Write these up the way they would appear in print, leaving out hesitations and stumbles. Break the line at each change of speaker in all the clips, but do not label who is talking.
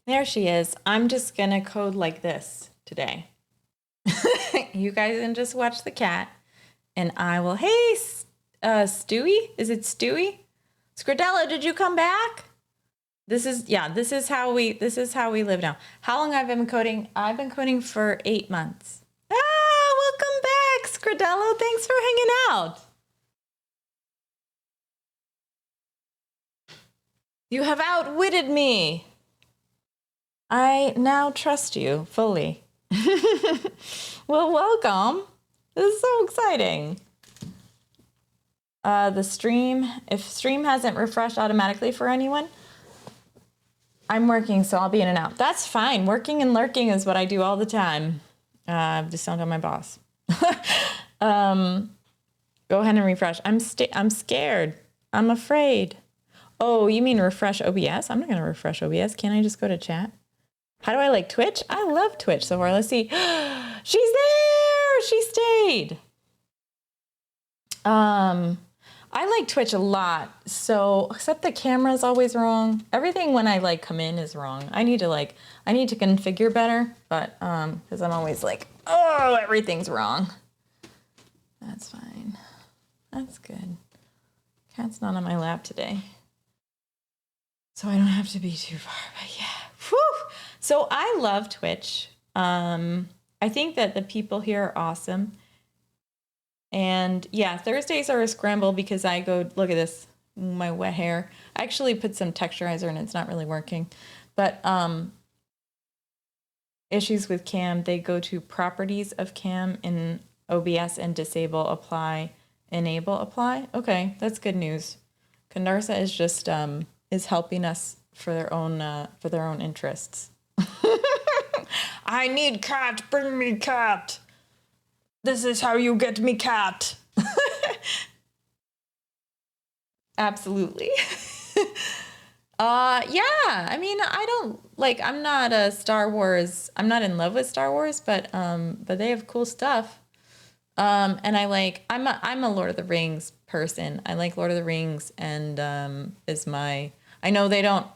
There she is. I'm just gonna code like this today. You guys can just watch the cat, and I will. Hey, Stewie, is it Stewie? Scradella, did you come back? This is how we live now. How long I've been coding? I've been coding for 8 months. Welcome back, Scradella. Thanks for hanging out. You have outwitted me. I now trust you fully. Well, welcome. This is so exciting. The stream, if stream hasn't refreshed automatically for anyone, I'm working, so I'll be in and out. That's fine. Working and lurking is what I do all the time. Just don't tell my boss. Go ahead and refresh. I'm scared. I'm afraid. Oh, you mean refresh OBS? I'm not going to refresh OBS. Can't I just go to chat? How do I like Twitch? I love Twitch so far. Let's see. She's there. She stayed. I like Twitch a lot. So, except the camera's always wrong. Everything when I like come in is wrong. I need to configure better, but because I'm always like, oh, everything's wrong. That's fine. That's good. Cat's not on my lap today, so I don't have to be too far. But yeah. Whew. So I love Twitch. I think that the people here are awesome. And yeah, Thursdays are a scramble because I go, look at this, my wet hair. I actually put some texturizer and it's not really working. But issues with cam, they go to properties of cam in OBS and disable, apply, enable, apply. Okay, that's good news. Candarsa is just is helping us for their own interests. I need cat, bring me cat. This is how you get me cat. Absolutely. Yeah, I mean, I'm not I'm not in love with Star Wars, but they have cool stuff. And I'm a Lord of the Rings person. I like Lord of the Rings and I know they don't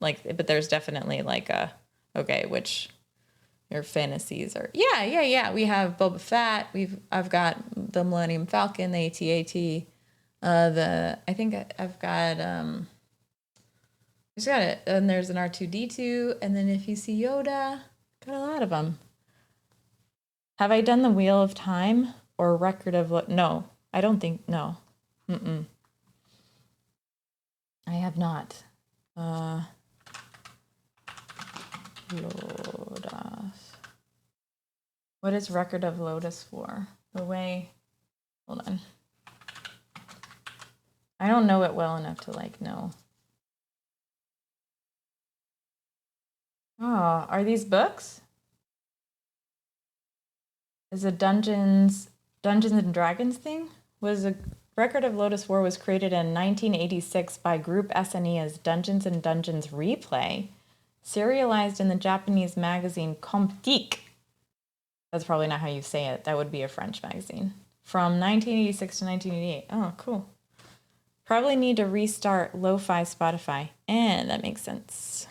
like, but there's definitely like which your fantasies are. Yeah. We have Boba Fett. I've got the Millennium Falcon, the AT-AT. I think I've got just got it. And there's an R2-D2, and then if you see Yoda, got a lot of them. Have I done the Wheel of Time or Record of No, I don't think no. I have not. Lodas. What is Record of Lotus for? The way. Hold on. I don't know it well enough to know. Oh, are these books? Is a Dungeons and Dragons thing? Was a Record of Lodoss War was created in 1986 by Group SNE as Dungeons and Dungeons Replay, serialized in the Japanese magazine Comptique. That's probably not how you say it. That would be a French magazine. From 1986 to 1988. Oh, cool. Probably need to restart Lo-Fi Spotify. And that makes sense.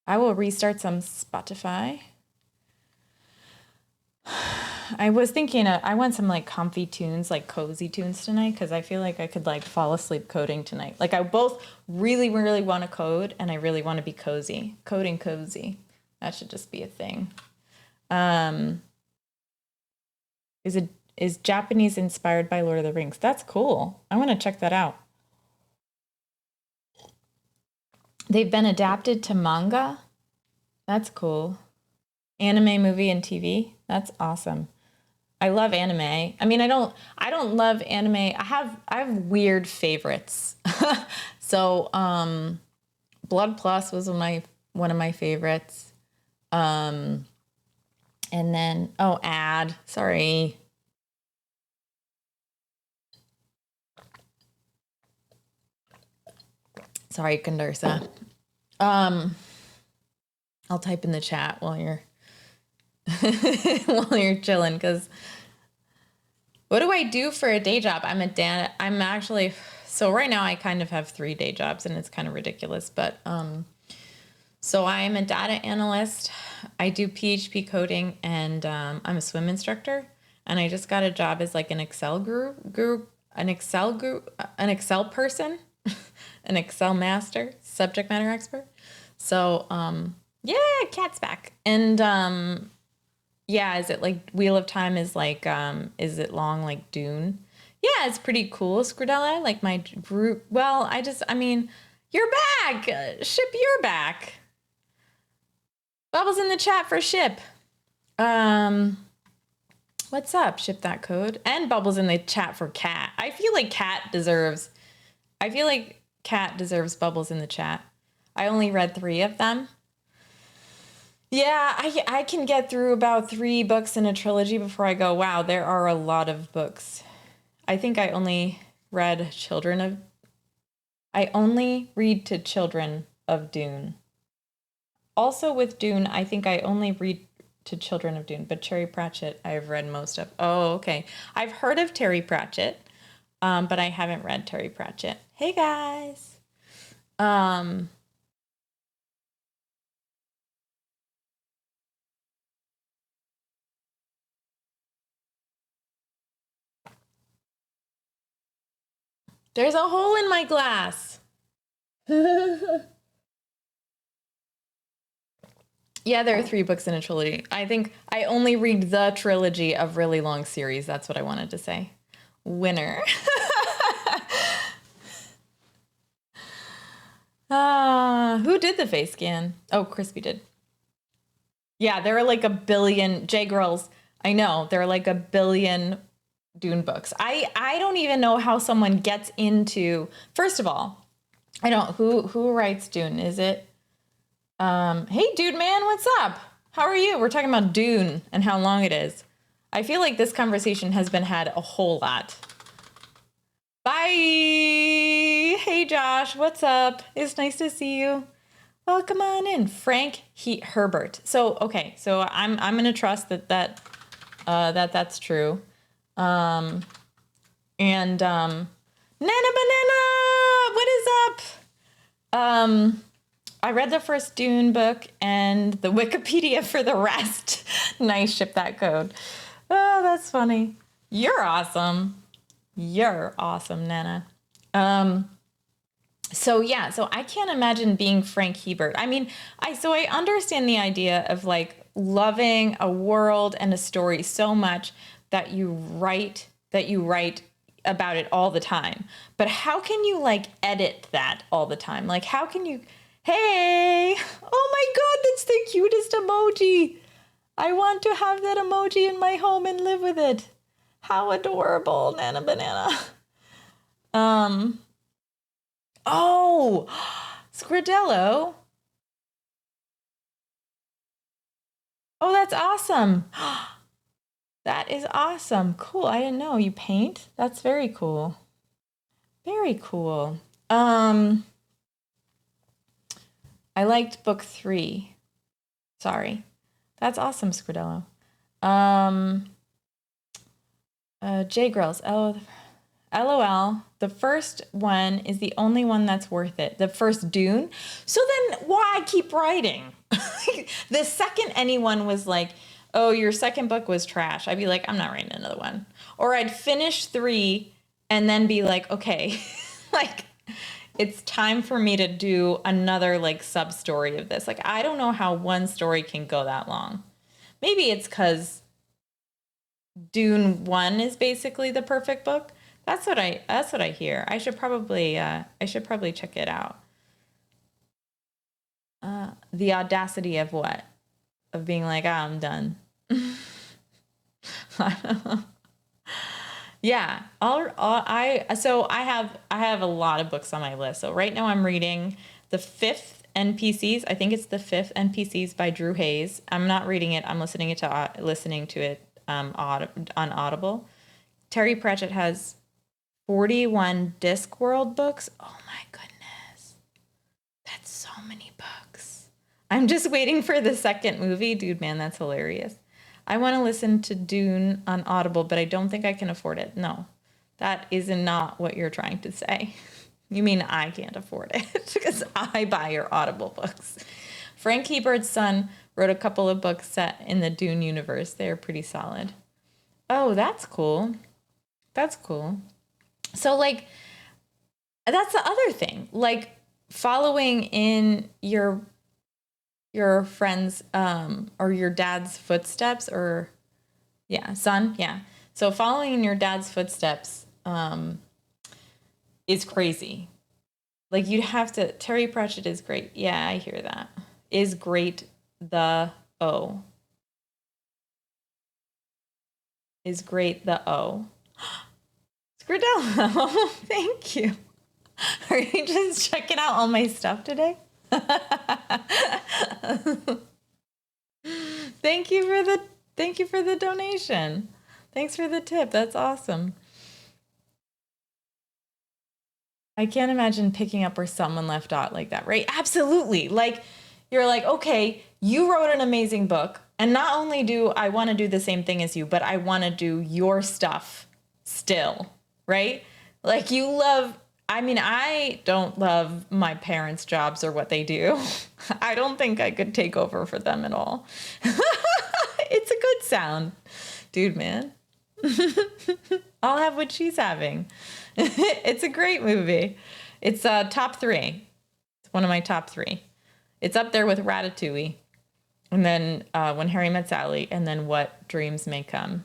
I will restart some Spotify. I was thinking I want some comfy tunes, cozy tunes tonight, because I feel like I could fall asleep coding tonight. I both really, really want to code and I really want to be cozy. Coding cozy. That should just be a thing. Is Japanese inspired by Lord of the Rings? That's cool. I want to check that out. They've been adapted to manga. That's cool. Anime, movie, and TV. That's awesome. I love anime. I mean, I don't love anime. I have weird favorites. So, Blood Plus was one of my favorites. And then ad. Sorry. Sorry, Candarsa. I'll type in the chat while you're chilling, because what do I do for a day job? I'm actually, so right now I kind of have 3 day jobs and it's kind of ridiculous, but So I am a data analyst. I do PHP coding, and I'm a swim instructor. And I just got a job as like an an Excel person, an Excel master, subject matter expert. So yeah, cat's back. And yeah, is it like Wheel of Time is like is it long like Dune? Yeah, it's pretty cool, Scredella. Like my group. Well, I mean, you're back. Ship, you're back. Bubbles in the chat for Ship. What's up? Ship that code. And Bubbles in the chat for Cat. I feel like Cat deserves Bubbles in the chat. I only read 3 of them. Yeah, I can get through about 3 books in a trilogy before I go, wow, there are a lot of books. I think I only read I only read to Children of Dune. Also with Dune, I think I only read to Children of Dune, but Terry Pratchett I've read most of. Oh, okay. I've heard of Terry Pratchett, but I haven't read Terry Pratchett. Hey guys. There's a hole in my glass. Yeah, there are 3 books in a trilogy. I think I only read the trilogy of really long series. That's what I wanted to say. Winner. Who did the face scan? Oh, Crispy did. Yeah, there are like a billion J-Girls. I know, there are like a billion Dune books. I don't even know how someone gets into. First of all, I don't who writes Dune? Is it hey dude man, what's up? How are you? We're talking about Dune and how long it is. I feel like this conversation has been had a whole lot. Bye. Hey Josh, what's up? It's nice to see you. Welcome on in, Frank Herbert. So okay, so I'm gonna trust that's true. Nana Banana, what is up? I read the first Dune book and the Wikipedia for the rest. Nice, Ship that code. Oh, that's funny. You're awesome. You're awesome, Nana. So yeah, so I can't imagine being Frank Hebert. I mean, I understand the idea of like loving a world and a story so much that you write about it all the time. But how can you like edit that all the time? Like how can you hey, oh my god, that's the cutest emoji. I want to have that emoji in my home and live with it. How adorable, Nana Banana. Oh, Scridello. Oh, that's awesome. That is awesome. Cool. I didn't know you paint. That's very cool. Very cool. I liked book 3. Sorry. That's awesome, Scridello. J-Girls. Oh, LOL. The first one is the only one that's worth it. The first Dune. So then why keep writing? The second anyone was like, oh, your second book was trash, I'd be like, I'm not writing another one. Or I'd finish 3 and then be like, okay, like it's time for me to do another like sub story of this. Like, I don't know how one story can go that long. Maybe it's because Dune 1 is basically the perfect book. That's what I hear. I should probably check it out. The audacity of what? Of being like, I'm done. Yeah, I have a lot of books on my list. So right now I'm reading the 5th NPCs. I think it's the 5th NPCs by Drew Hayes. I'm not reading it. I'm listening to it on Audible. Terry Pratchett has 41 Discworld books. Oh my goodness. That's so many books. I'm just waiting for the second movie. Dude, man, that's hilarious. I want to listen to Dune on Audible, but I don't think I can afford it. No, that is not what you're trying to say. You mean I can't afford it because I buy your Audible books. Frank Hebert's son wrote a couple of books set in the Dune universe. They're pretty solid. Oh, that's cool. That's cool. So like, that's the other thing. Like following in your friend's or your dad's footsteps, or son. Yeah. So following in your dad's footsteps is crazy. Like you'd have to, Terry Pratchett is great. Yeah, I hear that. Is great. The O. Is great. The O. Scridello, thank you. Are you just checking out all my stuff today? Thank you for the donation. Thanks for the tip. That's awesome. I can't imagine picking up where someone left off like that, right? Absolutely. Like you're like, okay, you wrote an amazing book, and not only do I want to do the same thing as you, but I want to do your stuff still, right? Like you love, I mean, I don't love my parents' jobs or what they do. I don't think I could take over for them at all. It's a good sound. Dude, man. I'll have what she's having. It's a great movie. It's top 3. It's one of my top 3. It's up there with Ratatouille. And then When Harry Met Sally. And then What Dreams May Come.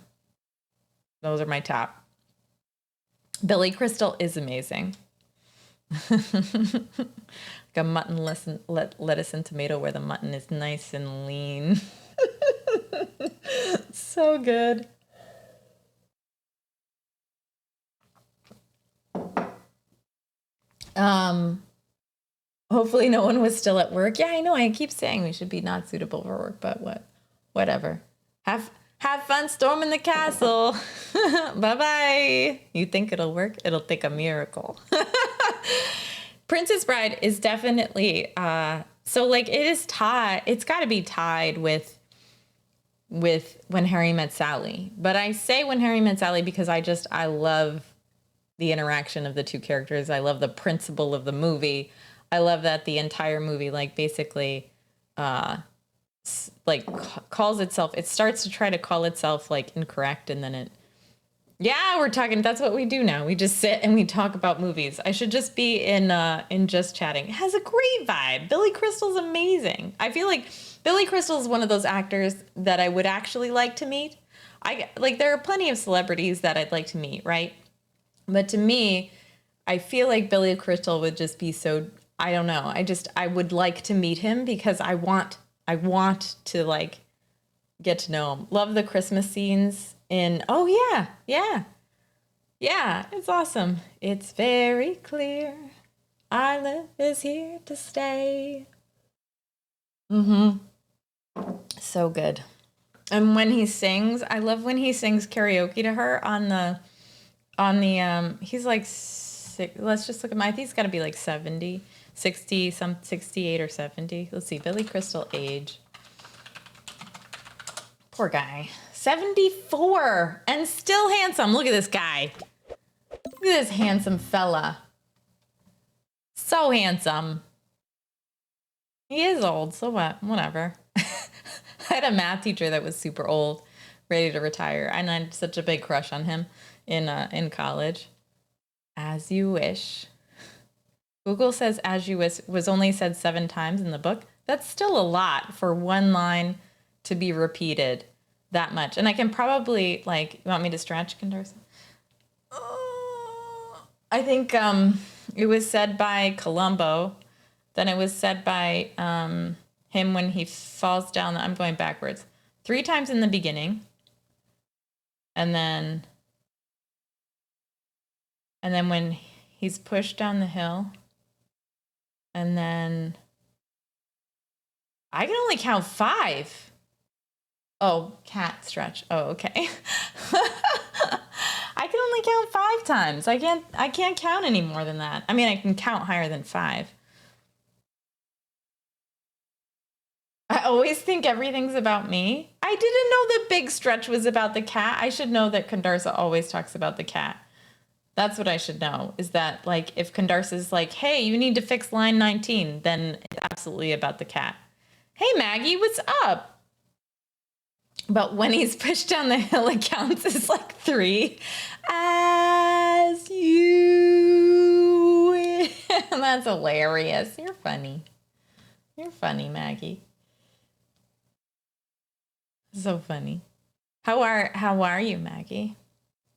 Those are my top. Billy Crystal is amazing. Like a mutton lettuce and tomato where the mutton is nice and lean. So good. Hopefully no one was still at work. Yeah, I know. I keep saying we should be not suitable for work, but whatever. Have fun storming the castle. Bye-bye. You think it'll work? It'll take a miracle. Princess Bride is definitely so like it is tied. It's got to be tied with When Harry Met Sally. But I say When Harry Met Sally because I love the interaction of the two characters. I love the principle of the movie. I love that the entire movie, like basically, like calls itself. It starts to try to call itself like incorrect, and then we're talking. That's what we do now. We just sit and we talk about movies. I should just be in Just Chatting. It has a great vibe. Billy Crystal's amazing. I feel like Billy Crystal is one of those actors that I would actually like to meet. There are plenty of celebrities that I'd like to meet, right? But to me, I feel like Billy Crystal would just be so, I don't know. I would like to meet him because I want to like get to know him. Love the Christmas scenes in, yeah, it's awesome. It's very clear our love is here to stay. So good. And when he sings, I love when he sings karaoke to her on the he's like let's just look at I think he's got to be like 70, 60, 68 or 70. Let's see, Billy Crystal age. Poor guy. 74 and still handsome. Look at this guy. Look at this handsome fella. So handsome. He is old, so what? Whatever. I had a math teacher that was super old, ready to retire, and I had such a big crush on him in college. As you wish. Google says as you wish was only said 7 times in the book. That's still a lot for one line to be repeated that much. And I can probably, like, you want me to stretch, Candarsa? I think it was said by Columbo. Then it was said by him when he falls down. I'm going backwards. 3 times in the beginning. And then when he's pushed down the hill. And then I can only count 5. Oh, cat stretch. Oh, okay. I can only count 5 times. I can't count any more than that. I mean, I can count higher than 5. I always think everything's about me. I didn't know the big stretch was about the cat. I should know that Candarsa always talks about the cat. That's what I should know, is that, like, if Candarsa's like, hey, you need to fix line 19, then it's absolutely about the cat. Hey, Maggie, what's up? But when he's pushed down the hill, it counts as like 3. As you win. That's hilarious. You're funny. You're funny, Maggie. So funny. How are you, Maggie?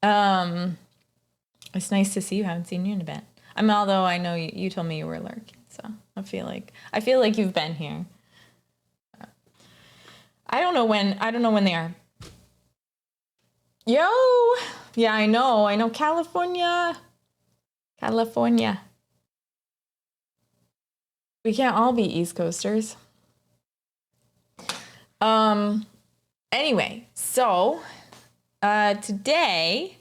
It's nice to see you. Haven't seen you in a bit. Although I know you told me you were lurking, so I feel like you've been here. I don't know when they are. Yo, yeah, I know, California. We can't all be East Coasters. Anyway, so today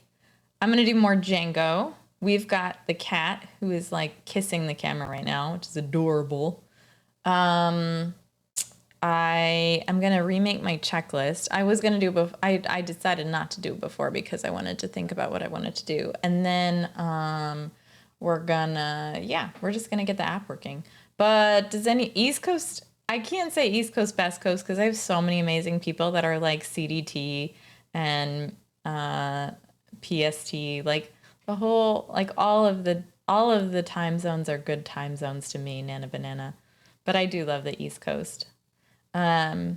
I'm gonna do more Django. We've got the cat who is like kissing the camera right now, which is adorable. I am gonna remake my checklist. I was gonna do I decided not to do it before because I wanted to think about what I wanted to do, and then we're just gonna get the app working. But does any East Coast? I can't say East Coast, Best Coast because I have so many amazing people that are like CDT and PST, like the whole, like all of the time zones are good time zones to me, Nana Banana. But I do love the East Coast. I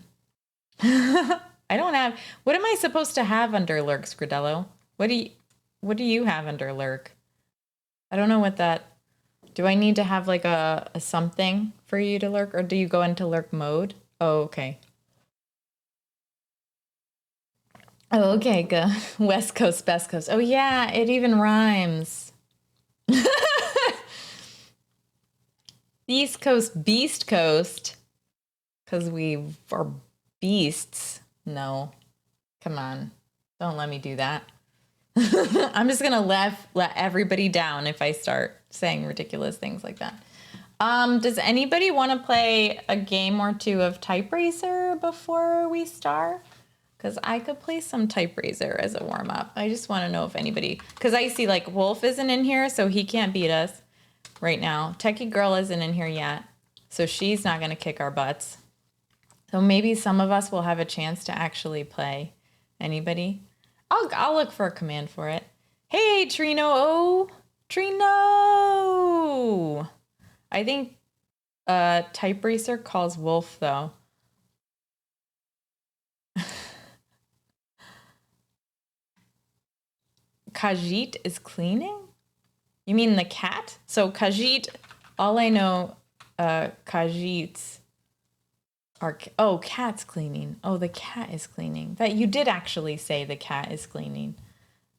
don't have, what am I supposed to have under lurk, Scridello? What do you have under lurk? I don't know what that, do I need to have like a something for you to lurk, or do you go into lurk mode? Oh, okay. Oh, okay, good. West Coast, Best Coast. Oh yeah, it even rhymes. East Coast, Beast Coast. Because we are beasts. No. Come on. Don't let me do that. I'm just going to let everybody down if I start saying ridiculous things like that. Does anybody want to play a game or two of Type Racer before we start? Because I could play some Type Racer as a warm-up. I just want to know if anybody... Because I see, like, Wolf isn't in here, so he can't beat us right now. Techie Girl isn't in here yet, so she's not going to kick our butts. So maybe some of us will have a chance to actually play. Anybody? I'll look for a command for it. Hey, Trino! Oh, Trino! I think Type Racer calls Wolf, though. Khajiit is cleaning? You mean the cat? So Khajiit, all I know, Khajiits are, oh, cat's cleaning. Oh, the cat is cleaning. That you did actually say the cat is cleaning.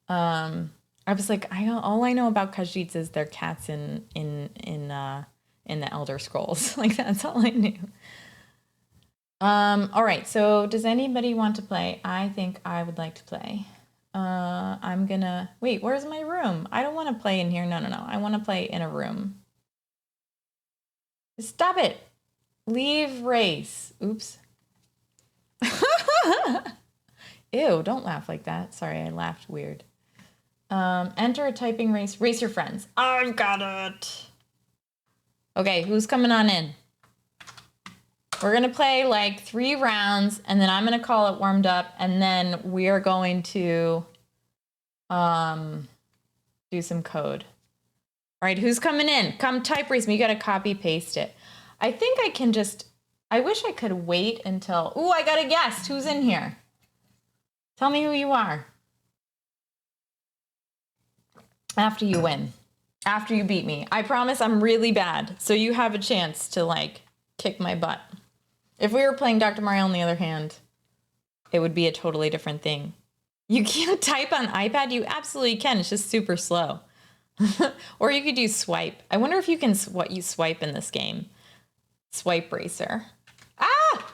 I was like, all I know about Khajiits is they're cats in the Elder Scrolls. Like that's all I knew. All right, so does anybody want to play? I think I would like to play. I'm gonna, wait, where's my room? I don't want to play in here. No. I want to play in a room. Stop it. Leave race. Oops. Ew, don't laugh like that. Sorry, I laughed weird. Enter a typing race. Race your friends. I've got it. Okay, who's coming on in? We're going to play like 3 rounds, and then I'm going to call it warmed up, and then we're going to do some code. All right, who's coming in? Come type race me. You got to copy paste it. I think I can just, I wish I could wait until, ooh, I got a guest. Who's in here? Tell me who you are. After you win. After you beat me. I promise I'm really bad. So you have a chance to like kick my butt. If we were playing Dr. Mario on the other hand, it would be a totally different thing. You can't type on iPad? You absolutely can. It's just super slow. Or you could use swipe. I wonder if you can you swipe in this game. Swipe racer. Ah!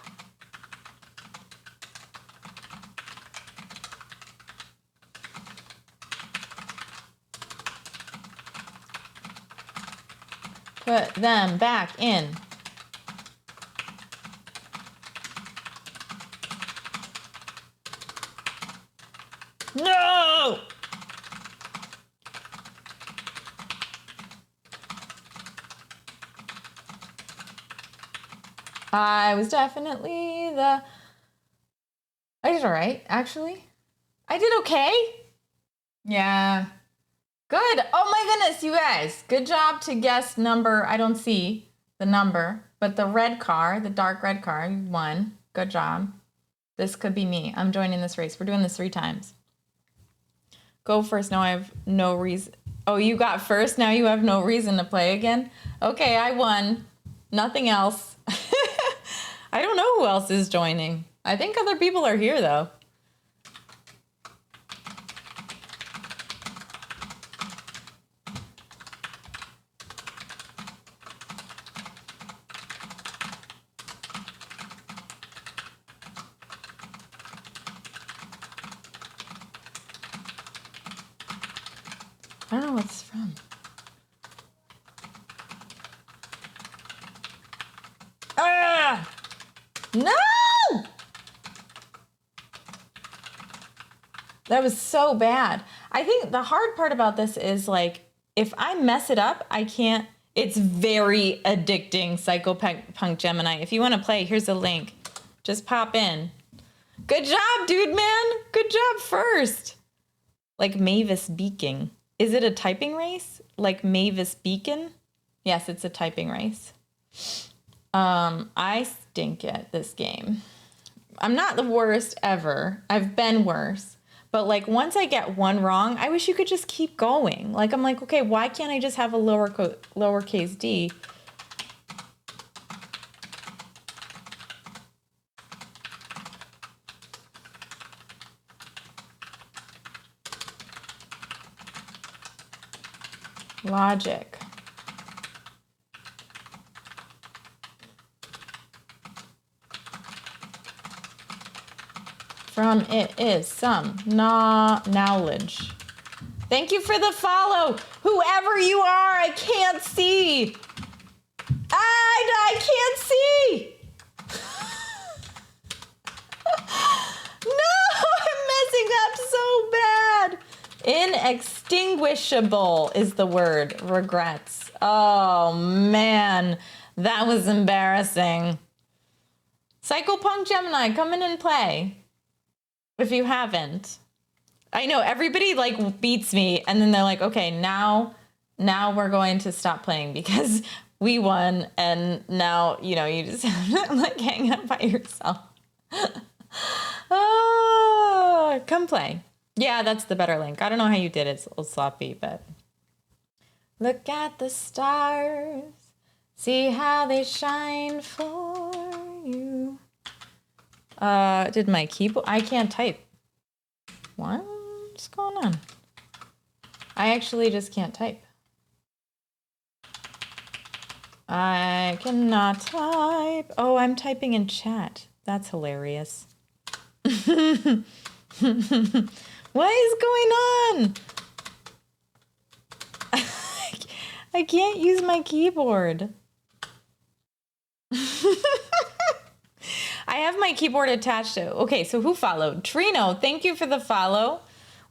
Put them back in. No! I was definitely the... I did all right, actually. I did okay. Yeah. Good. Oh my goodness, you guys. Good job to guess number. I don't see the number, but the red car, the dark red car, you won. Good job. This could be me. I'm joining this race. We're doing this 3 times. Go first. Now I have no reason. Oh, you got first. Now you have no reason to play again. Okay, I won. Nothing else. I don't know who else is joining. I think other people are here though. I don't know what it's from. Ah! No! That was so bad. I think the hard part about this is like, if I mess it up, I can't. It's very addicting, Psychopunk Gemini. If you want to play, here's a link. Just pop in. Good job, dude, man. Good job first. Like Mavis Beacon. Is it a typing race? Like Mavis Beacon? Yes, it's a typing race. I stink at this game. I'm not the worst ever. I've been worse. But like once I get one wrong, I wish you could just keep going. Like I'm like, okay, why can't I just have a lowercase d? Logic. From it is some knowledge. Thank you for the follow. Whoever you are, I can't see. I can't see. No, I'm messing up so bad. Inextinguishable is the word. Regrets. Oh, man. That was embarrassing. Psychopunk Gemini, come in and play. If you haven't. I know everybody like beats me and then they're like, okay, now we're going to stop playing because we won and now, you know, you just have to like hang out by yourself. Oh, come play. Yeah, that's the better link. I don't know how you did it. It's a little sloppy, but look at the stars. See how they shine for you. Did my keyboard? I can't type. What's going on? I actually just can't type. I cannot type. Oh, I'm typing in chat. That's hilarious. What is going on? I can't use my keyboard. I have my keyboard attached to. Okay, so who followed? Trino, thank you for the follow.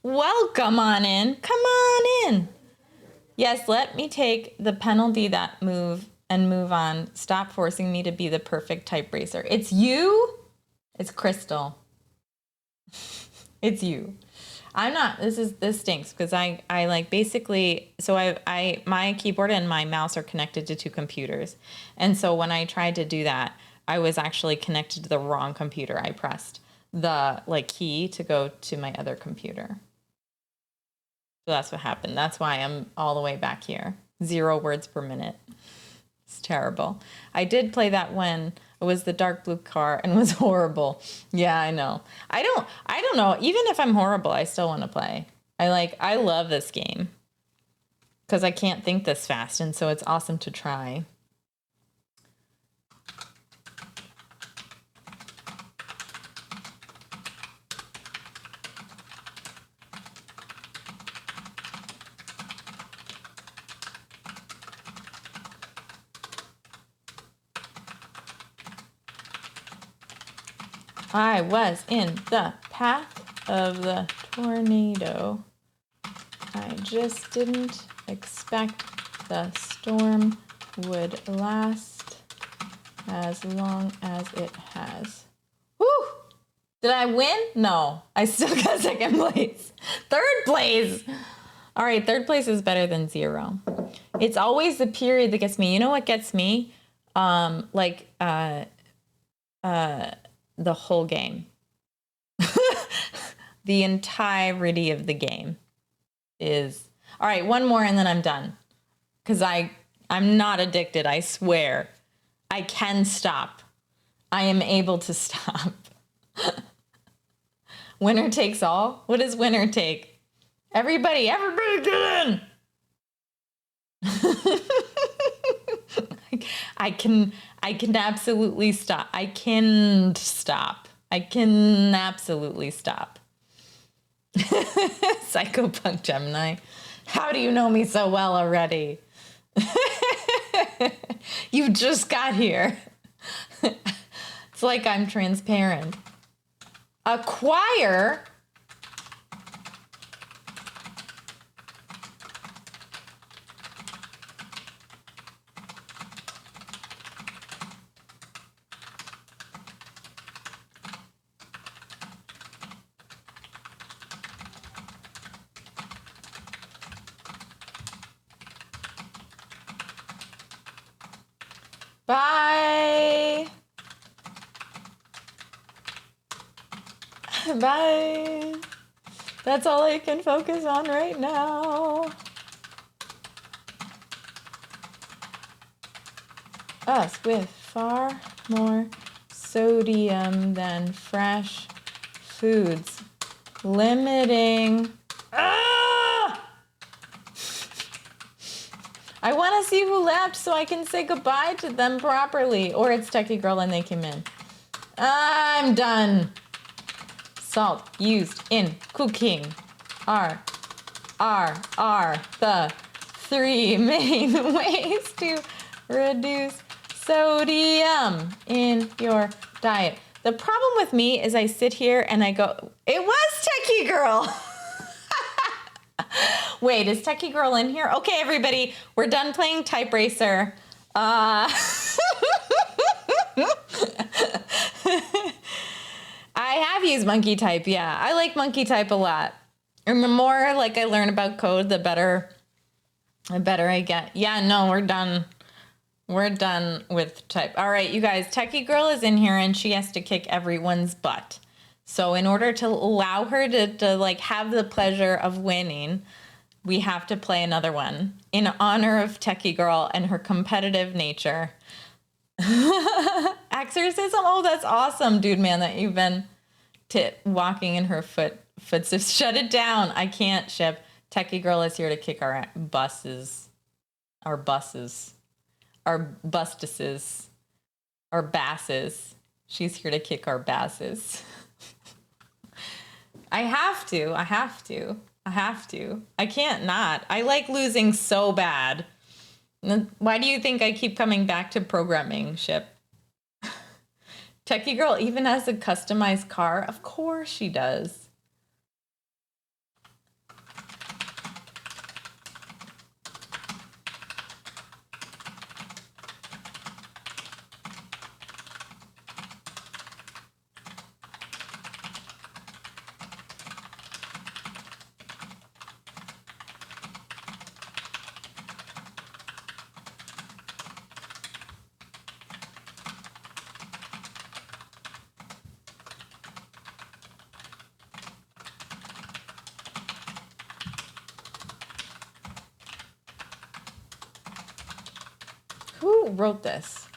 Welcome on in. Come on in. Yes, let me take the penalty that move and move on. Stop forcing me to be the perfect type racer. It's you? It's Crystal. It's you. I'm not, this stinks because I like basically, so my keyboard and my mouse are connected to 2 computers. And so when I tried to do that, I was actually connected to the wrong computer. I pressed the like key to go to my other computer. So that's what happened. That's why I'm all the way back here. 0 words per minute. It's terrible. I did play that when it was the dark blue car and was horrible. Yeah, I know. I don't know. Even if I'm horrible, I still want to play. I love this game because I can't think this fast. And so it's awesome to try. I was in the path of the tornado. I just didn't expect the storm would last. as long as it has. Woo! Did I win? No, I still got second place. Third place. All right, third place is better than 0. It's always the period that gets me. You know what gets me? The whole game. The entirety of the game is... All right, one more and then I'm done. Because I'm not addicted, I swear. I can stop. I am able to stop. Winner takes all? What does winner take? Everybody get in! I can absolutely stop. I can stop. I can absolutely stop. Psychopunk Gemini. How do you know me so well already? You just got here. It's like I'm transparent. Acquire. Bye. Bye. That's all I can focus on right now. Us with far more sodium than fresh foods. Limiting. I want to see who left so I can say goodbye to them properly. Or it's Techie Girl and they came in. I'm done. Salt used in cooking are the 3 main ways to reduce sodium in your diet. The problem with me is I sit here and I go, it was Techie Girl. Wait, is Techie Girl in here? Okay, everybody, we're done playing Type Racer. I have used Monkey Type, yeah. I like Monkey Type a lot. And the more like I learn about code, the better I get. Yeah, no, we're done. We're done with Type. All right, you guys, Techie Girl is in here and she has to kick everyone's butt. So in order to allow her to like have the pleasure of winning, we have to play another one in honor of Techie Girl and her competitive nature. Exorcism? Oh, that's awesome, dude, man, that you've been walking in her footsteps. Shut it down. I can't ship. Techie Girl is here to kick our buses, our basses. She's here to kick our basses. I have to. I can't not. I like losing so bad. Why do you think I keep coming back to programming, Ship? Techie Girl even has a customized car? Of course she does. Who wrote this?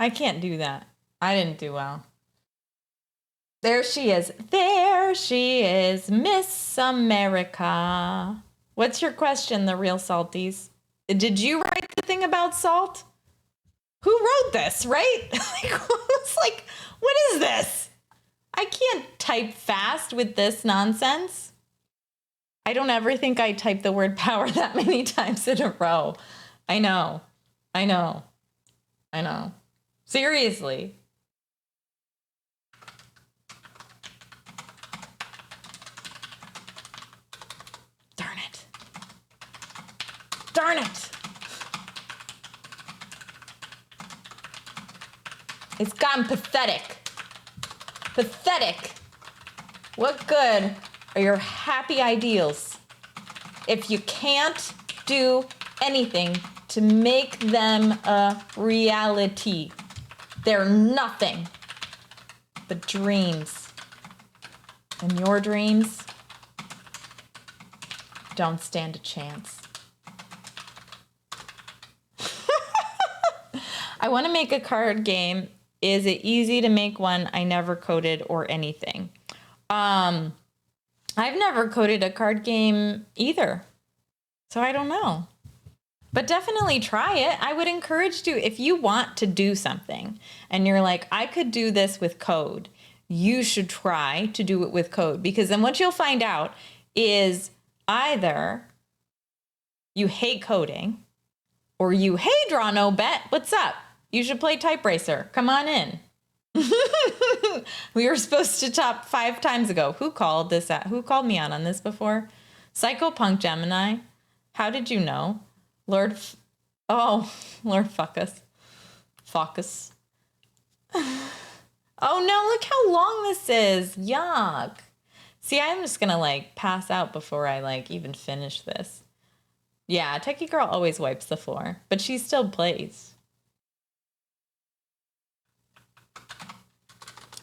I can't do that. I didn't do well. There she is. There she is, Miss America. What's your question, the real salties? Did you write the thing about salt? Who wrote this, right? It's like, what is this? I can't type fast with this nonsense. I don't ever think I type the word power that many times in a row. I know. Seriously. Darn it. It's gotten pathetic. Pathetic. What good are your happy ideals if you can't do anything to make them a reality? They're nothing but dreams. And your dreams don't stand a chance. I want to make a card game. Is it easy to make one? I never coded or anything. I've never coded a card game either. So I don't know. But definitely try it. I would encourage you, if you want to do something and you're like, I could do this with code, you should try to do it with code. Because then what you'll find out is either you hate coding or you, hey, Draw No Bet, what's up? You should play Type Racer. Come on in. We were supposed to top 5 times ago. Who called this out? Who called me out on this before? Psychopunk Gemini. How did you know? Lord Fuckus. Focus. Oh no, look how long this is. Yuck. See, I'm just gonna like pass out before I like even finish this. Yeah, Techie Girl always wipes the floor, but she still plays.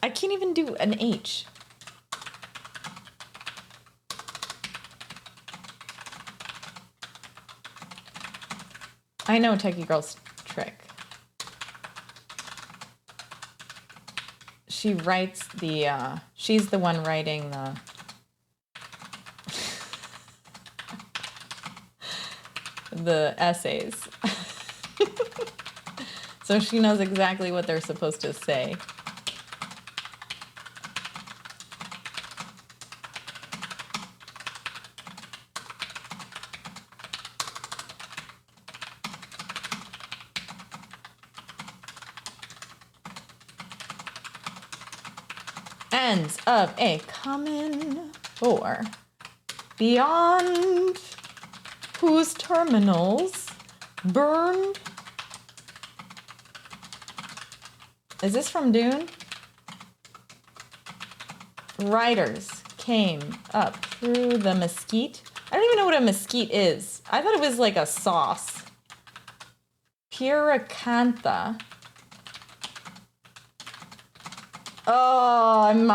I can't even do an H. I know Techie Girl's trick. She writes the, she's the one writing the essays. So she knows exactly what they're supposed to say. Ends of a common for beyond whose terminals burned. Is this from Dune? Riders came up through the mesquite. I don't even know what a mesquite is. I thought it was like a sauce. Puricantha. Oh, I'm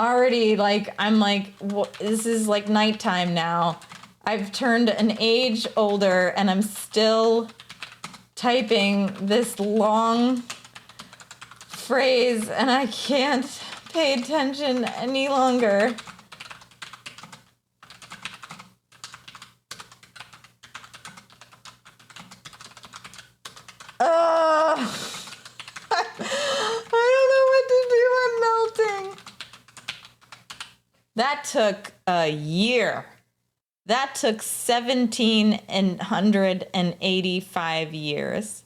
like, this is like nighttime now. I've turned an age older and I'm still typing this long phrase and I can't pay attention any longer. That took a year. That took 1,785 years.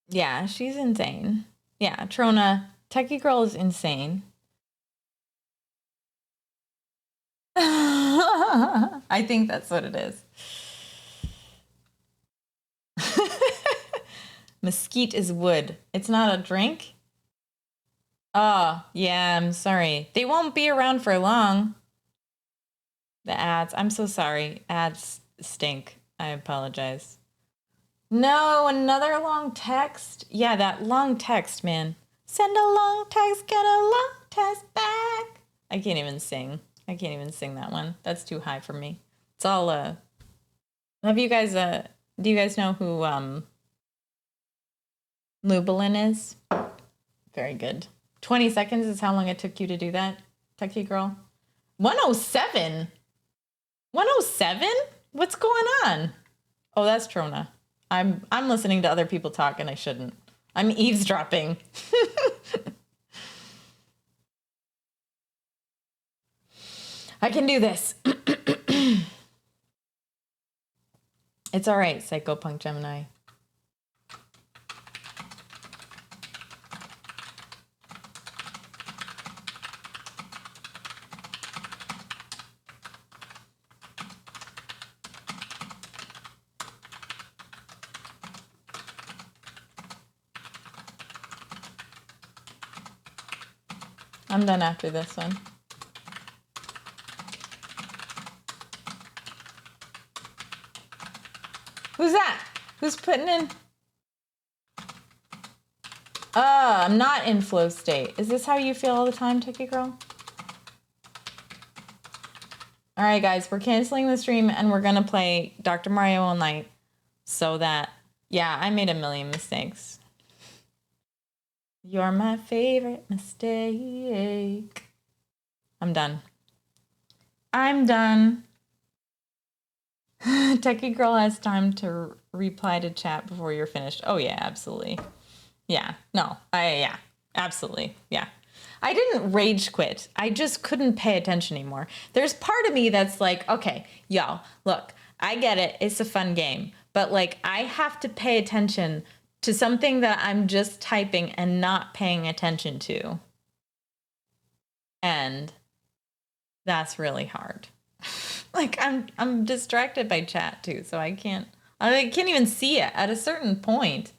Yeah, she's insane. Yeah, Trona, Techie Girl is insane. I think that's what it is. Mesquite is wood. It's not a drink? Oh, yeah, I'm sorry. They won't be around for long. The ads. I'm so sorry. Ads stink. I apologize. No, another long text? Yeah, that long text, man. Send a long text, get a long text back. I can't even sing. I can't even sing that one. That's too high for me. It's all, have you guys, do you guys know who, Lubelin is? Very good. 20 seconds is how long it took you to do that, Techie Girl? 107? 107? What's going on? Oh, that's Trona. I'm listening to other people talk and I shouldn't. I'm eavesdropping. I can do this. It's all right, Psychopunk Gemini. I'm done after this one. Who's that? Who's putting in? I'm not in flow state. Is this how you feel all the time, Techie Girl? All right, guys, we're canceling the stream and we're gonna play Dr. Mario all night so that, yeah, I made a million mistakes. You're my favorite mistake. I'm done. I'm done. Techie Girl has time to reply to chat before you're finished. Oh yeah, absolutely. Yeah, no, yeah, absolutely. Yeah. I didn't rage quit. I just couldn't pay attention anymore. There's part of me that's like, okay, y'all, look, I get it. It's a fun game. But like, I have to pay attention to something that I'm just typing and not paying attention to. And that's really hard. Like I'm distracted by chat too, so I can't even see it at a certain point.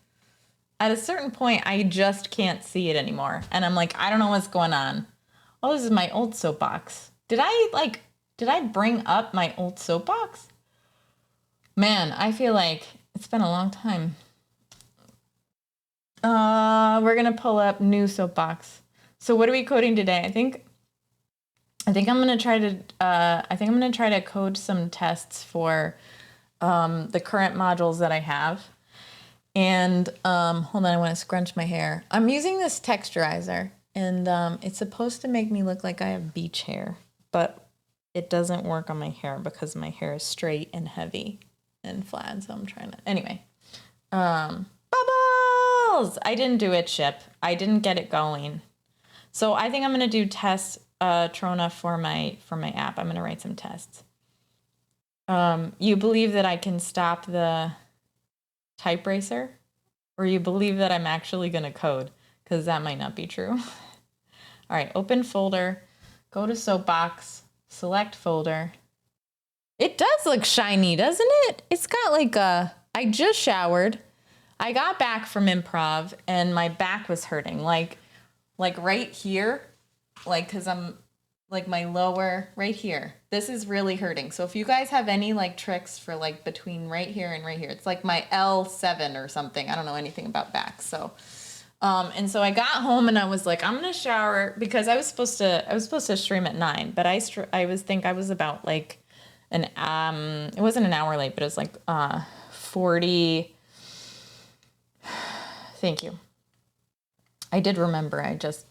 At a certain point, I just can't see it anymore. And I'm like, I don't know what's going on. Oh, this is my old soapbox. Did I bring up my old soapbox? Man, I feel like it's been a long time. We're gonna pull up new soapbox. So what are we coding today? I think I'm gonna try to code some tests for the current modules that I have. And hold on, I want to scrunch my hair. I'm using this texturizer, and it's supposed to make me look like I have beach hair, but it doesn't work on my hair because my hair is straight and heavy and flat. So I'm trying to, anyway. Bubbles! I didn't do it, Chip. I didn't get it going. So I think I'm gonna do test Trona for my app. I'm gonna write some tests. You believe that I can stop the type racer, or you believe that I'm actually going to code, because that might not be true. All right, open folder, go to Soapbox, select folder. It does look shiny, doesn't it? It's got like I just showered. I got back from improv and my back was hurting, like right here, like, because I'm like my lower right here. This is really hurting. So if you guys have any like tricks for like between right here and right here, it's like my L7 or something. I don't know anything about back. So, and so I got home and I was like, I'm gonna shower, because I was supposed to stream at 9, but I was about like it wasn't an hour late, but it was like 40. Thank you. I did remember. I just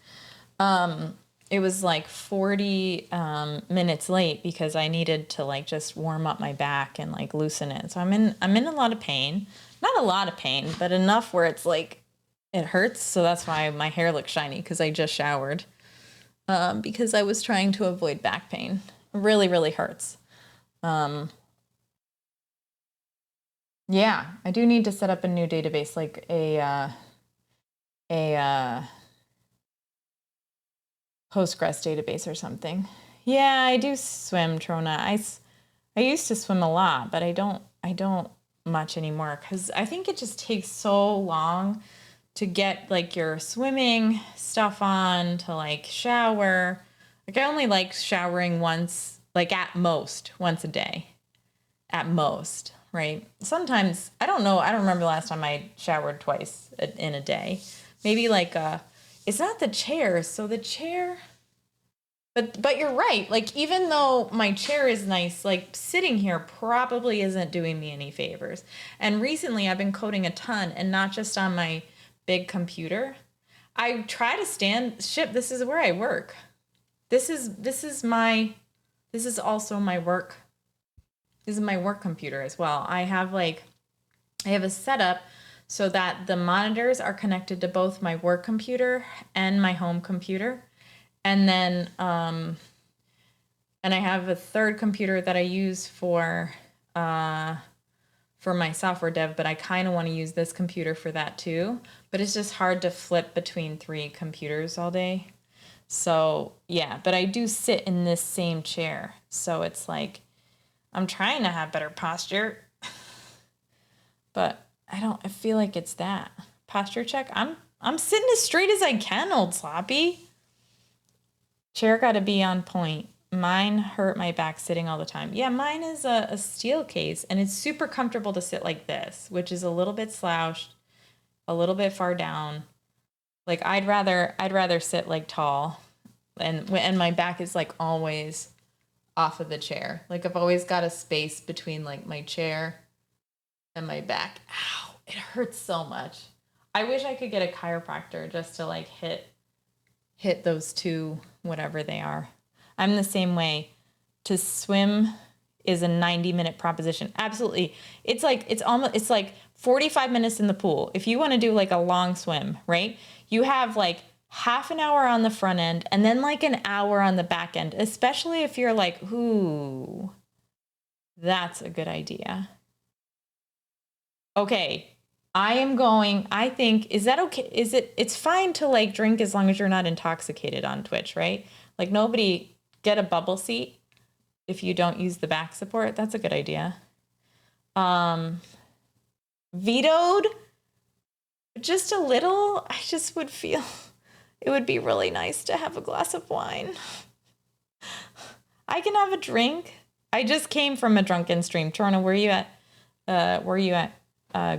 it was like 40 minutes late because I needed to like just warm up my back and like loosen it. So I'm in a lot of pain. Not a lot of pain, but enough where it's like it hurts. So that's why my hair looks shiny, because I just showered. Because I was trying to avoid back pain. It really, really hurts. Yeah, I do need to set up a new database, like a Postgres database or something. Yeah, I do swim, Trona. I used to swim a lot, but I don't much anymore, because I think it just takes so long to get like your swimming stuff on, to like shower. Like I only like showering once, like at most once a day, at most, right? Sometimes, I don't know, I don't remember the last time I showered twice in a day. Maybe like it's not the chair. So the chair, but you're right. Like, even though my chair is nice, like sitting here probably isn't doing me any favors. And recently I've been coding a ton, and not just on my big computer. I try to this is where I work. This is also my work this is my work computer as well. I have a setup so that the monitors are connected to both my work computer and my home computer. And then, and I have a third computer that I use for my software dev, but I kind of want to use this computer for that too. But it's just hard to flip between 3 computers all day. So yeah, but I do sit in this same chair. So it's like, I'm trying to have better posture, but I feel like it's that. Posture check. I'm sitting as straight as I can, old sloppy. Chair got to be on point. Mine hurt my back sitting all the time. Yeah, mine is a steel case, and it's super comfortable to sit like this, which is a little bit slouched, a little bit far down. Like I'd rather sit like tall, and my back is like always off of the chair. Like I've always got a space between like my chair and my back. Ow, it hurts so much. I wish I could get a chiropractor just to like hit those two, whatever they are. I'm the same way. To swim is a 90-minute proposition. Absolutely. It's like 45 minutes in the pool. If you want to do like a long swim, right? You have like half an hour on the front end and then like an hour on the back end, especially if you're like, ooh, that's a good idea. Okay. I think, is that okay? It's fine to like drink as long as you're not intoxicated on Twitch, right? Like nobody get a bubble seat if you don't use the back support. That's a good idea. Vetoed just a little. I just would feel it would be really nice to have a glass of wine. I can have a drink. I just came from a drunken stream. Torna, were you at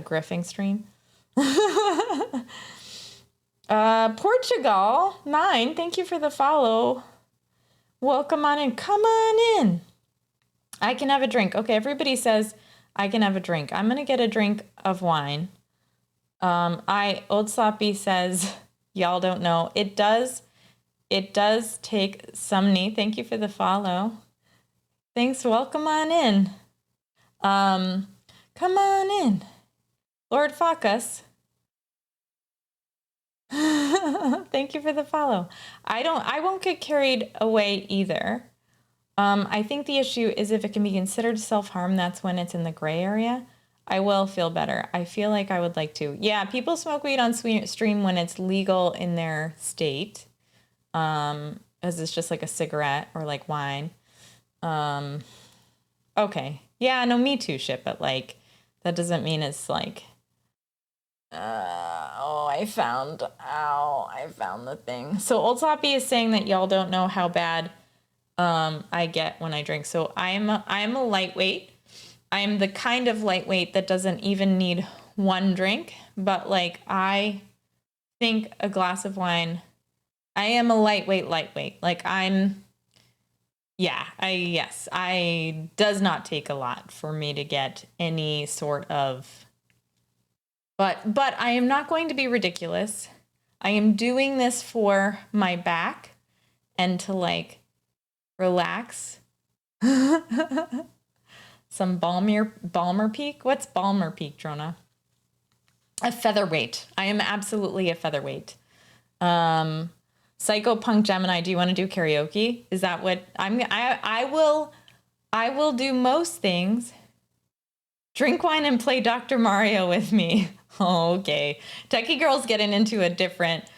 Griffing stream? Portugal 9, thank you for the follow. Welcome on in. Come on in. I can have a drink. Okay, everybody says I can have a drink. I'm gonna get a drink of wine. Old Sloppy says, y'all don't know. It does take some knee. Thank you for the follow. Thanks. Welcome on in. Come on in. Lord Focus. Thank you for the follow. I won't get carried away either. I think the issue is if it can be considered self-harm, that's when it's in the gray area. I will feel better. I feel like I would like to. Yeah, people smoke weed on stream when it's legal in their state. As it's just like a cigarette or like wine. Okay. Yeah, no, me too, shit, but like, that doesn't mean it's like, I found the thing. So Old Sloppy is saying that y'all don't know how bad I get when I drink. So I'm a lightweight. I'm the kind of lightweight that doesn't even need one drink, but like I think a glass of wine, I am a lightweight. Like I does not take a lot for me to get any sort of. But I am not going to be ridiculous. I am doing this for my back and to like relax. Some Balmer Peak. What's Balmer Peak, Drona? A featherweight. I am absolutely a featherweight. Psycho Punk Gemini, do you want to do karaoke? Is that what I will do most things. Drink wine and play Dr. Mario with me. Oh, okay. Techie Girl's getting into a different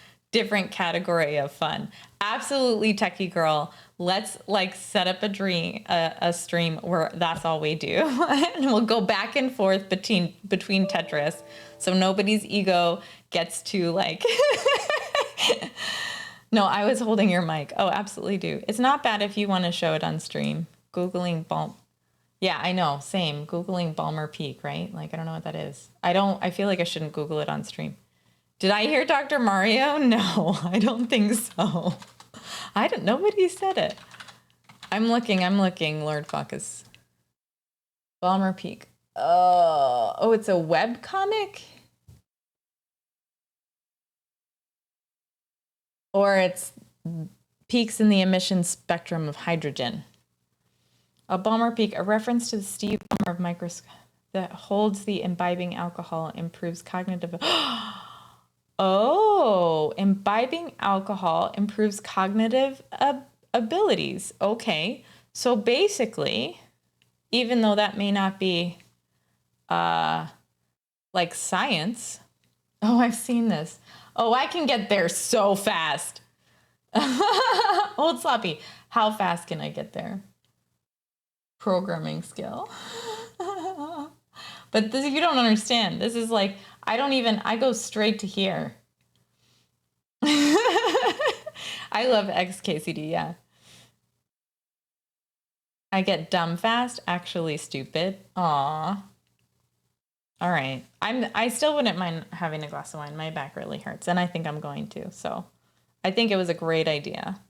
category of fun. Absolutely, Techie Girl. Let's like set up a stream where that's all we do. And we'll go back and forth between Tetris. So nobody's ego gets to like... No, I was holding your mic. Oh, absolutely do. It's not bad if you want to show it on stream. Googling Balm. Yeah, I know. Same. Googling Balmer Peak, right? Like, I don't know what that is. I feel like I shouldn't Google it on stream. Did I hear Dr. Mario? No, I don't think so. Nobody said it. I'm looking, Lord Focus. Balmer Peak. Oh, it's a web comic? Or it's peaks in the emission spectrum of hydrogen. A Balmer Peak, a reference to the Steve Ballmer of microscope that holds the imbibing alcohol improves cognitive. Oh, imbibing alcohol improves cognitive abilities. Okay. So basically, even though that may not be like science. Oh, I've seen this. Oh, I can get there so fast. Old Sloppy. How fast can I get there? Programming skill. But this, you don't understand. This is like, I go straight to here. I love XKCD, yeah. I get dumb fast, actually stupid. Aw. All right. I still wouldn't mind having a glass of wine. My back really hurts, and I think I'm going to. So I think it was a great idea.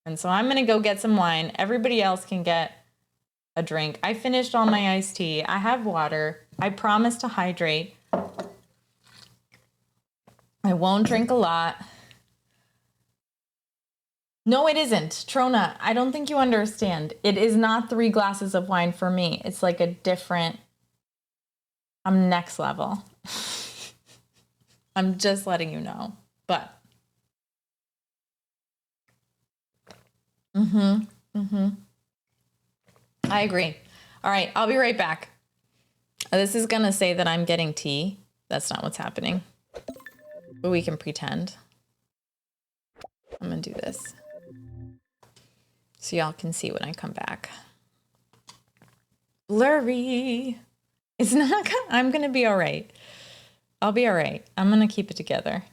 And so I'm going to go get some wine. Everybody else can get a drink. I finished all my iced tea. I have water. I promise to hydrate. I won't drink a lot. No, it isn't. Trona, I don't think you understand. It is not 3 glasses of wine for me. It's like a different, I'm next level. I'm just letting you know. But, I agree. All right, I'll be right back. This is going to say that I'm getting tea. That's not what's happening. But we can pretend. I'm going to do this. So y'all can see when I come back. Blurry. It's not, I'm going to be all right. I'll be all right. I'm going to keep it together.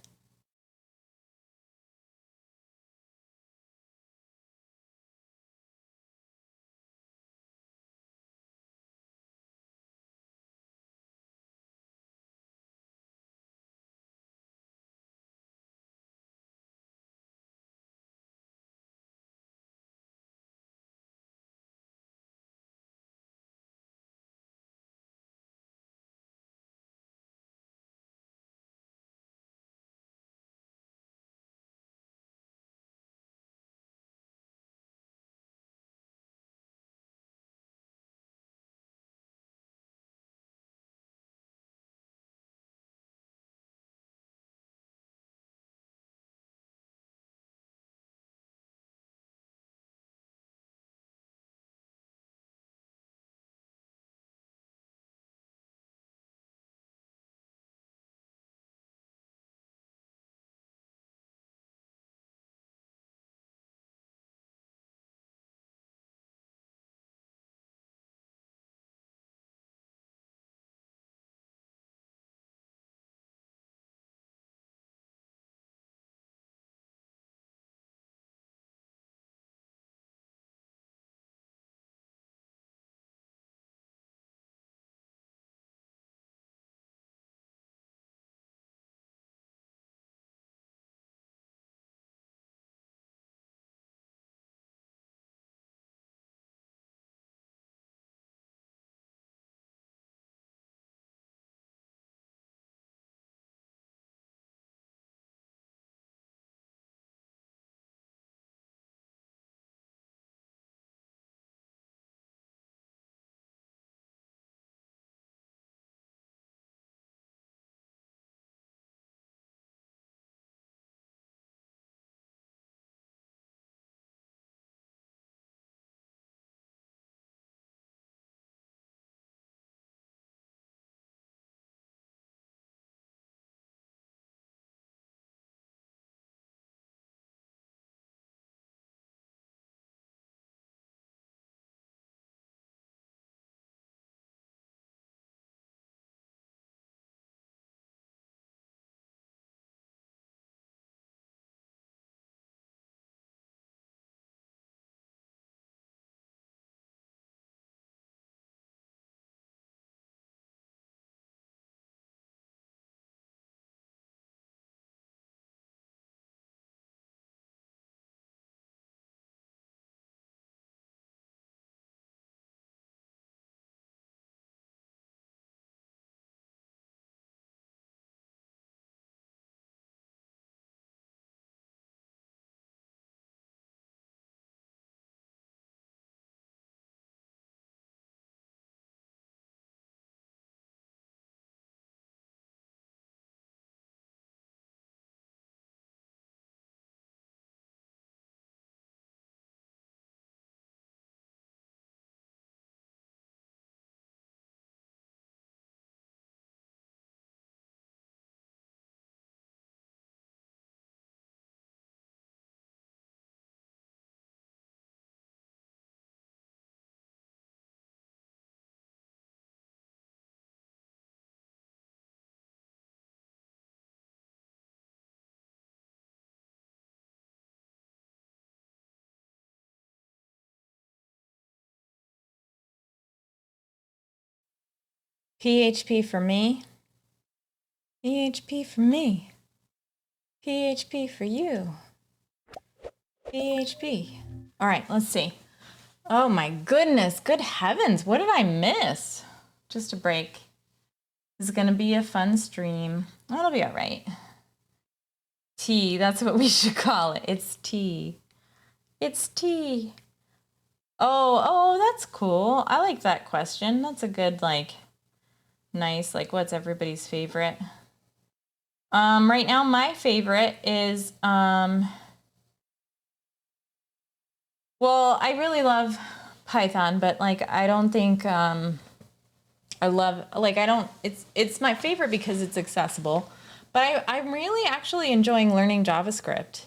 PHP for me. PHP for me. PHP for you. PHP. All right, let's see. Oh my goodness, good heavens, what did I miss? Just a break. This is gonna be a fun stream. That'll be all right. Tea, that's what we should call it. It's tea. It's tea. Oh, that's cool. I like that question. That's a good, like, nice, like, what's everybody's favorite? Right now, my favorite is, well, I really love Python, but, like, I don't think, I love, like, I don't, it's my favorite because it's accessible, but I'm really actually enjoying learning JavaScript,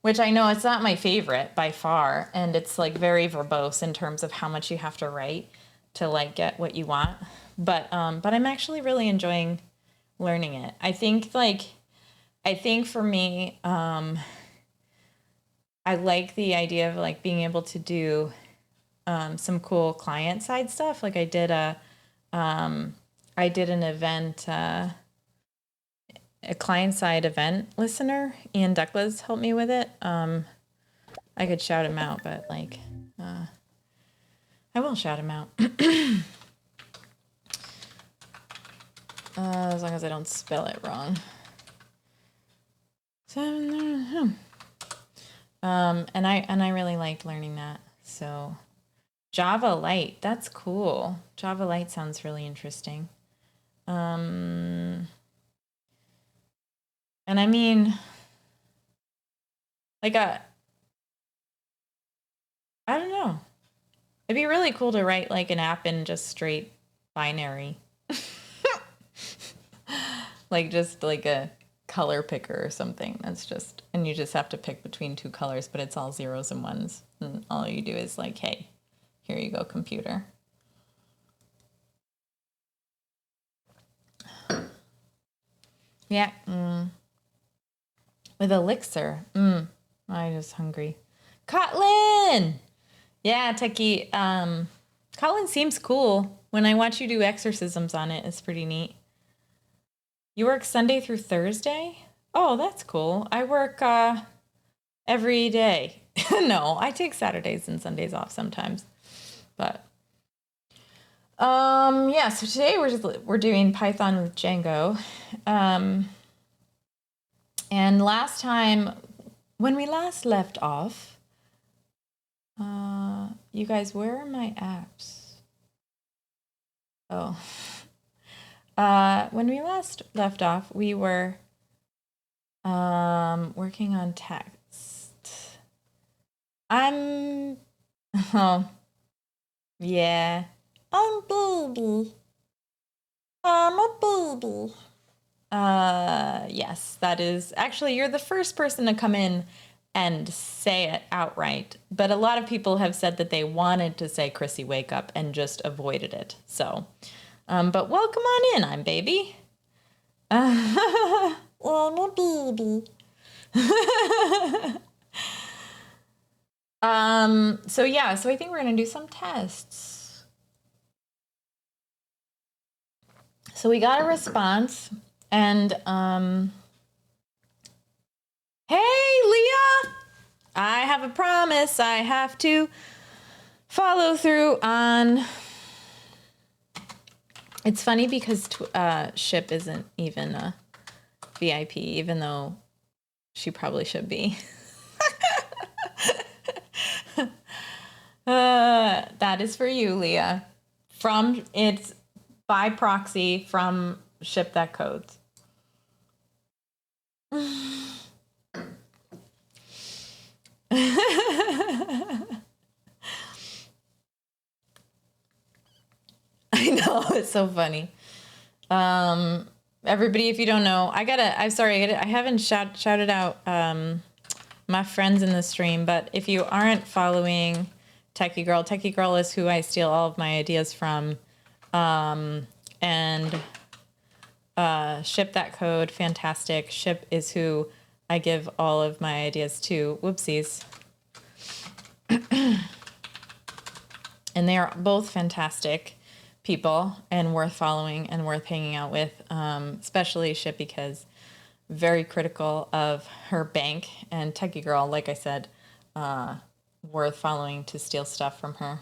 which I know it's not my favorite by far, and it's, like, very verbose in terms of how much you have to write to, like, get what you want, but I'm actually really enjoying learning it. I think for me, I like the idea of, like, being able to do some cool client side stuff. Like I did an event, a client side event listener. Ian Ducklas helped me with it. I could shout him out, but, like, I will shout him out. As long as I don't spell it wrong. And I really liked learning that. So Java Lite, that's cool. Java Lite sounds really interesting. And I mean, like, I don't know. It'd be really cool to write, like, an app in just straight binary. Like, just like a color picker or something. That's just, and you just have to pick between two colors, but it's all zeros and ones. And all you do is, like, hey, here you go, computer. Yeah. With Elixir. I'm just hungry. Kotlin! Yeah, Techie. Kotlin seems cool. When I watch you do exorcisms on it, it's pretty neat. You work Sunday through Thursday? Oh, that's cool. I work every day. No, I take Saturdays and Sundays off sometimes. But yeah, so today we're doing Python with Django. And last time, when we last left off, you guys, where are my apps? Oh. When we last left off, we were working on text. Oh, yeah. I'm baby. I'm a baby. Yes, that is actually, you're the first person to come in and say it outright. But a lot of people have said that they wanted to say Chrissy wake up and just avoided it. So, but welcome on in, I'm baby. I'm a baby. So yeah, so I think we're gonna do some tests. So we got a response, and hey Leah, I have a promise I have to follow through on. It's funny because Ship isn't even a VIP, even though she probably should be. That is for you, Leah. It's by proxy from Ship That Codes. I know, it's so funny. Everybody, if you don't know, I haven't shouted out my friends in the stream, but if you aren't following Techie Girl is who I steal all of my ideas from, and Ship That Code, fantastic. Ship is who I give all of my ideas to. Whoopsies. And they are both fantastic. people and worth following and worth hanging out with, especially Ship because very critical of her bank and Techie Girl, like I said, worth following to steal stuff from her.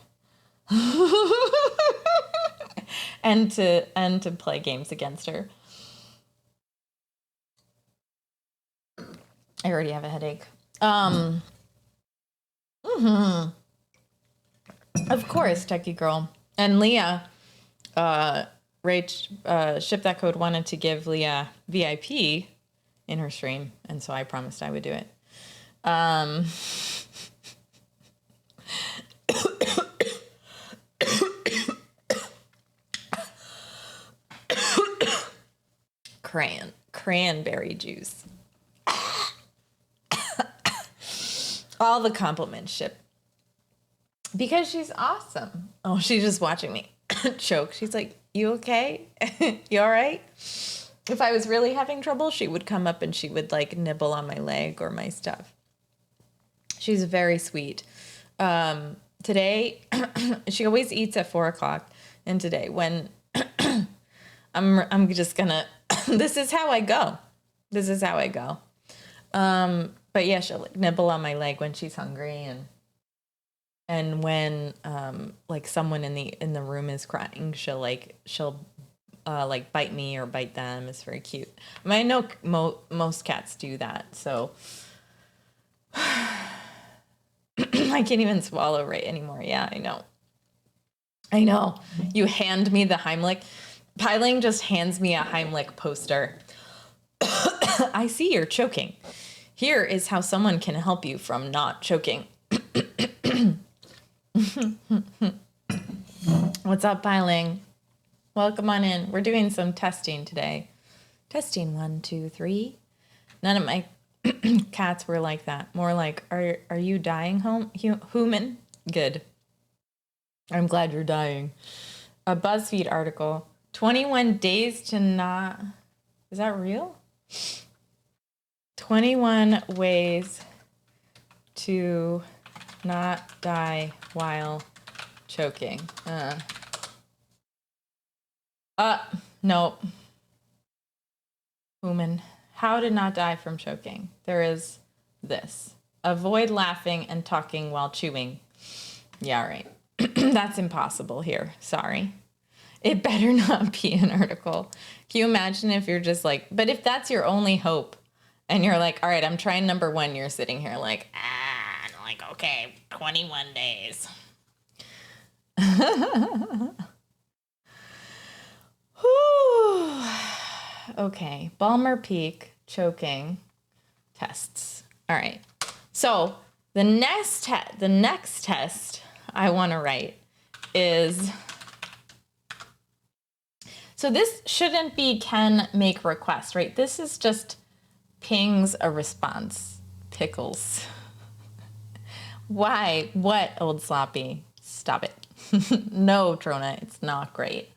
and to play games against her. I already have a headache. Of course, Techie Girl. And Leah, Ship That Code wanted to give Leah VIP in her stream, and so I promised I would do it. Cranberry juice. All the compliments, Ship. Because she's awesome. Oh, she's just watching me choke. She's like, you okay? You all right? If I was really having trouble, she would come up and she would like nibble on my leg or my stuff. She's very sweet. Today, she always eats at 4:00. And today when I'm just gonna, this is how I go. But yeah, she'll like nibble on my leg when she's hungry, and when like someone in the room is crying, she'll like bite me or bite them. It's very cute. I mean, I know most cats do that, so I can't even swallow right anymore. Yeah, I know. You hand me the Heimlich. Piling just hands me a Heimlich poster. I see you're choking. Here is how someone can help you from not choking. What's up, Piling? Welcome on in. We're doing some testing today. Testing 1, 2, 3. None of my cats were like that. More like, are you dying, human? Good. I'm glad you're dying. A BuzzFeed article. 21 days to not... Is that real? 21 ways to not die while choking. Nope. Human. How to not die from choking. There is this. Avoid laughing and talking while chewing. Yeah, right. That's impossible here. Sorry. It better not be an article. Can you imagine if you're just like, but if that's your only hope and you're like, all right, I'm trying number 1, you're sitting here like, okay, 21 days. Okay, Balmer Peak choking tests. All right. So the next test I want to write is, so this shouldn't be can make request, right? This is just pings a response. Pickles. Why? What, Old Sloppy? Stop it. No, Trona, it's not great.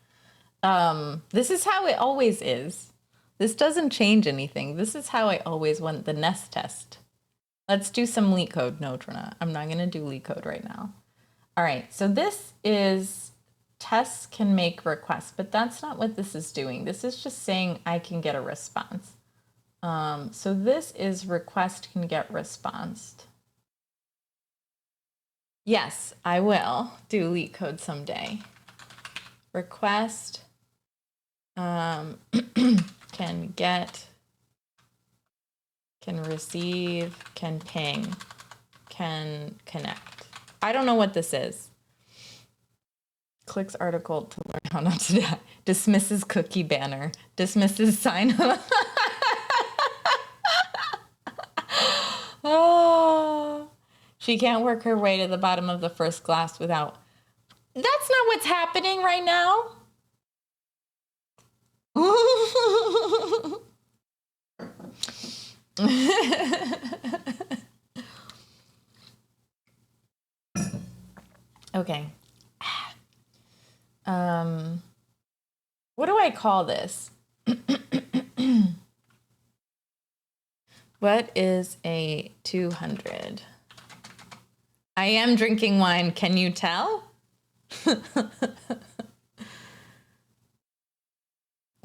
This is how it always is. This doesn't change anything. This is how I always want the nest test. Let's do some leak code. No, Trona, I'm not going to do leak code right now. All right, so this is tests can make requests, but that's not what this is doing. This is just saying I can get a response. So this is request can get response. Yes, I will do leak code someday. Request can get, can receive, can ping, can connect. I don't know what this is. Clicks article to learn how not to die. Dismisses cookie banner. Dismisses sign. Oh, she can't work her way to the bottom of the first glass without. That's not what's happening right now. Okay. What do I call this? What is a 200? I am drinking wine. Can you tell?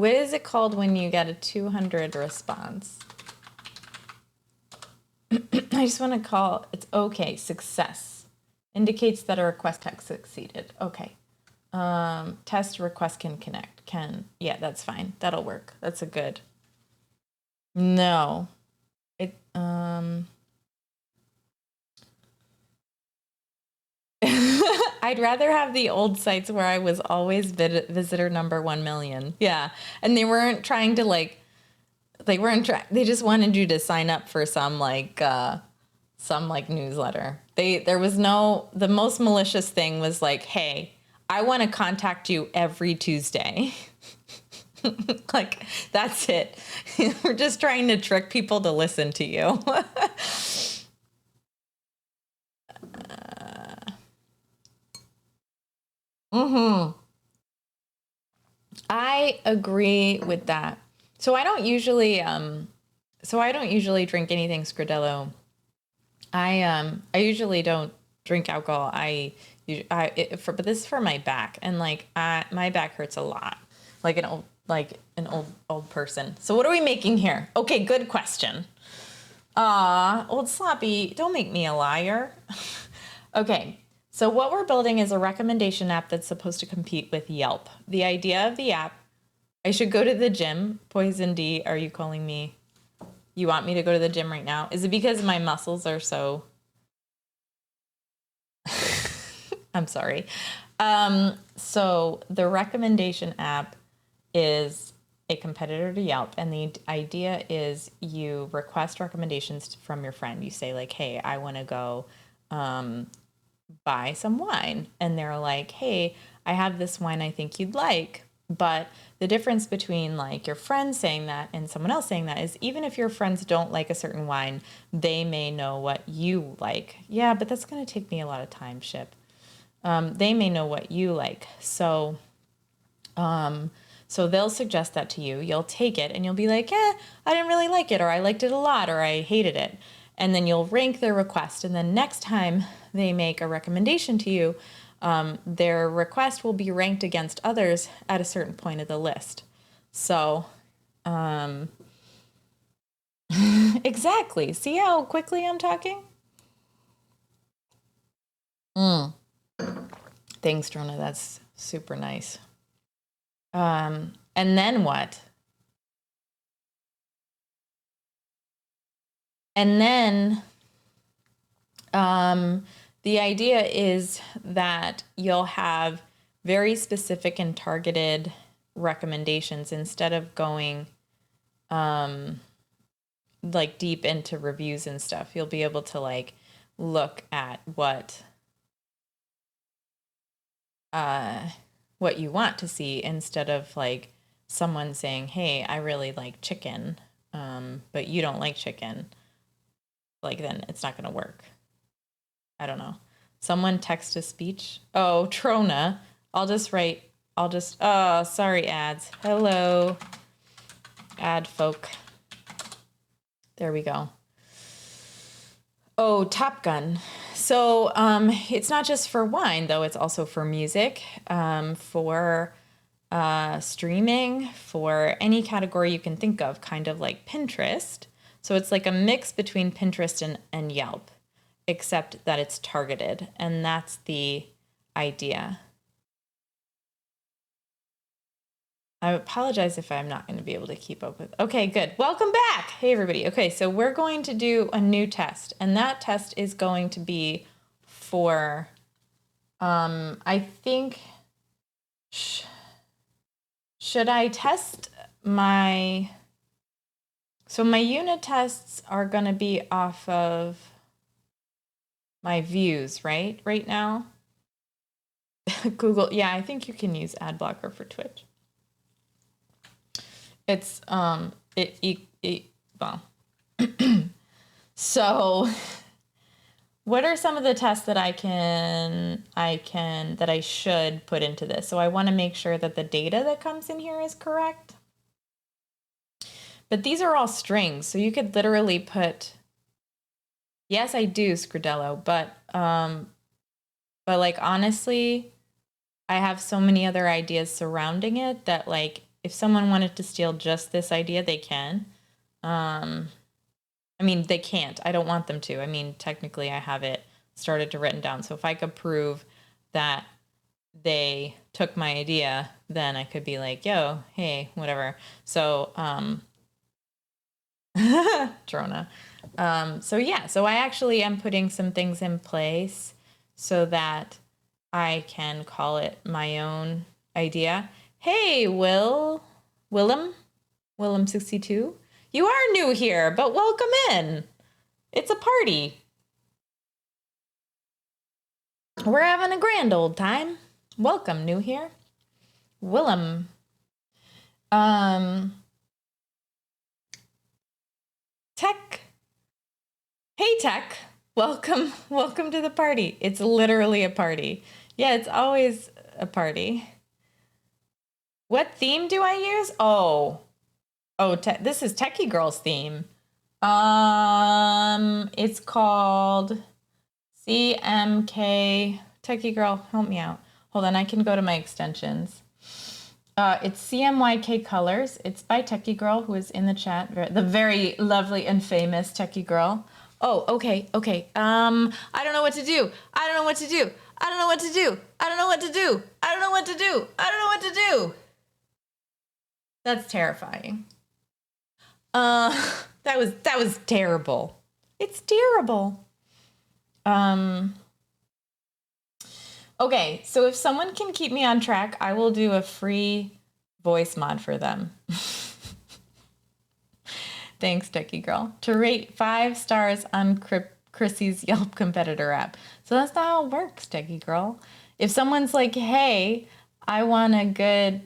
What is it called when you get a 200 response? I just want to call it's okay. Success indicates that a request has succeeded. Okay. Test request can connect. Yeah, that's fine. That'll work. That's a good. No. I'd rather have the old sites where I was always visitor number 1 million. Yeah. And they weren't trying to they just wanted you to sign up for some newsletter. The most malicious thing was like, hey, I want to contact you every Tuesday. Like, that's it. We're just trying to trick people to listen to you. I agree with that. So I don't usually drink anything Scridello. I usually don't drink alcohol. But this is for my back, and my back hurts a lot, like an old person. So what are we making here? Okay, good question. Old Sloppy, don't make me a liar. Okay, so what we're building is a recommendation app that's supposed to compete with Yelp. The idea of the app, I should go to the gym. Poison D, are you calling me? You want me to go to the gym right now? Is it because my muscles are so... I'm sorry. So the recommendation app is a competitor to Yelp, and the idea is you request recommendations from your friend. You say like, hey, I want to go buy some wine. And they're like, hey, I have this wine I think you'd like. But the difference between like your friend saying that and someone else saying that is even if your friends don't like a certain wine, they may know what you like. Yeah, but that's going to take me a lot of time, Ship. They may know what you like. So they'll suggest that to you. You'll take it and you'll be like, I didn't really like it, or I liked it a lot, or I hated it. And then you'll rank their request. And then next time they make a recommendation to you, their request will be ranked against others at a certain point of the list. So, exactly. See how quickly I'm talking? Thanks, Drona. That's super nice. And then what? And then the idea is that you'll have very specific and targeted recommendations instead of going like deep into reviews and stuff. You'll be able to like look at what you want to see instead of like someone saying, hey, I really like chicken, but you don't like chicken. Like, then it's not going to work. I don't know. Someone text a speech. Oh, Trona. Oh, sorry, ads. Hello, ad folk. There we go. Oh, Top Gun. So it's not just for wine, though. It's also for music, for streaming, for any category you can think of, kind of like Pinterest. So it's like a mix between Pinterest and Yelp, except that it's targeted. And that's the idea. I apologize if I'm not going to be able to keep up with. Okay, good. Welcome back. Hey, everybody. Okay, so we're going to do a new test, and that test is going to be for, I think, should I test my, so my unit tests are going to be off of my views, right? Right now. Google, yeah, I think you can use ad blocker for Twitch. It's well. So what are some of the tests that I should put into this? So I want to make sure that the data that comes in here is correct. But these are all strings, so you could literally put, yes, I do, Scridello, but like honestly, I have so many other ideas surrounding it that like if someone wanted to steal just this idea, they can. I mean, they can't. I don't want them to. I mean, technically, I have it started to written down. So if I could prove that they took my idea, then I could be like, yo, hey, whatever. So, Drona. So yeah, so I actually am putting some things in place so that I can call it my own idea. Hey, Willem 62. You are new here, but welcome in. It's a party. We're having a grand old time. Welcome, new here. Willem. Tech. Hey, Tech. Welcome to the party. It's literally a party. Yeah, it's always a party. What theme do I use? Oh, this is Techie Girl's theme. It's called CMK. Techie Girl, help me out. Hold on, I can go to my extensions. It's CMYK Colors. It's by Techie Girl, who is in the chat. The very lovely and famous Techie Girl. Oh, okay. I don't know what to do. I don't know what to do. I don't know what to do. I don't know what to do. I don't know what to do. I don't know what to do. That's terrifying. That was terrible. It's terrible. Okay, so if someone can keep me on track, I will do a free voice mod for them. Thanks, Techie Girl. To rate 5 stars on Chrissy's Yelp competitor app. So that's not how it works, Techie Girl. If someone's like, hey, I want a good,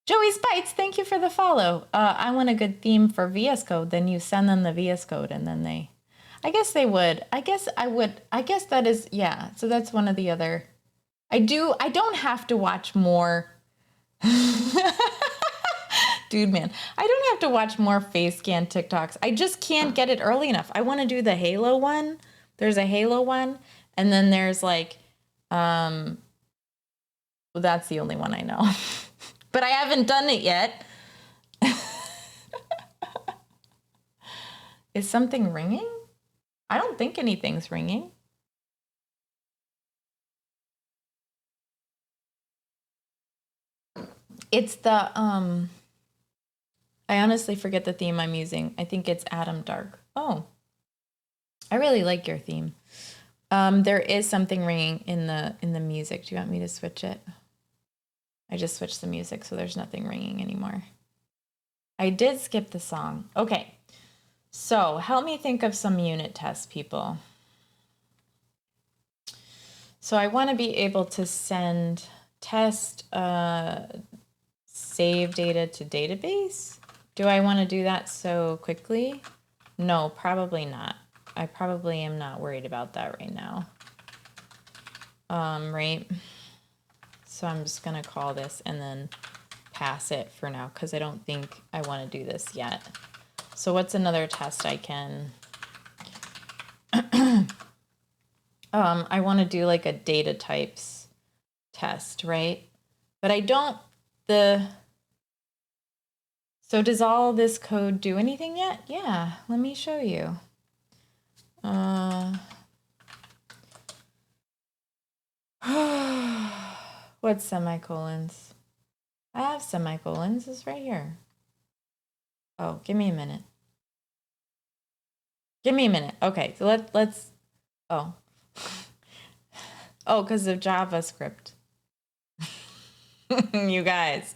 Joey Spites, thank you for the follow. I want a good theme for VS Code. Then you send them the VS Code and then I guess they would. I guess I would. I guess that is, yeah. So that's one of the other. I don't have to watch more. Dude, man, I don't have to watch more face scan TikToks. I just can't get it early enough. I want to do the Halo one. There's a Halo one. And then there's like, well, that's the only one I know. But I haven't done it yet. Is something ringing? I don't think anything's ringing. It's the, I honestly forget the theme I'm using. I think it's Adam Dark. Oh, I really like your theme. There is something ringing in the music. Do you want me to switch it? I just switched the music, so there's nothing ringing anymore. I did skip the song. Okay, so help me think of some unit tests, people. So I want to be able to send test save data to database. Do I want to do that so quickly? No, probably not. I probably am not worried about that right now. Right. So I'm just going to call this and then pass it for now because I don't think I want to do this yet. So what's another test I can... I want to do like a data types test, right? But I don't... So does all this code do anything yet? Yeah, let me show you. What's semicolons? I have semicolons. It's right here. Oh, give me a minute. Give me a minute. Okay, so let's. Oh. Oh, because of JavaScript. You guys.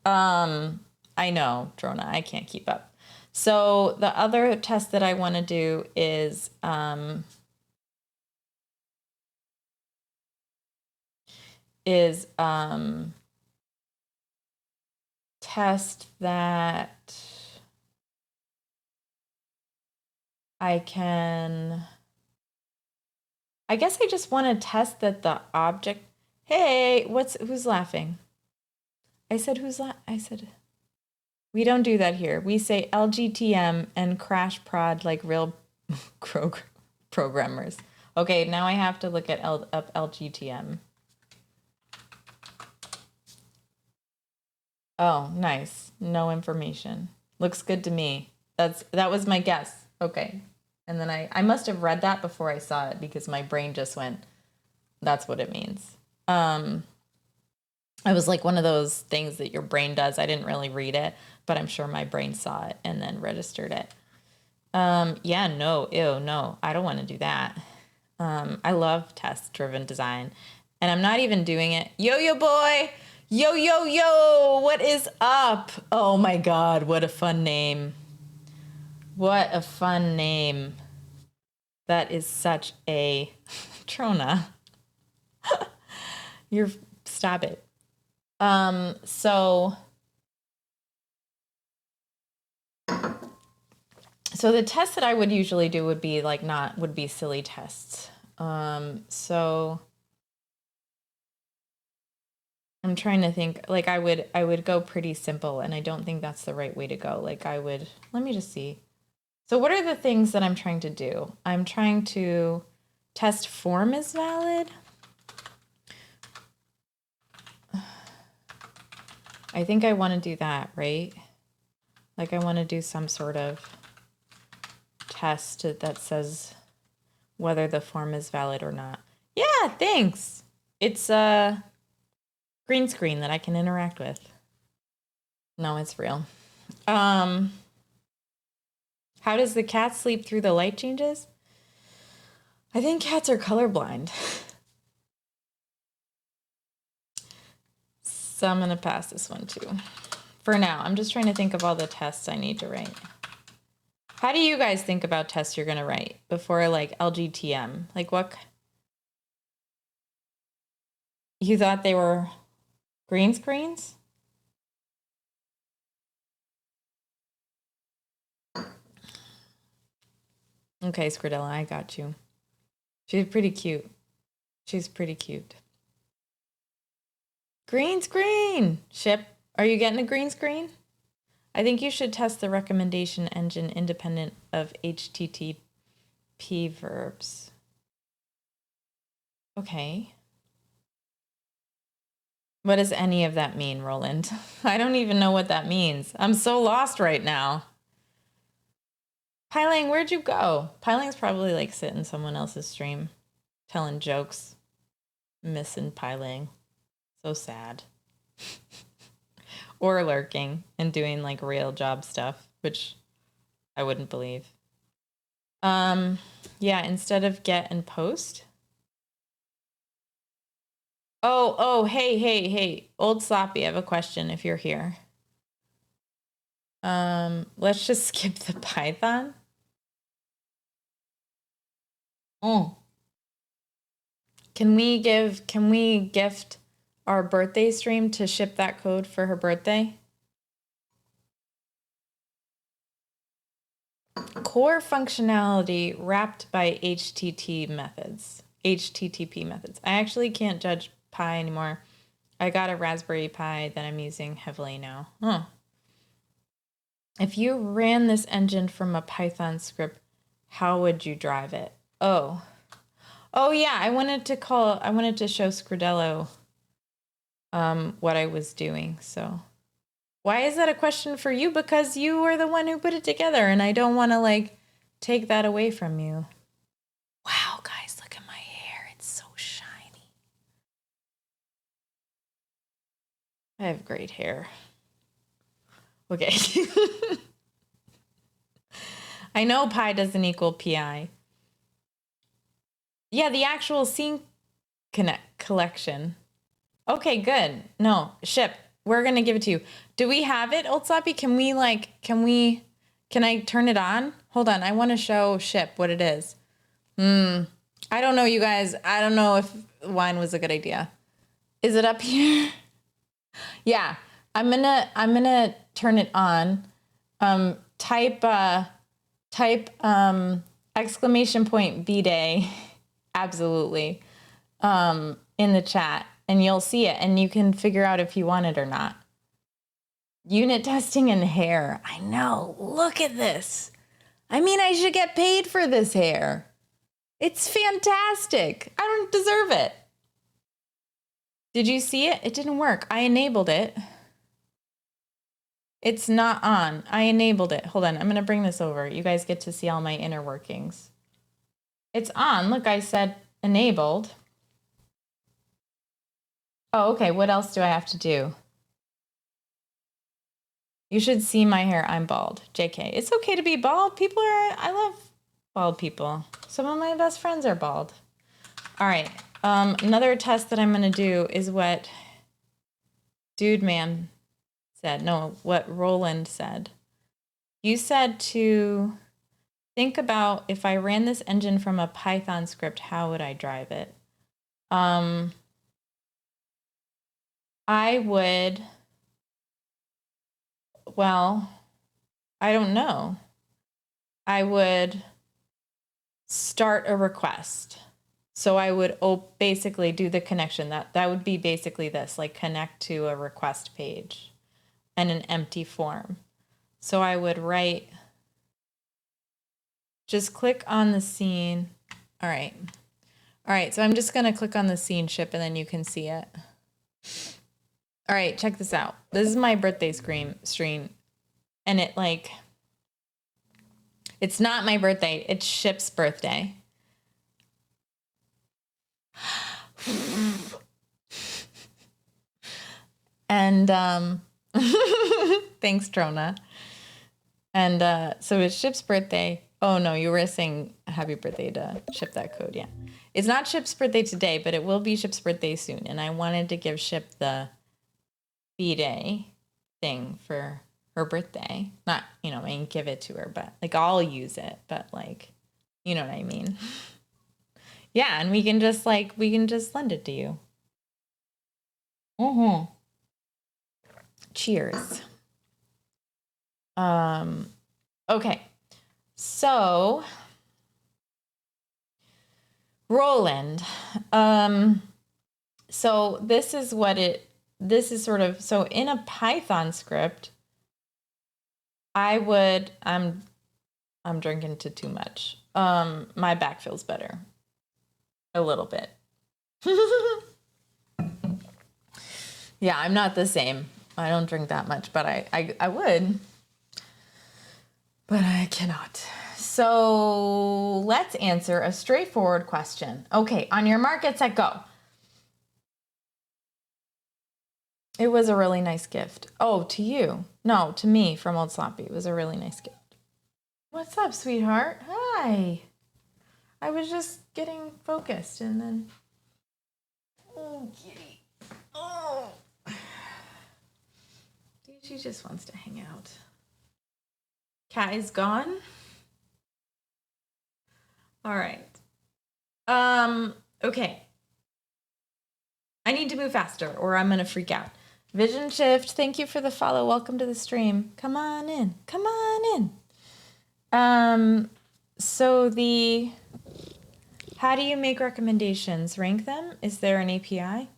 I know, Drona, I can't keep up. So the other test that I want to do is test that I guess I just want to test that the object. Hey, who's laughing? I said I said we don't do that here. We say LGTM and crash prod like real programmers. Okay, now I have to look at up LGTM. Oh, nice. No information. Looks good to me. That was my guess. Okay. And then I must have read that before I saw it because my brain just went, that's what it means. It was like one of those things that your brain does. I didn't really read it, but I'm sure my brain saw it and then registered it. Yeah, no, ew, no, I don't want to do that. I love test-driven design, and I'm not even doing it. Yo, boy, yo, what is up? Oh my God, what a fun name. What a fun name. That is such a Trona. Stop it. So the tests that I would usually do would be would be silly tests. So I'm trying to think, like I would go pretty simple, and I don't think that's the right way to go. Let me just see. So what are the things that I'm trying to do? I'm trying to test form is valid. I think I want to do that, right? Like I want to do some sort of test that says whether the form is valid or not. Yeah, thanks. It's a green screen that I can interact with. No, it's real. How does the cat sleep through the light changes? I think cats are colorblind. So I'm going to pass this one too. For now, I'm just trying to think of all the tests I need to write. How do you guys think about tests you're going to write before like LGTM? Like what? You thought they were green screens? Okay, Scradella, I got you. She's pretty cute. She's pretty cute. Green screen! Ship, are you getting a green screen? I think you should test the recommendation engine independent of HTTP verbs. Okay. What does any of that mean, Roland? I don't even know what that means. I'm so lost right now. Piling, where'd you go? Piling's probably like sitting in someone else's stream, telling jokes. Missing Piling. So sad. Or lurking and doing like real job stuff, which I wouldn't believe. Yeah, instead of get and post. Oh, hey. Old Sloppy, I have a question if you're here. Let's just skip the Python. Oh. Can we gift our birthday stream to ship that code for her birthday? Core functionality wrapped by HTTP methods. I actually can't judge Pi anymore. I got a Raspberry Pi that I'm using heavily now. Huh. If you ran this engine from a Python script, how would you drive it? Oh yeah, I wanted to show Scridello what I was doing. So why is that a question for you? Because you were the one who put it together, and I don't want to like take that away from you. Wow, guys, look at my hair. It's so shiny. I have great hair. Okay. I know pi doesn't equal pi. Yeah, the actual scene collection. Okay, good. No, ship. We're going to give it to you. Do we have it, Old Sloppy? Can I turn it on? Hold on. I want to show ship what it is. I don't know, you guys. I don't know if wine was a good idea. Is it up here? Yeah. I'm going to turn it on. Type exclamation point B-Day. Absolutely. In the chat, and you'll see it, and you can figure out if you want it or not. Unit testing and hair. I know. Look at this. I mean, I should get paid for this hair. It's fantastic. I don't deserve it. Did you see it? It didn't work. I enabled it. It's not on. I enabled it. Hold on. I'm going to bring this over. You guys get to see all my inner workings. It's on. Look, I said enabled. Oh, okay. What else do I have to do? You should see my hair. I'm bald. JK. It's okay to be bald. I love bald people. Some of my best friends are bald. All right. Another test that I'm going to do is what Dude Man said. No, what Roland said. You said to think about if I ran this engine from a Python script, how would I drive it? I would, well, I don't know. I would start a request. So I would basically do the connection. That would be basically this, like connect to a request page and an empty form. So I would write, just click on the scene. All right. All right, so I'm just going to click on the scene ship and then you can see it. All right, check this out. This is my birthday stream. And it's not my birthday. It's Ship's birthday. And thanks, Trona. And so it's Ship's birthday. Oh, no, you were saying happy birthday to Ship that code. Yeah. It's not Ship's birthday today, but it will be Ship's birthday soon. And I wanted to give Ship the B-Day thing for her birthday. Not, I mean, give it to her, but like I'll use it, but like, you know what I mean? Yeah, and we can just lend it to you. Cheers. Okay. So Roland. So this is sort of, so in a Python script, I'm drinking too much. My back feels better. A little bit. Yeah, I'm not the same. I don't drink that much, but I would. But I cannot. So let's answer a straightforward question. Okay, on your mark, get set, go. It was a really nice gift. Oh, to you. No, to me from Old Sloppy. It was a really nice gift. What's up, sweetheart? Hi. I was just getting focused and then... Oh, kitty. Oh. She just wants to hang out. Cat is gone. All right. Okay. I need to move faster or I'm going to freak out. Vision Shift, thank you for the follow. Welcome to the stream. Come on in. Come on in. So how do you make recommendations? Rank them? Is there an API?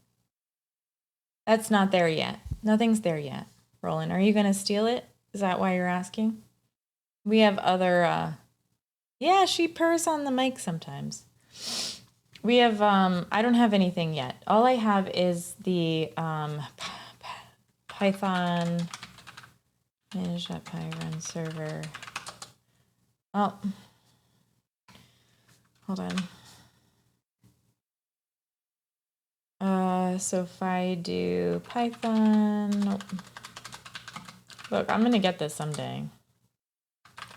That's not there yet. Nothing's there yet. Roland, are you going to steal it? Is that why you're asking? We have other, yeah, she purrs on the mic sometimes. We have, I don't have anything yet. All I have is the Python manage.py run server. Oh, hold on. So if I do Python, nope. Look, I'm going to get this someday.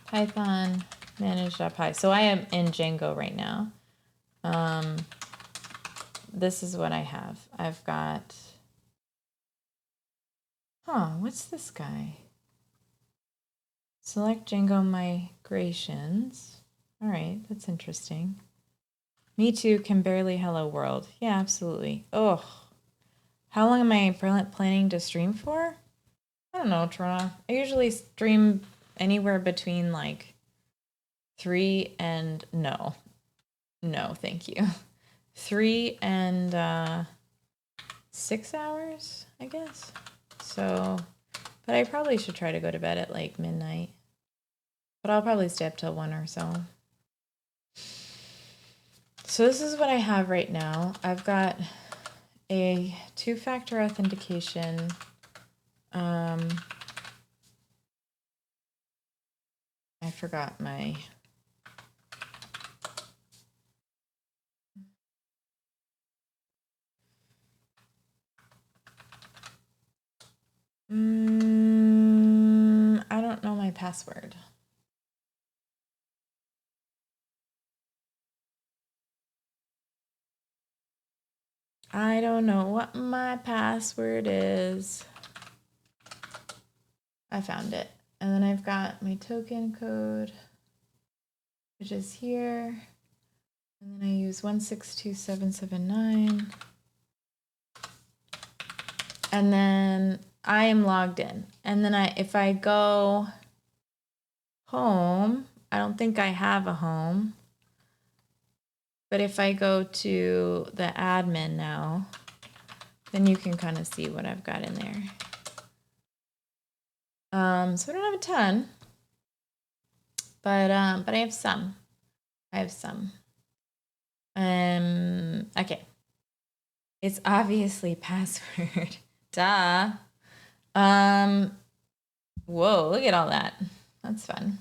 Python manage.py. So I am in Django right now. This is what I have. I've got, what's this guy? Select Django migrations. All right, that's interesting. Me too, can barely hello world. Yeah, absolutely. Oh, how long am I planning to stream for? I don't know, Trona. I usually stream anywhere between like 3 and no, thank you. 3 and 6 hours, I guess. So, but I probably should try to go to bed at like midnight. But I'll probably stay up till 1 or so. So this is what I have right now. I've got a 2-factor authentication. forgot my... I don't know my password. I don't know what my password is. I found it. And then I've got my token code, which is here. And then I use 162779. And then I am logged in. And then if I go home, I don't think I have a home. But if I go to the admin now, then you can kind of see what I've got in there. So I don't have a ton, but I have some. Okay. It's obviously password. Duh. Whoa, look at all that. That's fun.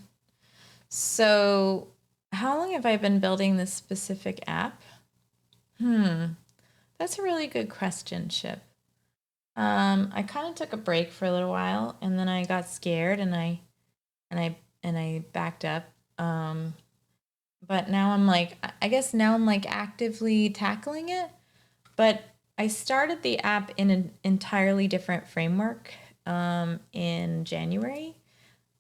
So how long have I been building this specific app? That's a really good question, Chip. I kind of took a break for a little while, and then I got scared, and I backed up. But now I'm like, I guess now I'm like actively tackling it. But I started the app in an entirely different framework in January.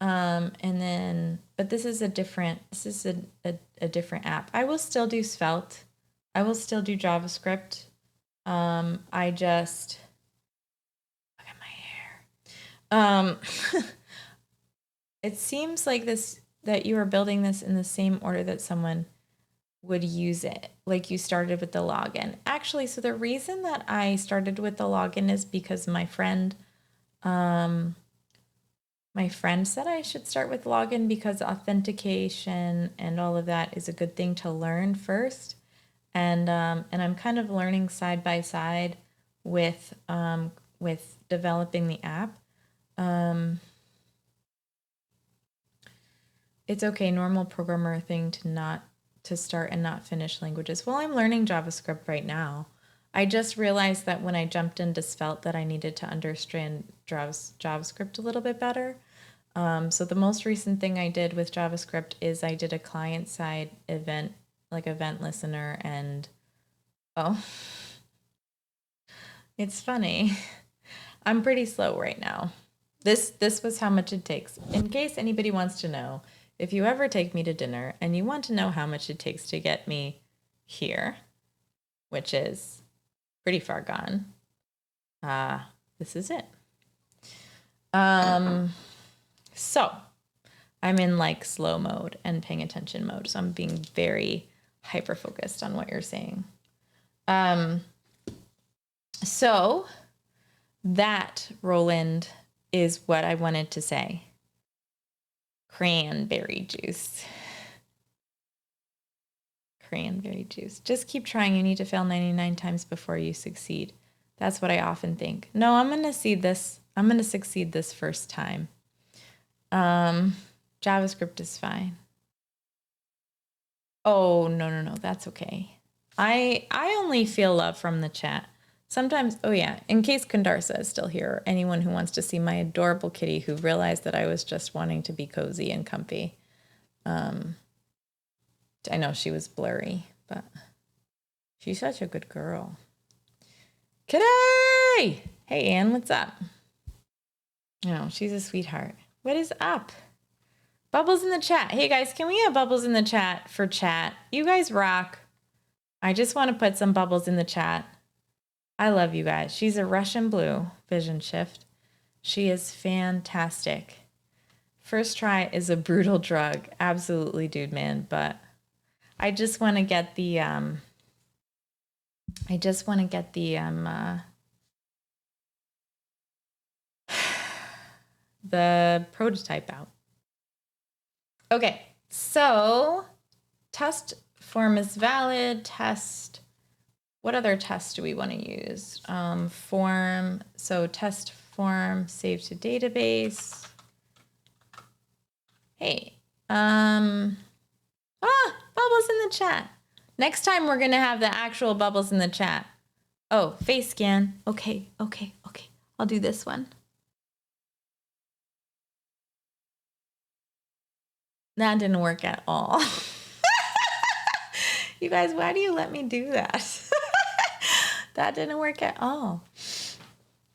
But this is a different app. I will still do Svelte. I will still do JavaScript. I just, look at my hair. It seems like that you are building this in the same order that someone would use it. Like you started with the login. Actually, so the reason that I started with the login is because my friend said I should start with login because authentication and all of that is a good thing to learn first. And I'm kind of learning side by side with developing the app. It's okay, normal programmer thing to start and not finish languages. Well, I'm learning JavaScript right now. I just realized that when I jumped into Svelte that I needed to understand JavaScript a little bit better. So the most recent thing I did with JavaScript is I did a client-side event, like event listener, and it's funny. I'm pretty slow right now. This was how much it takes. In case anybody wants to know, if you ever take me to dinner and you want to know how much it takes to get me here, which is pretty far gone, this is it. So I'm in like slow mode and paying attention mode. So I'm being very hyper focused on what you're saying. So that, Roland, is what I wanted to say. Cranberry juice. Cranberry juice. Just keep trying. You need to fail 99 times before you succeed. That's what I often think. No, I'm going to see this. I'm going to succeed this first time. JavaScript is fine. Oh, no. That's okay. I only feel love from the chat. Sometimes, oh yeah, in case Kundarsa is still here, or anyone who wants to see my adorable kitty who realized that I was just wanting to be cozy and comfy. I know she was blurry, but she's such a good girl. Kitty! Hey, Ann, what's up? No, she's a sweetheart. What is up? Bubbles in the chat. Hey, guys, can we have bubbles in the chat for chat? You guys rock. I just want to put some bubbles in the chat. I love you guys. She's a Russian blue vision shift. She is fantastic. First try is a brutal drug. Absolutely, dude, man. But I just want to get the the prototype out. Okay, so test form is valid. Test. What other test do we want to use? Form. So test form, save to database. Hey, Bubbles in the chat. Next time we're gonna have the actual bubbles in the chat. Oh, face scan. Okay. I'll do this one. That didn't work at all. You guys, why do you let me do that? That didn't work at all.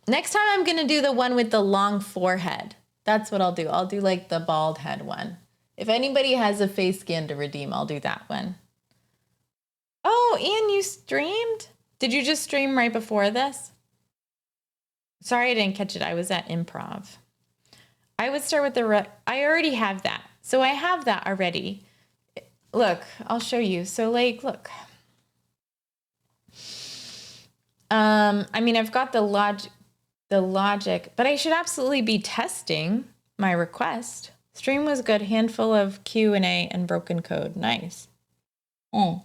Next time I'm gonna do the one with the long forehead. That's what I'll do. I'll do like the bald head one. If anybody has a face scan to redeem, I'll do that one. Oh, Ian, you streamed? Did you just stream right before this? Sorry, I didn't catch it. I was at improv. I would start with I already have that. So I have that already. Look, I'll show you. So like, look. I mean, I've got the logic, but I should absolutely be testing my request. Stream was good. Handful of Q&A and broken code. Nice. I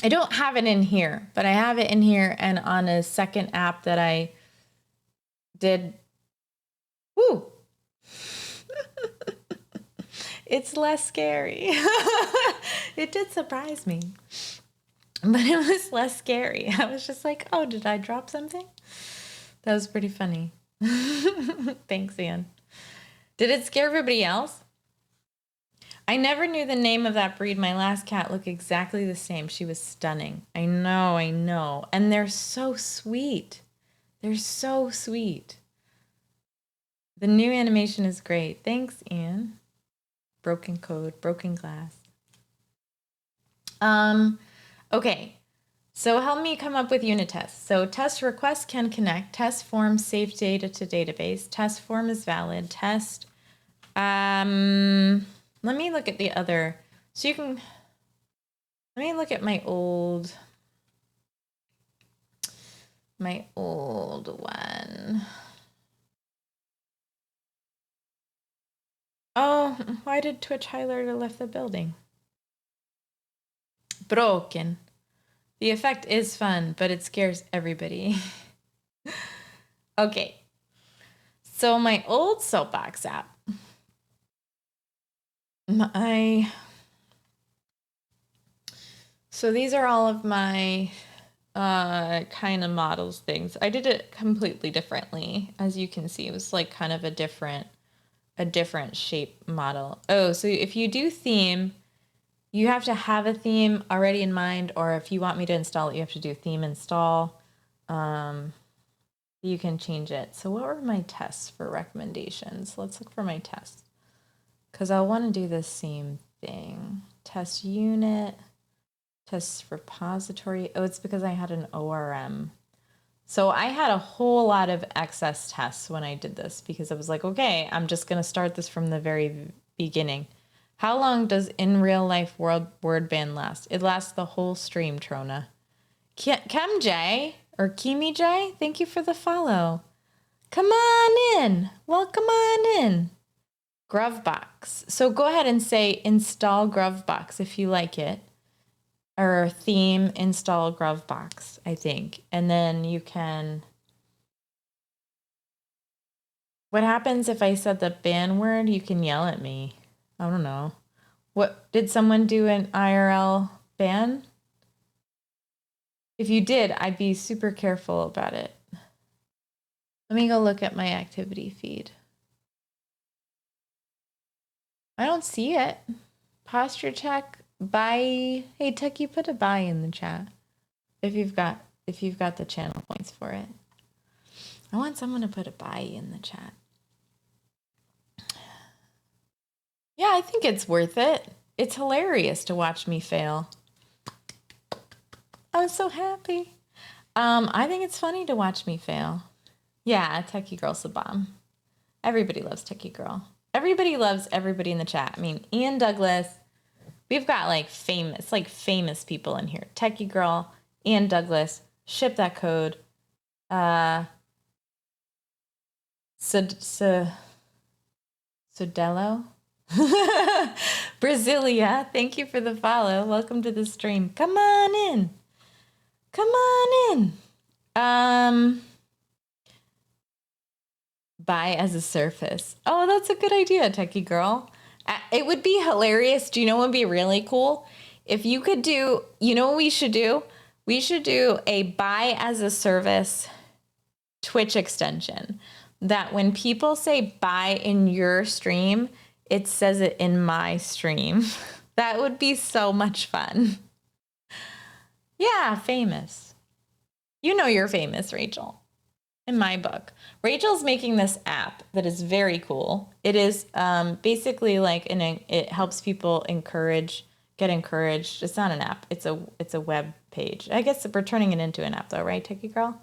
don't have it in here, but I have it in here and on a second app that I did. Woo! It's less scary. It did surprise me, but it was less scary. I was just like, oh, did I drop something? That was pretty funny. Thanks, Ian. Did it scare everybody else? I never knew the name of that breed. My last cat looked exactly the same. She was stunning. I know. And they're so sweet. They're so sweet. The new animation is great. Thanks, Ian. Broken code, broken glass. Okay. So help me come up with unit tests. So test request can connect. Test form save data to database. Test form is valid. Test. Let me look at the other. So you can. Let me look at my old one. Oh, why did Twitch highlighter left the building? Broken. The effect is fun, but it scares everybody. Okay. So my old Soapbox app. So these are all of my kind of models things. I did it completely differently. As you can see, it was like kind of a different shape model. Oh, so if you do theme, you have to have a theme already in mind, or if you want me to install it, you have to do theme install. You can change it. So what were my tests for recommendations? Let's look for my tests, because I want to do the same thing. Test unit, test repository. Oh, it's because I had an ORM. So I had a whole lot of excess tests when I did this, because I was like, okay, I'm just going to start this from the very beginning. How long does in real life word ban last? It lasts the whole stream, Trona. Kem J or Kimi J, thank you for the follow. Come on in. Welcome on in. Gruvbox. So go ahead and say install Gruvbox if you like it. Or theme install Gruvbox, I think. And then you can. What happens if I said the ban word? You can yell at me. I don't know. What did someone do an IRL ban? If you did, I'd be super careful about it. Let me go look at my activity feed. I don't see it. Posture check. Bye. Hey, Tucky, put a bye in the chat if you've got the channel points for it. I want someone to put a bye in the chat. Yeah, I think it's worth it. It's hilarious to watch me fail. I was so happy. I think it's funny to watch me fail. Yeah, Techie Girl's the bomb. Everybody loves Techie Girl. Everybody loves everybody in the chat. I mean, Ian Douglas. We've got like famous people in here. Techie Girl, Ian Douglas, Ship That Code. Sodello. Brasilia, thank you for the follow. Welcome to the stream. Come on in. Come on in. Buy as a surface. Oh, that's a good idea, Techie Girl. It would be hilarious. Do you know what would be really cool? If you could do, you know what we should do? We should do a buy as a service Twitch extension that when people say buy in your stream, it says it in my stream. That would be so much fun. Yeah, famous. You know you're famous, Rachel. In my book, Rachel's making this app that is very cool. It is basically like it helps people get encouraged. It's not an app. It's a web page. I guess we're turning it into an app though, right, Techie Girl?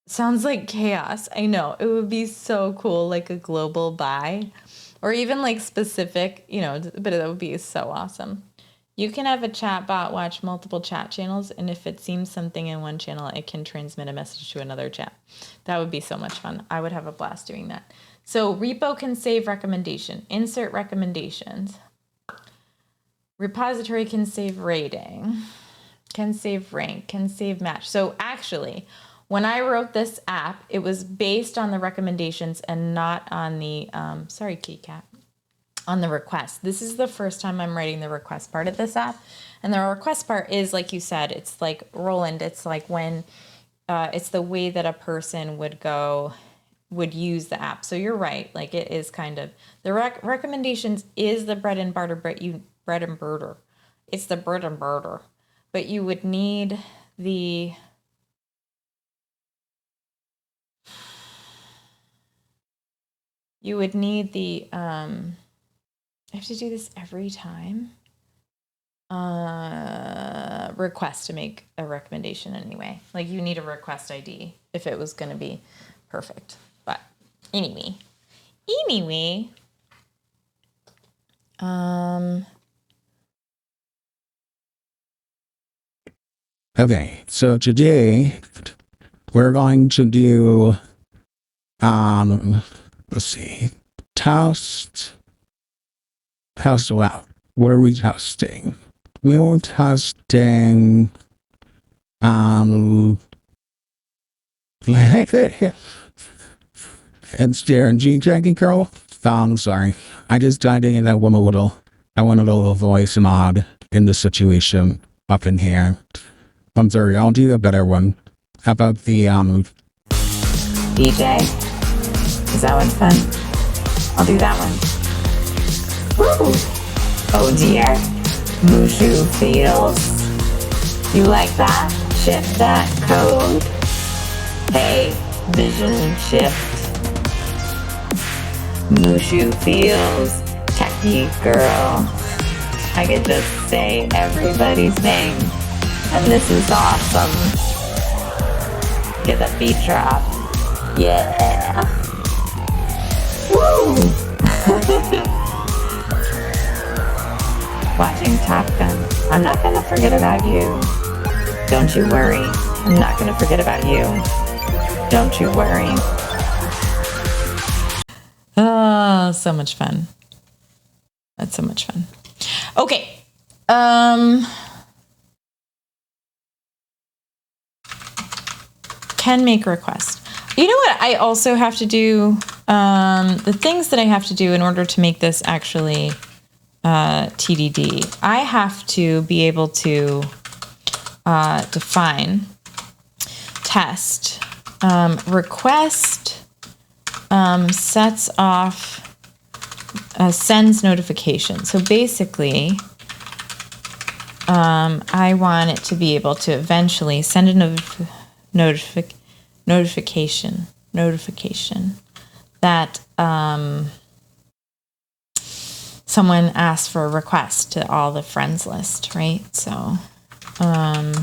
Sounds like chaos. I know. It would be so cool, like a global buy, or even like specific, but that would be so awesome. You can have a chat bot watch multiple chat channels, and if it seems something in one channel, it can transmit a message to another chat. That would be so much fun. I would have a blast doing that. So repo can save recommendation, insert recommendations. Repository can save rating, can save rank, can save match. So actually, when I wrote this app, it was based on the recommendations and not on the, sorry, kitty cat, on the request. This is the first time I'm writing the request part of this app. And the request part is, like you said, it's like Roland, it's like when, it's the way that a person would use the app. So you're right. Like it is kind of, the recommendations is the bread and butter. It's the bread and butter. But you would need the, I have to do this every time. Request to make a recommendation anyway. Like you need a request ID if it was going to be perfect. But anyway.
Okay, so today we're going to do, let's see, test what? What are we testing? We were testing, it's Darren G. Jackie Girl. Sorry. I just died in that one a little. I wanted a little voice mod in the situation up in here. I'm sorry, I'll do a better one. How about the,
DJ? Is that one fun? I'll do that one. Woo! Oh dear. Mushu feels. You like that? Shift that code. Hey, vision shift. Mushu feels. Techie Girl. I could just say everybody's name. And this is awesome. Get that beat drop. Yeah. Woo! Watching Top Gun. I'm not gonna forget about you. Don't you worry. I'm not gonna forget about you. Don't you worry. Oh, so much fun. That's so much fun. Okay. Can make request. You know what I also have to do? The things that I have to do in order to make this actually TDD. I have to be able to define test request sets off sends notification. So basically, I want it to be able to eventually send a notification that someone asked for a request to all the friends list, right? So then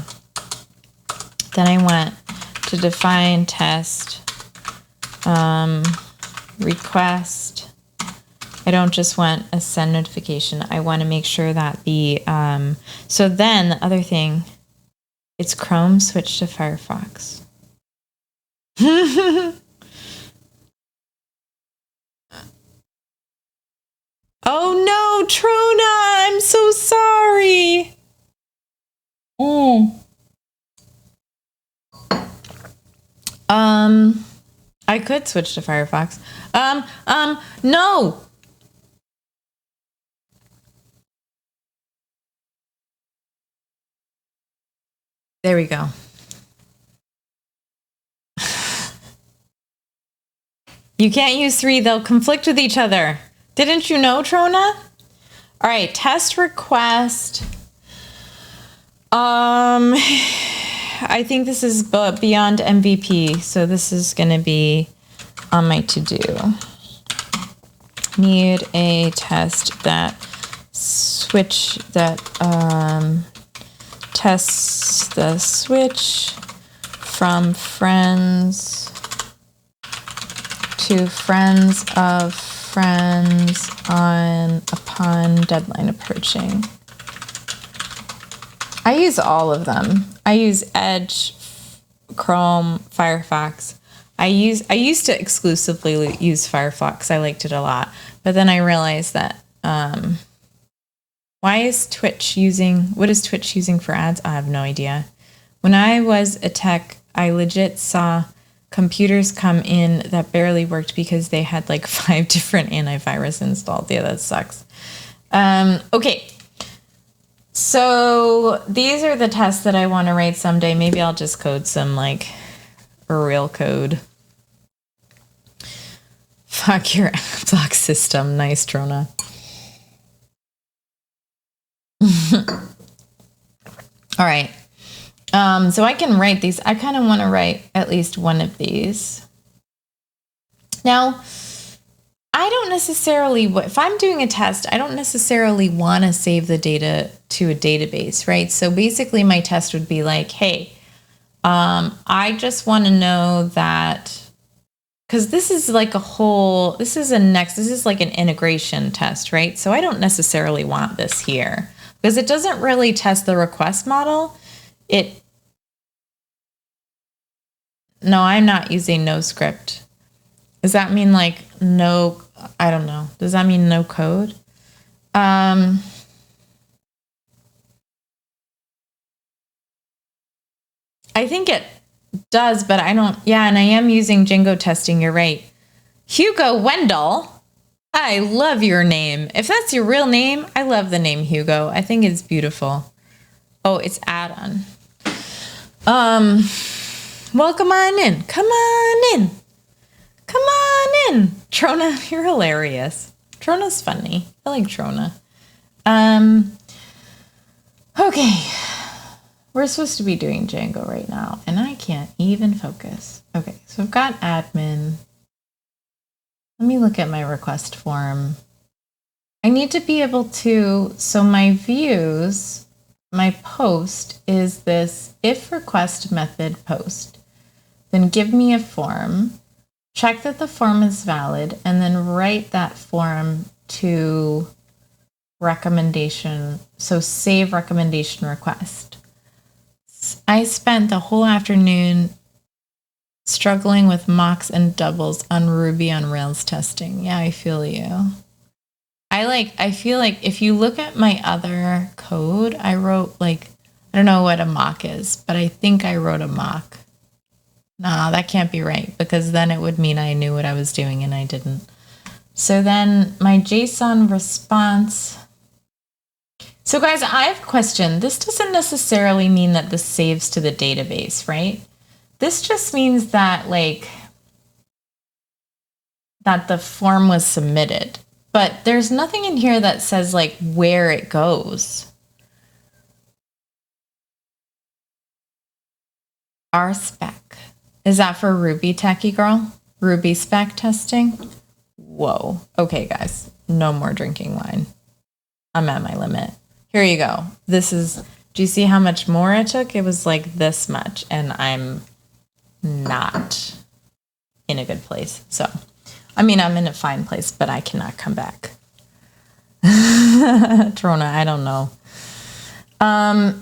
I want to define test request. I don't just want a send notification. I want to make sure that the so then the other thing, it's Chrome switch to Firefox. Oh no, Trona, I'm so sorry. I could switch to Firefox. No. There we go. You can't use 3. They'll conflict with each other. Didn't you know, Trona? All right, test request. I think this is beyond MVP, so this is going to be on my to-do. Need a test that tests the switch from friends to friends of friends upon deadline approaching. I use all of them. I use Edge, Chrome, Firefox. I used to exclusively use Firefox. I liked it a lot. But then I realized that what is Twitch using for ads? I have no idea. When I was a tech, I legit saw computers come in that barely worked because they had like 5 different antivirus installed. Yeah, that sucks. Okay. So these are the tests that I want to write someday. Maybe I'll just code some like real code. Fuck your block system. Nice, Trona. All right. So I can write these. I kind of want to write at least one of these. Now, I don't necessarily, if I'm doing a test, I don't necessarily want to save the data to a database, right? So basically my test would be like, hey, I just want to know that, because this is like this is like an integration test, right? So I don't necessarily want this here because it doesn't really test the request model. No, I'm not using no script. Does that mean like no, I don't know. Does that mean no code? I think it does, but I don't, yeah, and I am using Django testing, you're right. Hugo Wendell, I love your name. If that's your real name, I love the name Hugo. I think it's beautiful. Oh, it's add-on. Welcome on in. Come on in. Come on in. Trona, you're hilarious. Trona's funny. I like Trona. Okay. We're supposed to be doing Django right now, and I can't even focus. Okay, so I've got admin. Let me look at my request form. I need to be able to, so my views, my post is this if request method post. Then give me a form, check that the form is valid, and then write that form to recommendation. So save recommendation request. I spent the whole afternoon struggling with mocks and doubles on Ruby on Rails testing. Yeah, I feel you. I feel like if you look at my other code, I wrote like, I don't know what a mock is, but I think I wrote a mock. Nah, that can't be right because then it would mean I knew what I was doing and I didn't. So then my JSON response. So guys, I have a question. This doesn't necessarily mean that this saves to the database, right? This just means that that the form was submitted, but there's nothing in here that says like where it goes. RSpec. Is that for Ruby Techie Girl? Ruby spec testing? Whoa. Okay, guys, no more drinking wine. I'm at my limit. Here you go. This is, do you see how much more it took? It was like this much, and I'm not in a good place. So, I mean, I'm in a fine place, but I cannot come back. Trona, I don't know.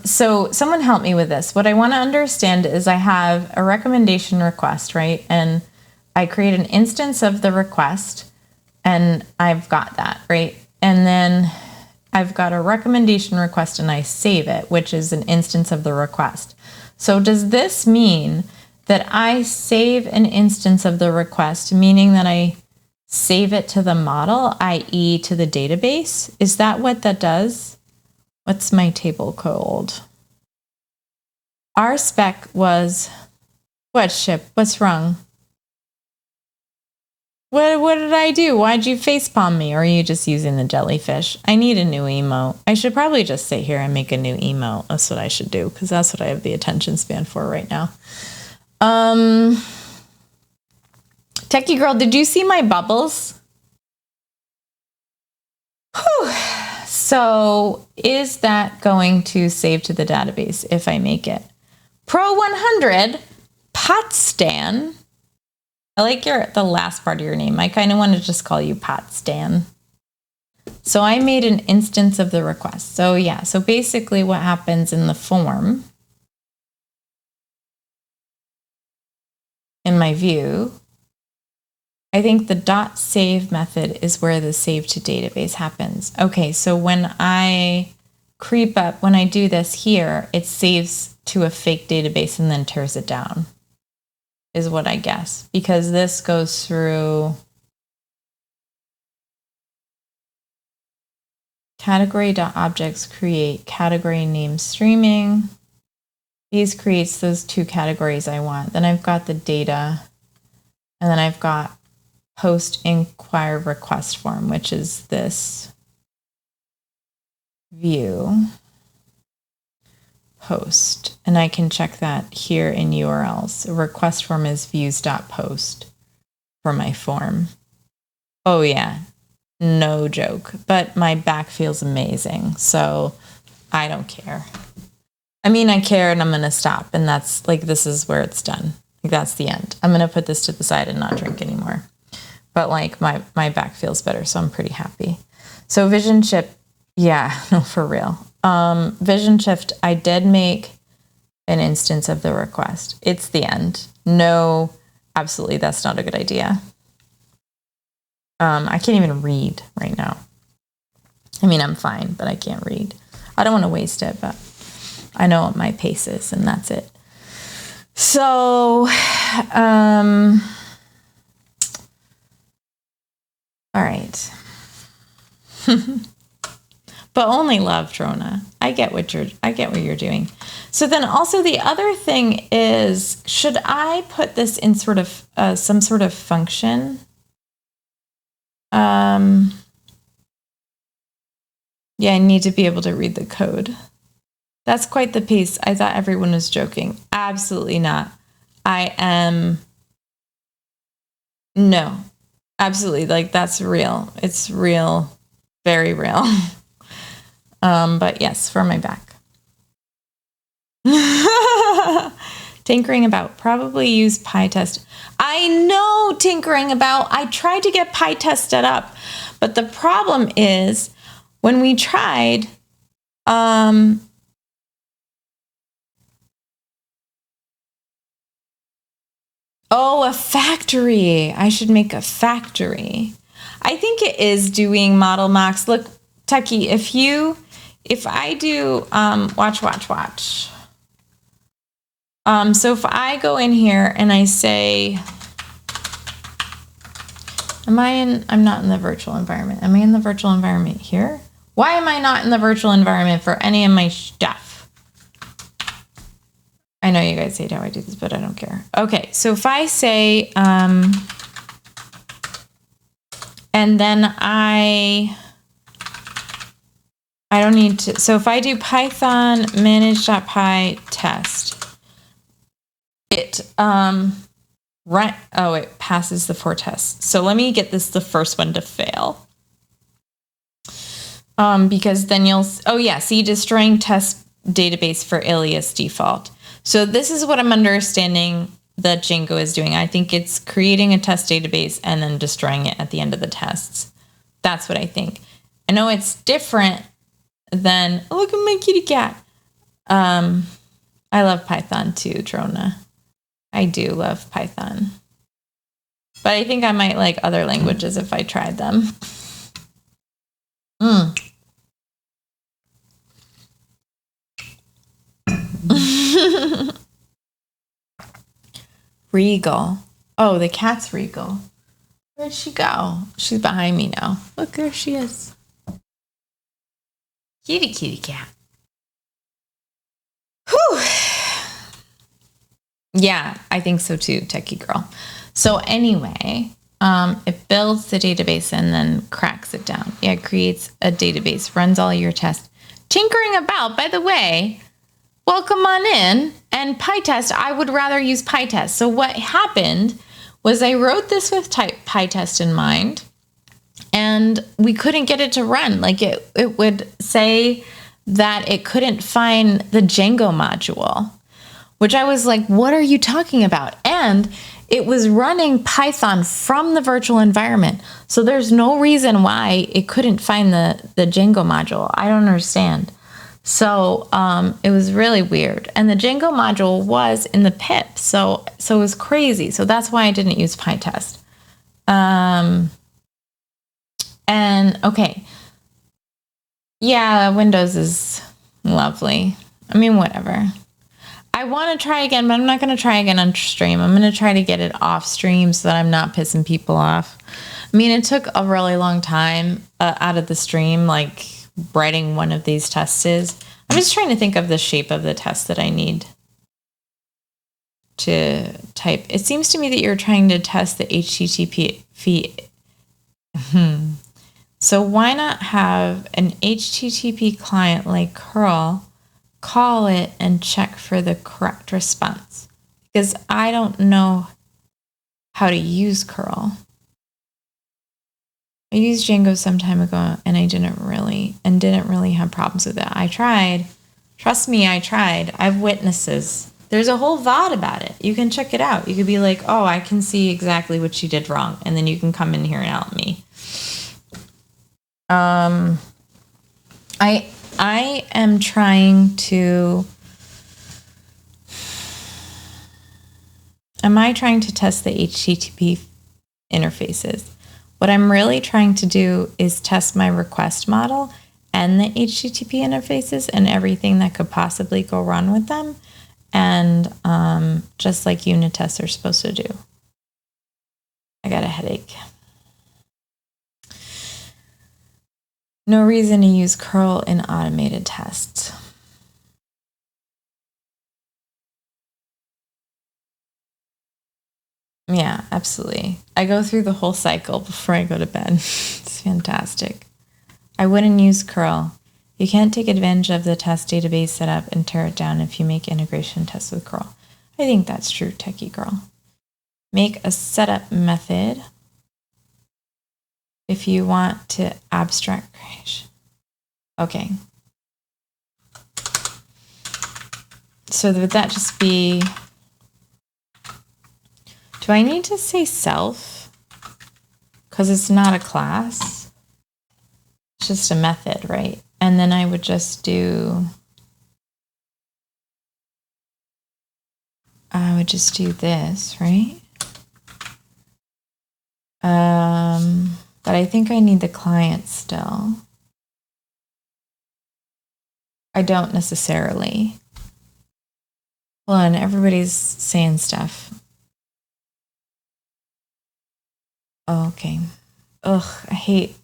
So someone help me with this. What I want to understand is I have a recommendation request, right? And I create an instance of the request, and I've got that, right? And then I've got a recommendation request and I save it, which is an instance of the request. So does this mean that I save an instance of the request, meaning that I save it to the model, i.e. to the database. Is that what that does? What's my table called? Our spec was, what, Ship? What's wrong? What did I do? Why'd you facepalm me? Or are you just using the jellyfish? I need a new emote. I should probably just sit here and make a new emote. That's what I should do, because that's what I have the attention span for right now. Techie girl, did you see my bubbles? Whew. So is that going to save to the database if I make it? Pro 100, Potstan. I like the last part of your name. I kind of want to just call you Potstan. So I made an instance of the request. So yeah, so basically what happens in the form, in my view, I think the .save method is where the save to database happens. Okay, so when I creep up, when I do this here, it saves to a fake database and then tears it down, is what I guess. Because this goes through category.objects create category name streaming. These creates those two categories I want. Then I've got the data, and then I've got post inquire request form, which is this view post. And I can check that here in URLs. A request form is views.post for my form. Oh yeah, no joke. But my back feels amazing, so I don't care. I mean, I care, and I'm going to stop. And that's like, this is where it's done. Like, that's the end. I'm going to put this to the side and not drink anymore. But like my back feels better, so I'm pretty happy. So Vision Chip, yeah, no, for real. Vision Shift, I did make an instance of the request. It's the end. No, absolutely, that's not a good idea. I can't even read right now. I mean, I'm fine, but I can't read. I don't want to waste it, but I know what my pace is, and that's it. So, all right. But only love, Drona. I get what you're doing. So then also the other thing is, should I put this in sort of some sort of function? Yeah, I need to be able to read the code. That's quite the piece. I thought everyone was joking. Absolutely not. No, absolutely. Like, that's real. It's real, very real. But yes, for my back. Tinkering about, probably use PyTest. I know tinkering about, I tried to get PyTest set up, but the problem is when we tried, oh, a factory. I should make a factory. I think it is doing model mocks. Look, Techie, if I do, watch. So if I go in here and I say, I'm not in the virtual environment. Am I in the virtual environment here? Why am I not in the virtual environment for any of my stuff? I know you guys hate how I do this, but I don't care. Okay, so if I say, and then I don't need to, so if I do Python manage.py test, it, it passes the 4 tests. So let me get the first one to fail. Because then see, destroying test database for alias default. So this is what I'm understanding that Django is doing. I think it's creating a test database and then destroying it at the end of the tests. That's what I think. I know it's different than, oh, look at my kitty cat. I love Python too, Drona. I do love Python. But I think I might like other languages if I tried them. Regal. Oh, the cat's Regal. Where'd she go? She's behind me now. Look, there she is. Kitty cat. Whew. Yeah, I think so too, techie girl. So anyway, it builds the database and then cracks it down. Yeah, it creates a database, runs all your tests. Tinkering about, by the way, welcome on in. And PyTest, I would rather use PyTest. So what happened was I wrote this with PyTest in mind, and we couldn't get it to run. Like it would say that it couldn't find the Django module, which I was like, what are you talking about? And it was running Python from the virtual environment. So there's no reason why it couldn't find the Django module. I don't understand. So it was really weird. And the Django module was in the pip. So it was crazy. So that's why I didn't use PyTest. And okay. Yeah, Windows is lovely. I mean, whatever. I want to try again, but I'm not going to try again on stream. I'm going to try to get it off stream so that I'm not pissing people off. I mean, it took a really long time out of the stream, like writing one of these tests is. I'm just trying to think of the shape of the test that I need to type. It seems to me that you're trying to test the HTTP. So why not have an HTTP client like curl call it and check for the correct response? Because I don't know how to use curl. I used Django some time ago and I didn't really have problems with it. I tried. Trust me, I tried. I have witnesses. There's a whole VOD about it. You can check it out. You could be like, oh, I can see exactly what she did wrong. And then you can come in here and help me. I am trying to... Am I trying to test the HTTP interfaces? What I'm really trying to do is test my request model and the HTTP interfaces and everything that could possibly go wrong with them. And just like unit tests are supposed to do. I got a headache. No reason to use curl in automated tests. Yeah, absolutely. I go through the whole cycle before I go to bed. It's fantastic. I wouldn't use curl. You can't take advantage of the test database setup and tear it down if you make integration tests with curl. I think that's true, techie girl. Make a setup method if you want to abstract creation. Okay. So would that just be... Do I need to say self? Because it's not a class. It's just a method, right? And then I would just do... I would just do this, right? But I think I need the client still. I don't necessarily. Hold on, everybody's saying stuff. Oh, okay. Ugh, I hate.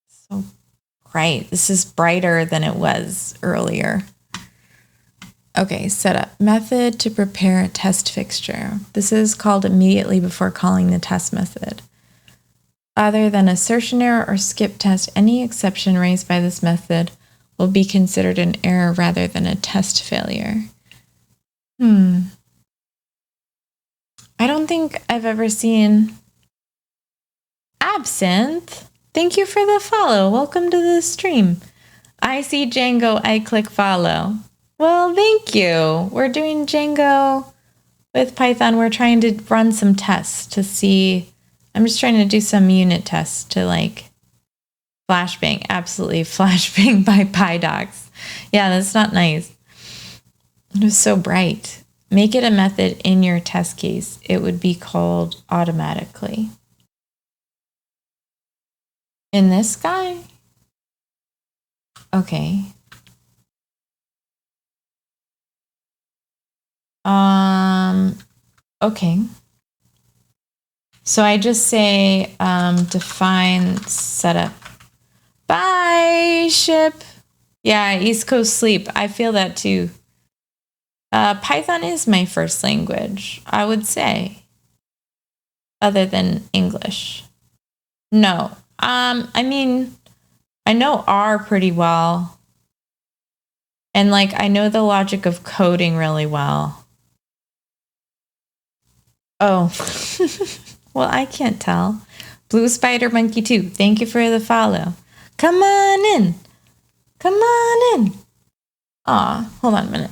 So bright. This is brighter than it was earlier. Okay, setup. Method to prepare a test fixture. This is called immediately before calling the test method. Other than assertion error or skip test, any exception raised by this method will be considered an error rather than a test failure. I don't think I've ever seen... Absinthe, thank you for the follow. Welcome to the stream. I see Django, I click follow. Well, thank you. We're doing Django with Python. We're trying to run some tests to see. I'm just trying to do some unit tests to like flashbang. Absolutely flashbang by PyDocs. Yeah, that's not nice. It was so bright. Make it a method in your test case. It would be called automatically. In this guy? Okay. Okay. So I just say define setup. Bye, ship. Yeah, East Coast sleep. I feel that too. Python is my first language, I would say, other than English. No. I mean, I know R pretty well. And like I know the logic of coding really well. Oh. Well, I can't tell. Blue Spider Monkey 2. Thank you for the follow. Come on in. Come on in. Aw, hold on a minute.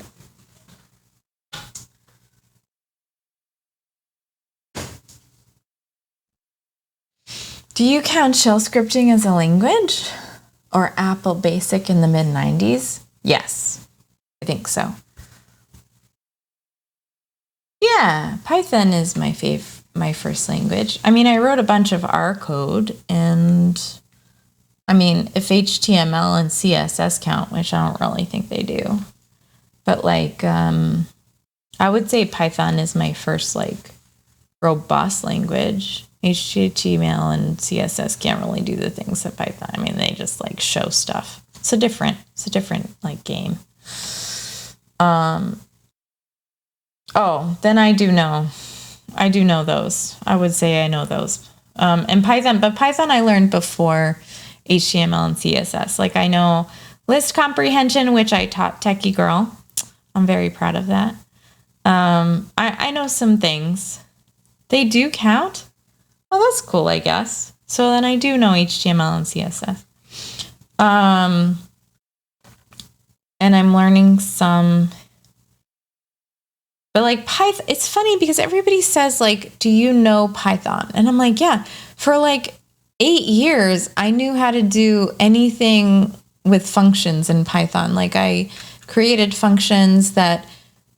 Do you count shell scripting as a language? Or Apple Basic in the mid-90s? Yes, I think so. Yeah, Python is my first language. I mean, I wrote a bunch of R code, and I mean, if HTML and CSS count, which I don't really think they do, but like, I would say Python is my first like robust language. HTML and CSS can't really do the things that Python. I mean, they just like show stuff. It's a different like game. Oh, then I do know those. I would say I know those. And Python, but Python I learned before HTML and CSS. Like I know list comprehension, which I taught Techie Girl. I'm very proud of that. I know some things. They do count. Oh, that's cool, I guess. So then I do know HTML and CSS. And I'm learning some. But like Python, it's funny because everybody says like, do you know Python? And I'm like, yeah, for like 8 years, I knew how to do anything with functions in Python. Like I created functions that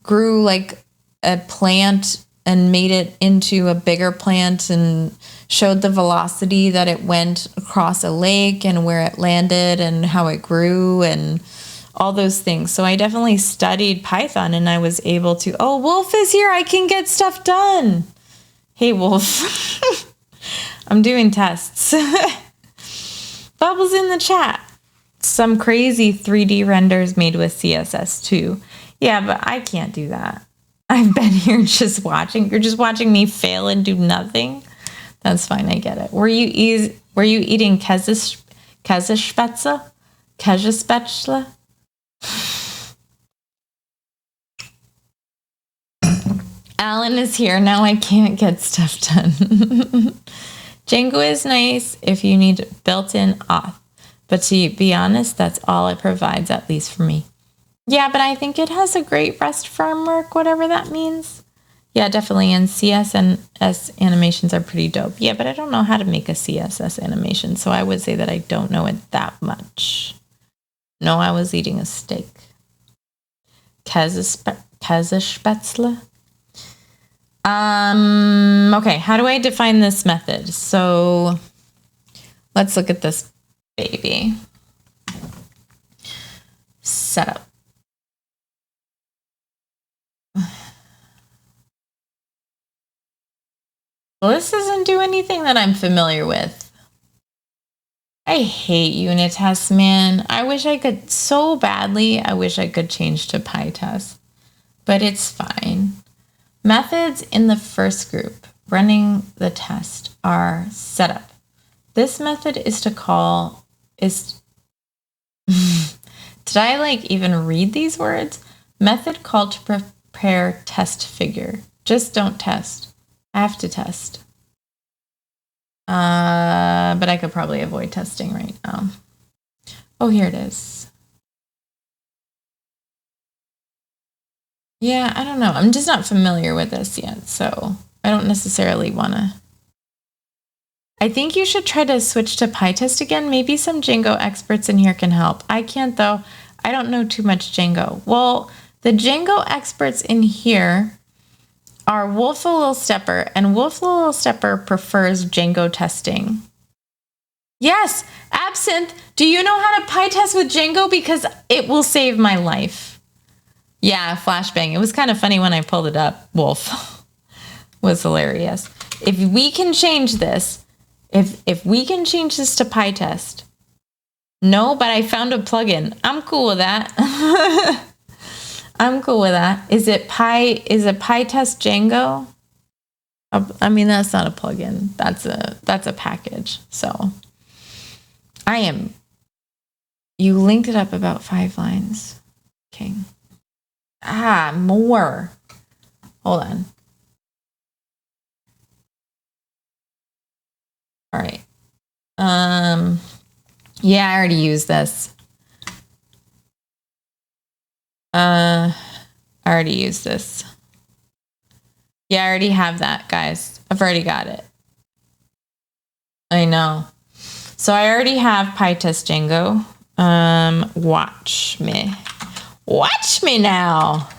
grew like a plant and made it into a bigger plant and showed the velocity that it went across a lake and where it landed and how it grew and all those things. So I definitely studied Python and I was able to, oh, Wolf is here. I can get stuff done. Hey, Wolf. I'm doing tests. Bubbles in the chat. Some crazy 3D renders made with CSS too. Yeah, but I can't do that. I've been here just watching. You're just watching me fail and do nothing. That's fine. I get it. Were you eating Käsespätzle? Käsespätzle? Alan is here. Now I can't get stuff done. Django is nice if you need built-in auth. But to be honest, that's all it provides, at least for me. Yeah, but I think it has a great REST framework, whatever that means. Yeah, definitely. And CSS animations are pretty dope. Yeah, but I don't know how to make a CSS animation, so I would say that I don't know it that much. No, I was eating a steak. Käsespätzle. Okay, how do I define this method? So let's look at this baby. Setup. Well, this doesn't do anything that I'm familiar with. I hate unit tests, man. I wish I could so badly. I wish I could change to PyTest, but it's fine. Methods in the first group running the test are setup. This method is to call is. Did I like even read these words? Method called to prepare test figure. Just don't test. I have to test. But I could probably avoid testing right now. Oh, here it is. Yeah, I don't know. I'm just not familiar with this yet, so I don't necessarily want to. I think you should try to switch to PyTest again. Maybe some Django experts in here can help. I can't, though. I don't know too much Django. Well, the Django experts in here are Wolf the Little Stepper, and Wolf the Little Stepper prefers Django testing. Yes, Absinthe, do you know how to PyTest with Django? Because it will save my life. Yeah, flashbang. It was kind of funny when I pulled it up, Wolf. was hilarious. If we can change this, if we can change this to PyTest. No, but I found a plugin. I'm cool with that. I'm cool with that. Is it PyTest Django? I mean, that's not a plugin. That's a package. So you linked it up about 5 lines. King. More. Hold on. All right. Yeah, I already used this. I already used this. Yeah, I already have that, guys. I've already got it. I know. So I already have PyTest Django. Watch me. Watch me now.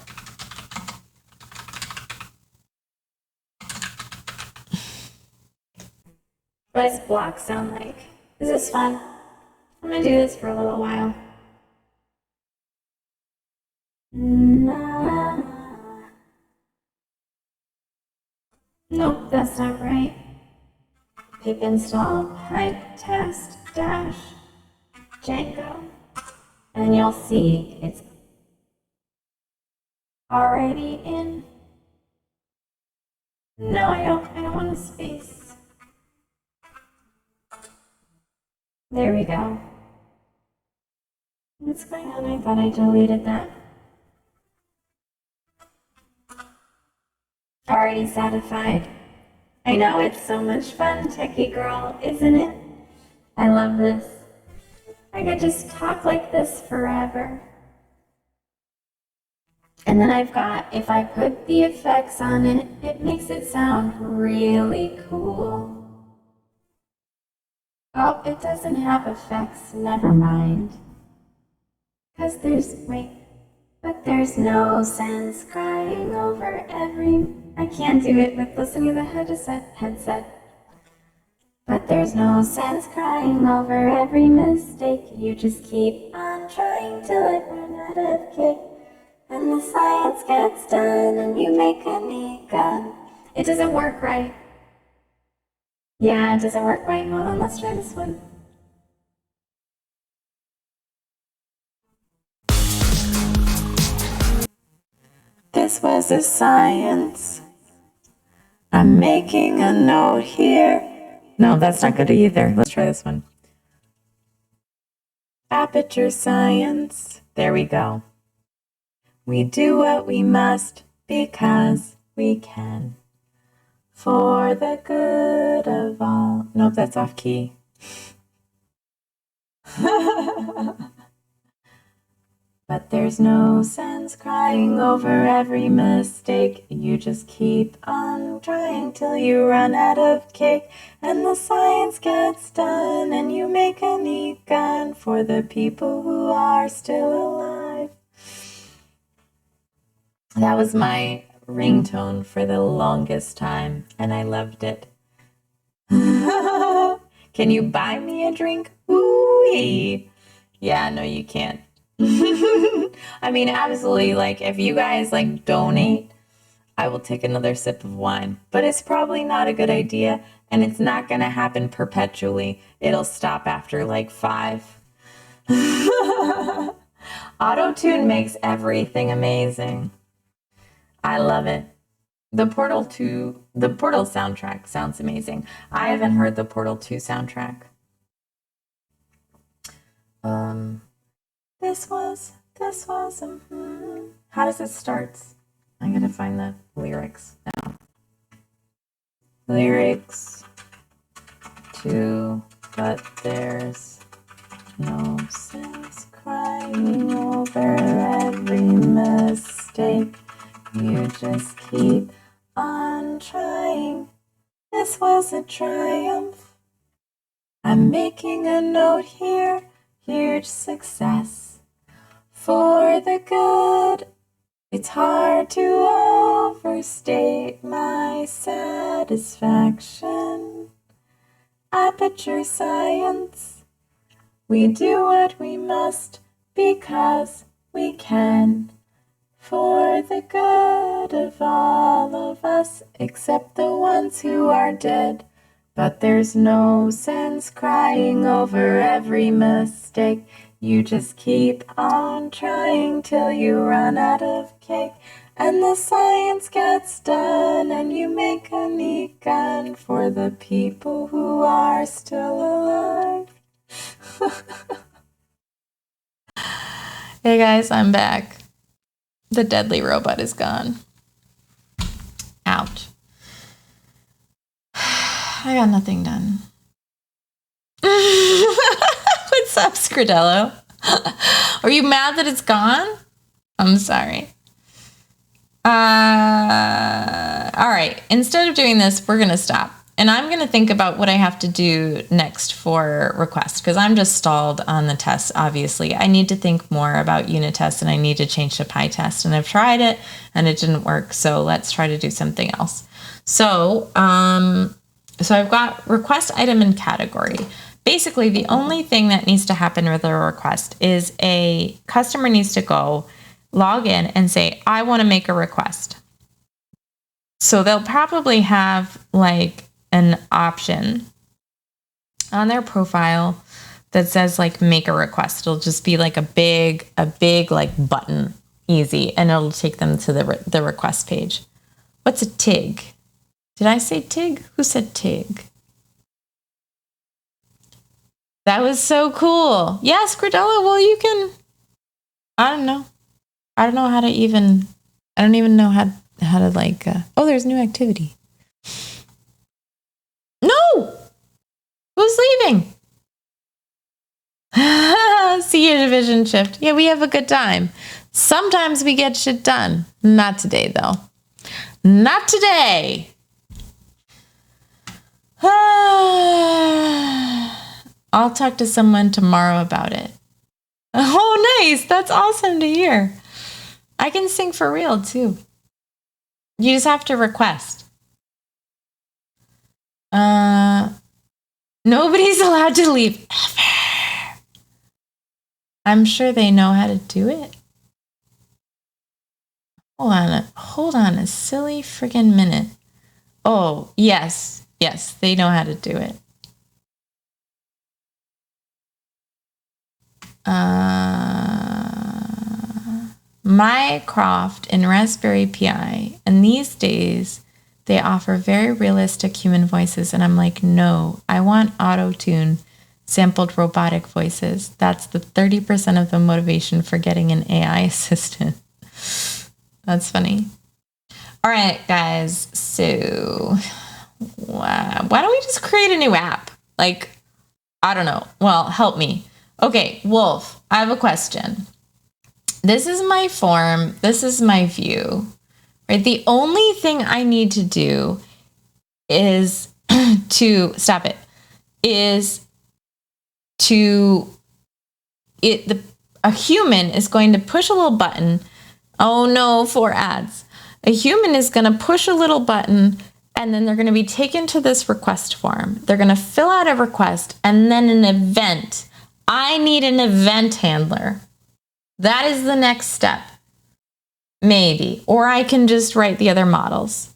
What does block sound like? Is this fun? I'm gonna do this for a little while. Nope, that's not right. Pip install PyTest dash Django, and you'll see it's already in. No, I don't want a space. There we go. What's going on? I thought I deleted that. Already satisfied. I know, it's so much fun, techie girl, isn't it? I love this. I could just talk like this forever. And then I've got, if I put the effects on it, it makes it sound really cool. Oh, it doesn't have effects, never mind. Cause there's no sense crying over every, I can't do it with listening to the headset. But there's no sense crying over every mistake. You just keep on trying till it run out of kick. And the science gets done and you make a neat gun. It doesn't work right. Yeah, it doesn't work right. Hold on, let's try this one. This was a science. I'm making a note here. No, that's not good either. Let's try this one. Aperture science. There we go. We do what we must because we can. For the good of all. Nope, that's off key. But there's no sense crying over every mistake. You just keep on trying till you run out of cake. And the science gets done and you make a neat gun for the people who are still alive. That was my ringtone for the longest time, and I loved it. Can you buy me a drink? Ooh-wee. Yeah, no, you can't. I mean, absolutely, like, if you guys, like, donate, I will take another sip of wine. But it's probably not a good idea, and it's not going to happen perpetually. It'll stop after, like, 5. Auto-tune makes everything amazing. I love it. The Portal soundtrack sounds amazing. I haven't heard the Portal 2 soundtrack. This was, how does it start? I'm gonna find the lyrics now. Lyrics to, but there's no sense crying over every mistake. You just keep on trying. This was a triumph. I'm making a note here. Huge success. For the good, it's hard to overstate my satisfaction. Aperture science. We do what we must because we can. for the good of all of us, except the ones who are dead. But there's no sense crying over every mistake. You just keep on trying till you run out of cake. And the science gets done and you make a neat gun for the people who are still alive. Hey guys, I'm back. The deadly robot is gone. Ouch. I got nothing done. What's up, Scridello? Are you mad that it's gone? I'm sorry. All right. Instead of doing this, we're going to stop. And I'm going to think about what I have to do next for request, because I'm just stalled on the test, obviously. I need to think more about unit tests, and I need to change to PyTest. And I've tried it, and it didn't work. So let's try to do something else. So I've got request item and category. Basically, the only thing that needs to happen with a request is a customer needs to go log in and say, I want to make a request. So they'll probably have like an option on their profile that says like make a request. It'll just be like a big like button, easy, and it'll take them to the request page. What's a TIG? Did I say TIG? Who said TIG? That was so cool. Yes, Gradella, well, you can, I don't know how to even, I don't even know how to like, oh, there's new activity. No! Who's leaving? See your division shift. Yeah, we have a good time. Sometimes we get shit done. Not today, though. Not today. I'll talk to someone tomorrow about it. Oh, nice. That's awesome to hear. I can sing for real, too. You just have to request. Nobody's allowed to leave ever. I'm sure they know how to do it. Hold on a silly friggin' minute. Oh, yes, they know how to do it. Mycroft and Raspberry Pi, and these days they offer very realistic human voices, and I'm like, no, I want auto-tune sampled robotic voices. That's the 30% of the motivation for getting an AI assistant. That's funny. All right, guys, so why don't we just create a new app? Like, I don't know. Well, help me. Okay, Wolf, I have a question. This is my form. This is my view. Right? The only thing I need to do is to stop it. A human is going to push a little button. Oh no, 4 ads. A human is going to push a little button, and then they're going to be taken to this request form. They're going to fill out a request, and then an event. I need an event handler. That is the next step. Maybe. Or I can just write the other models.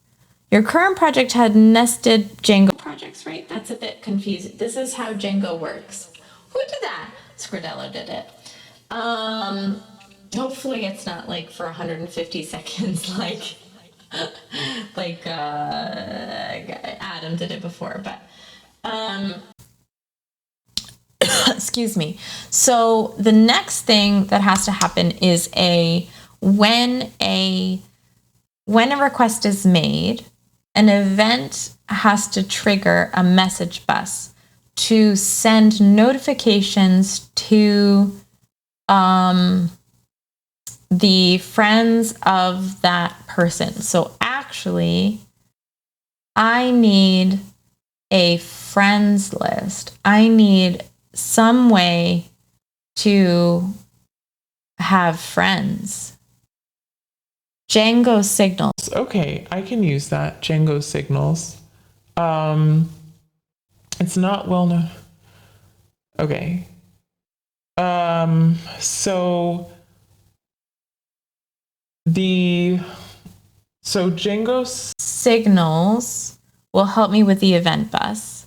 Your current project had nested Django projects, right? That's a bit confusing. This is how Django works. Who did that? Scridello did it. Hopefully it's not like for 150 seconds like Adam did it before, but excuse me. So the next thing that has to happen is when a request is made, an event has to trigger a message bus to send notifications to the friends of that person. So actually, I need a friends list. I need some way to have friends. Django signals.
Okay, I can use that. Django signals. It's not well known. Okay. So So Django
Signals will help me with the event bus.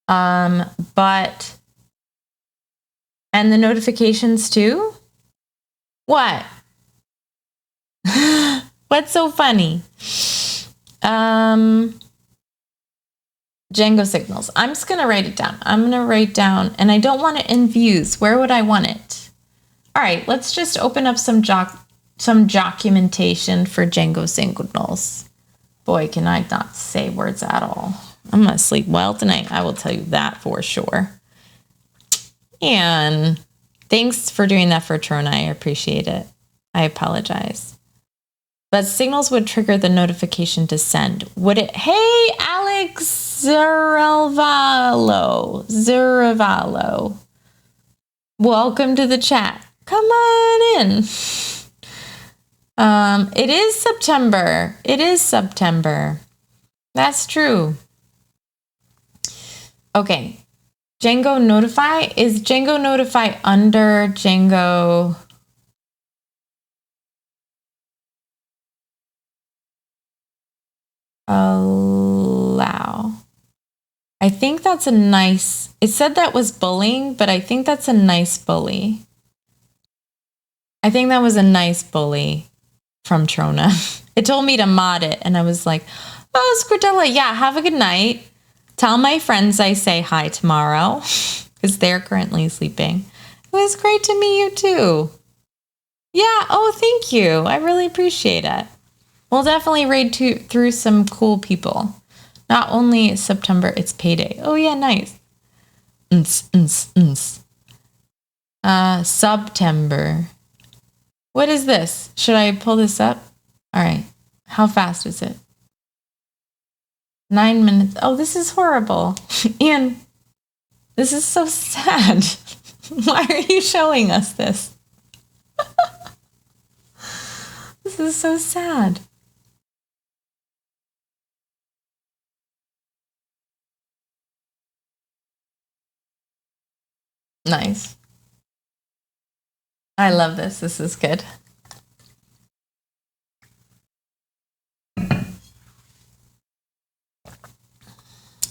But and the notifications too? What? What's so funny? Django Signals. I'm just gonna write it down. I'm gonna write down, and I don't want it in views. Where would I want it? All right, let's just open up some documentation for Django Signals. Boy, can I not say words at all. I'm gonna sleep well tonight. I will tell you that for sure. And thanks for doing that for Trona. I appreciate it. I apologize. But signals would trigger the notification to send. Would it? Hey, Alex Zuravalo. Welcome to the chat. Come on in. It is September. That's true. Okay. Django Notify. Is Django Notify under Django? Allow. I think that's a nice, it said that was bullying, but I think that's a nice bully. I think that was a nice bully from Trona. It told me to mod it, and I was like, oh, Scrodella, yeah, have a good night. Tell my friends I say hi tomorrow, because they're currently sleeping. It was great to meet you too. Yeah, oh, thank you. I really appreciate it. We'll definitely raid through some cool people. Not only September, it's payday. Oh yeah, nice. September. What is this? Should I pull this up? All right. How fast is it? 9 minutes. Oh, this is horrible. Ian, this is so sad. Why are you showing us this? This is so sad. Nice. I love this. This is good.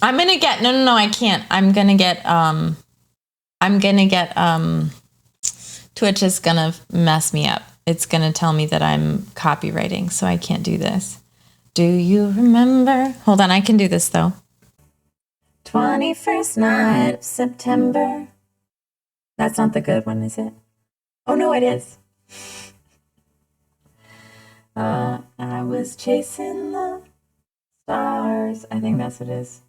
I'm gonna get no, I can't. I'm gonna get Twitch is gonna mess me up. It's gonna tell me that I'm copywriting, so I can't do this. Do you remember? Hold on, I can do this though. 21st night of September. That's not the good one, is it? Oh no, it is. I was chasing the stars. I think that's what it is.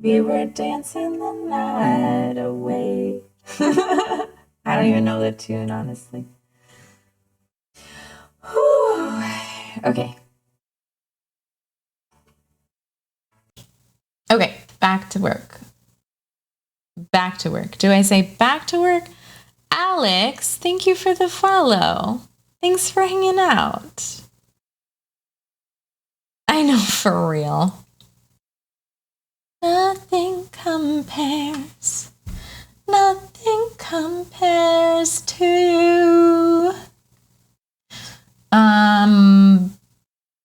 We were dancing the night away. I don't even know the tune, honestly. Whew. Okay. Okay, back to work. Back to work. Do I say back to work? Alex, thank you for the follow. Thanks for hanging out. I know, for real. Nothing compares. Nothing compares to you.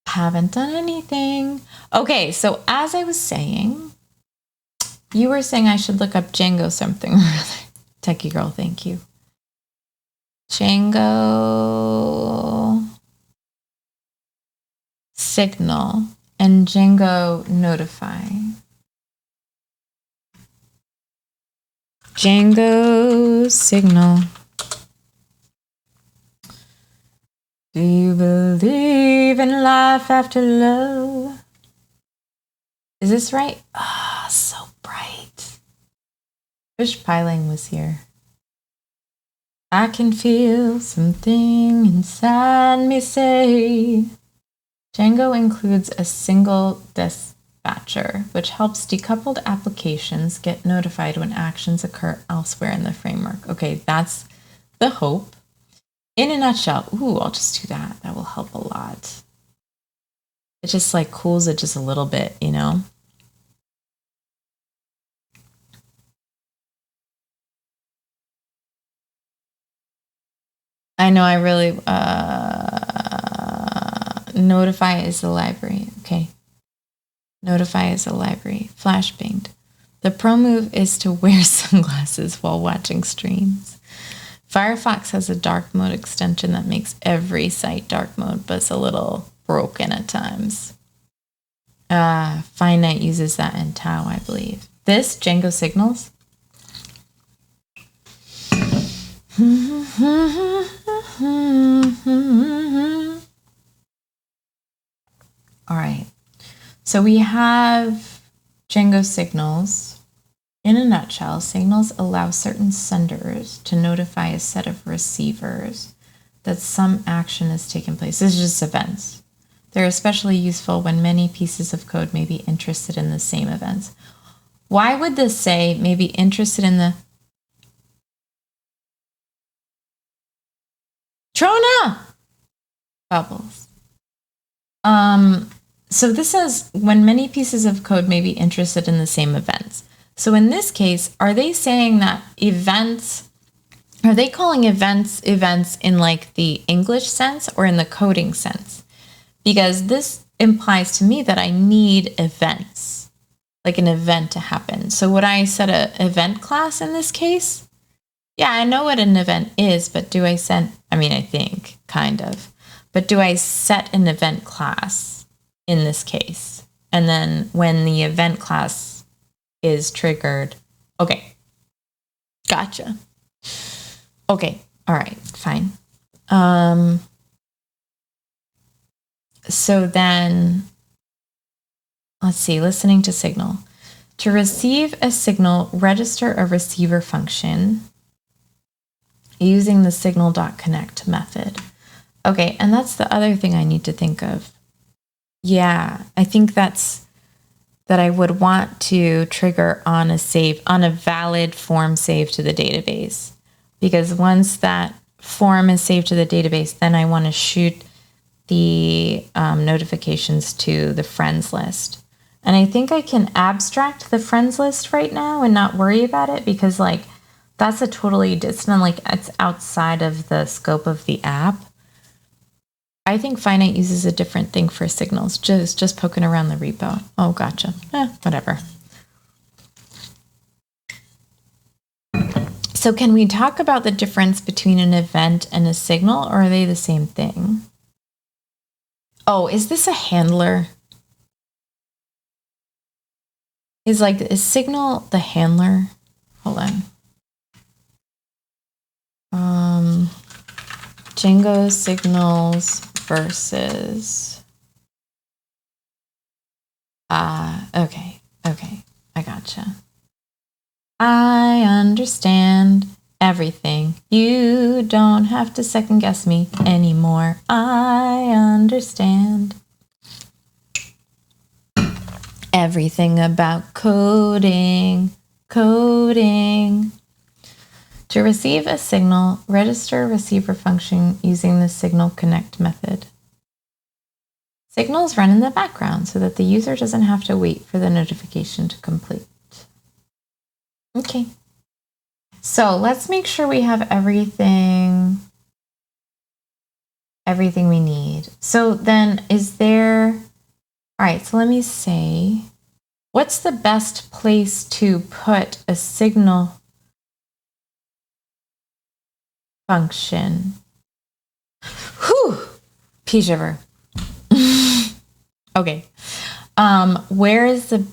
Haven't done anything. Okay, so as I was saying, you were saying I should look up Django something or other. Techie girl, thank you. Django Signal and Django Notify. Django Signal. Do you believe in life after love? Is this right? Ah, so bright. Wish Piling was here. I can feel something inside me say. Django includes a single dispatcher, which helps decoupled applications get notified when actions occur elsewhere in the framework. Okay, that's the hope. In a nutshell, ooh, I'll just do that. That will help a lot. It just like cools it just a little bit, you know? I know I really, Notify is the library. Okay. Notify is a library. Flashbanged. The pro move is to wear sunglasses while watching streams. Firefox has a dark mode extension that makes every site dark mode, but it's a little broken at times. Finite uses that in Tau, I believe. This, Django Signals. All right. So we have Django Signals. In a nutshell, signals allow certain senders to notify a set of receivers that some action has taken place. This is just events. They're especially useful when many pieces of code may be interested in the same events. Why would this say may be interested in the... Trona! Bubbles. So this says when many pieces of code may be interested in the same events. So in this case, are they saying that events, are they calling events in like the English sense or in the coding sense? Because this implies to me that I need events, like an event to happen. So would I set an event class in this case? Yeah, I know what an event is, but do I set, I mean, I think, kind of. But do I set an event class in this case? And then when the event class is triggered. Okay. Gotcha. Okay. All right. Fine. So then, let's see, listening to signal. To receive a signal, register a receiver function using the signal.connect method. Okay. And that's the other thing I need to think of. Yeah. I think that I would want to trigger on a save, on a valid form save to the database. Because once that form is saved to the database, then I want to shoot the notifications to the friends list. And I think I can abstract the friends list right now and not worry about it because like that's a totally distant, like it's outside of the scope of the app. I think Finite uses a different thing for signals, just poking around the repo. Oh, gotcha. Whatever. So can we talk about the difference between an event and a signal, or are they the same thing? Oh, is this a handler? Is signal the handler? Hold on. Django Signals versus okay, I gotcha. I understand everything. You don't have to second guess me anymore. I understand everything about coding. To receive a signal, register a receiver function using the signal connect method. Signals run in the background so that the user doesn't have to wait for the notification to complete. Okay. So let's make sure we have everything we need. So then is there, all right, so let me say, what's the best place to put a signal function? Whew, pea shiver. Okay. Where is the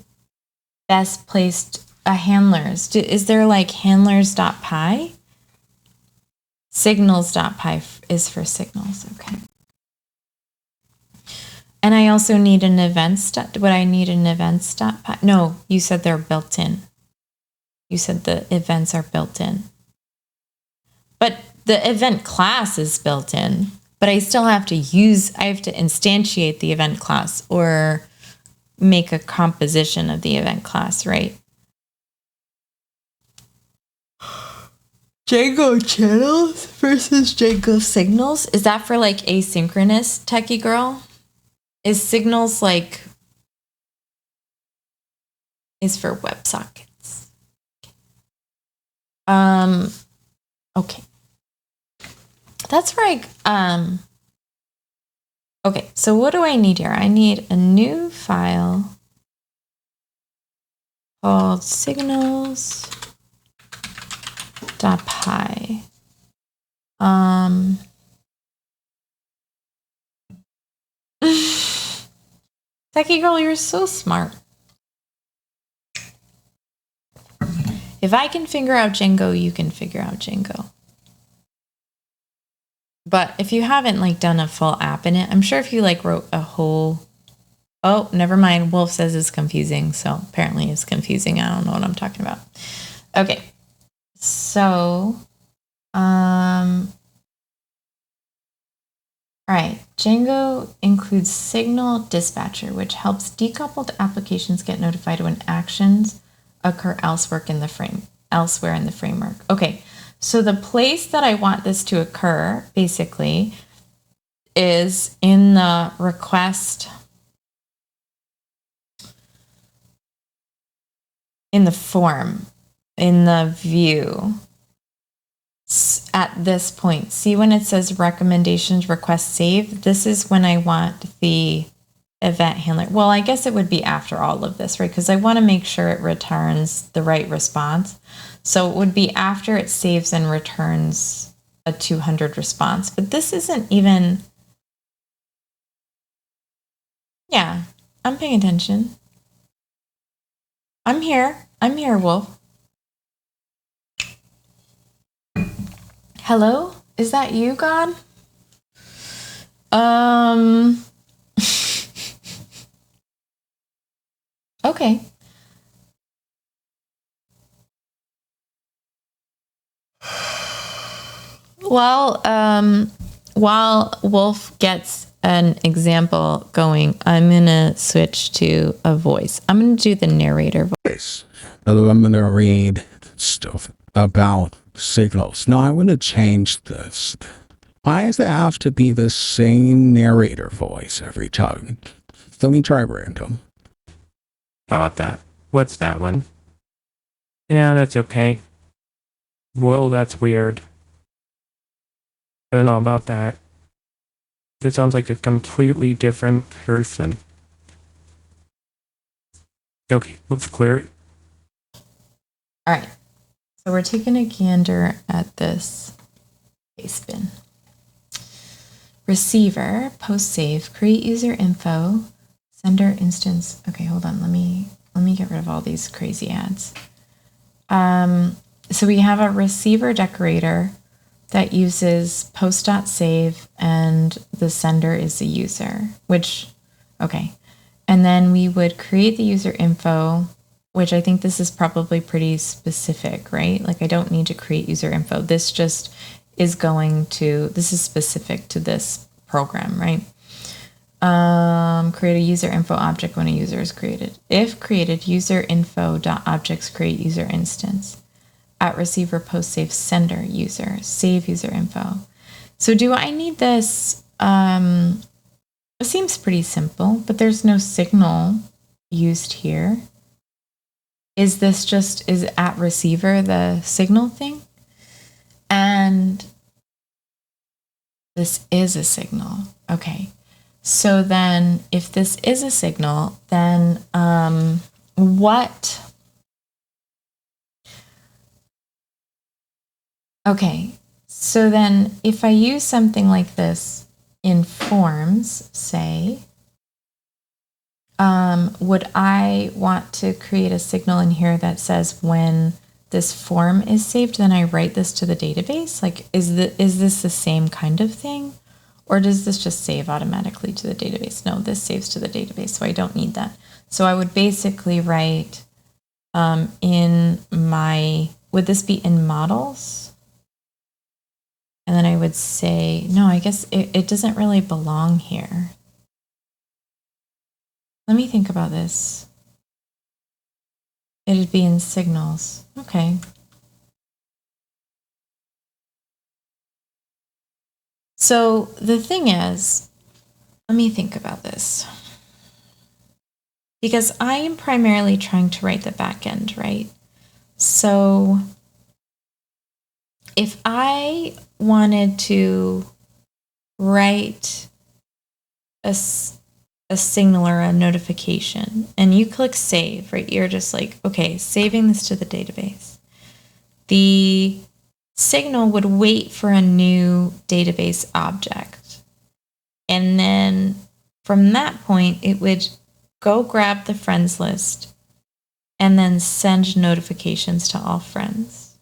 best place handlers? Is there like handlers.py? Signals.py is for signals. Okay. And I also need an events. Would I need an events.py? No, you said they're built in. You said the events are built in. But the event class is built in, but I still have to I have to instantiate the event class or make a composition of the event class, right? Django channels versus Django signals. Is that for like asynchronous techie girl? Is signals like, is for WebSockets. Okay. that's right. Okay, so what do I need here? I need a new file called signals.py. Techie girl, you're so smart. If I can figure out Django, you can figure out Django. But if you haven't like done a full app in it, I'm sure if you like wrote a whole, oh, never mind. Wolf says it's confusing. So apparently it's confusing. I don't know what I'm talking about. Okay. So, all right. Django includes Signal Dispatcher, which helps decoupled applications get notified when actions occur elsewhere in the framework. Okay. So the place that I want this to occur basically is in the request, in the form, in the view. At this point, see when it says recommendations request save, this is when I want the event handler. Well, I guess it would be after all of this, right? Because I want to make sure it returns the right response. So it would be after it saves and returns a 200 response. But this isn't even, yeah, I'm paying attention. I'm here, Wolf. Hello? Is that you, God? Okay. Well, while Wolf gets an example going, I'm going to switch to a voice. I'm going to do the narrator voice.
I'm going to read stuff about signals. Now, I want to change this. Why does it have to be the same narrator voice every time? Let me try random.
How about that? What's that one? Yeah, that's okay. Well, that's weird. I don't know about that. It sounds like a completely different person. Okay, let's clear it.
All right. So we're taking a gander at this case bin. Receiver, post save, create user info, sender instance. Okay, hold on. Let me get rid of all these crazy ads. So we have a receiver decorator that uses post.save and the sender is the user, which, okay. And then we would create the user info, which I think this is probably pretty specific, right? Like I don't need to create user info. This just is this is specific to this program, right? Create a user info object when a user is created. If created, user info.objects create user instance. At receiver post save sender user, save user info. So do I need this? It seems pretty simple, but there's no signal used here. Is at receiver the signal thing? And this is a signal. Okay. So then if this is a signal, then what? Okay. So then if I use something like this in forms, say, would I want to create a signal in here that says when this form is saved, then I write this to the database? Like, is this the same kind of thing? Or does this just save automatically to the database? No, this saves to the database, so I don't need that. So I would basically write would this be in models? And then I would say, no, I guess it doesn't really belong here. Let me think about this. It'd be in signals. Okay. So the thing is, let me think about this. Because I am primarily trying to write the back end, right? So if I wanted to write a signal or a notification and you click save, right? You're just like, okay, saving this to the database. The signal would wait for a new database object. And then from that point, it would go grab the friends list and then send notifications to all friends.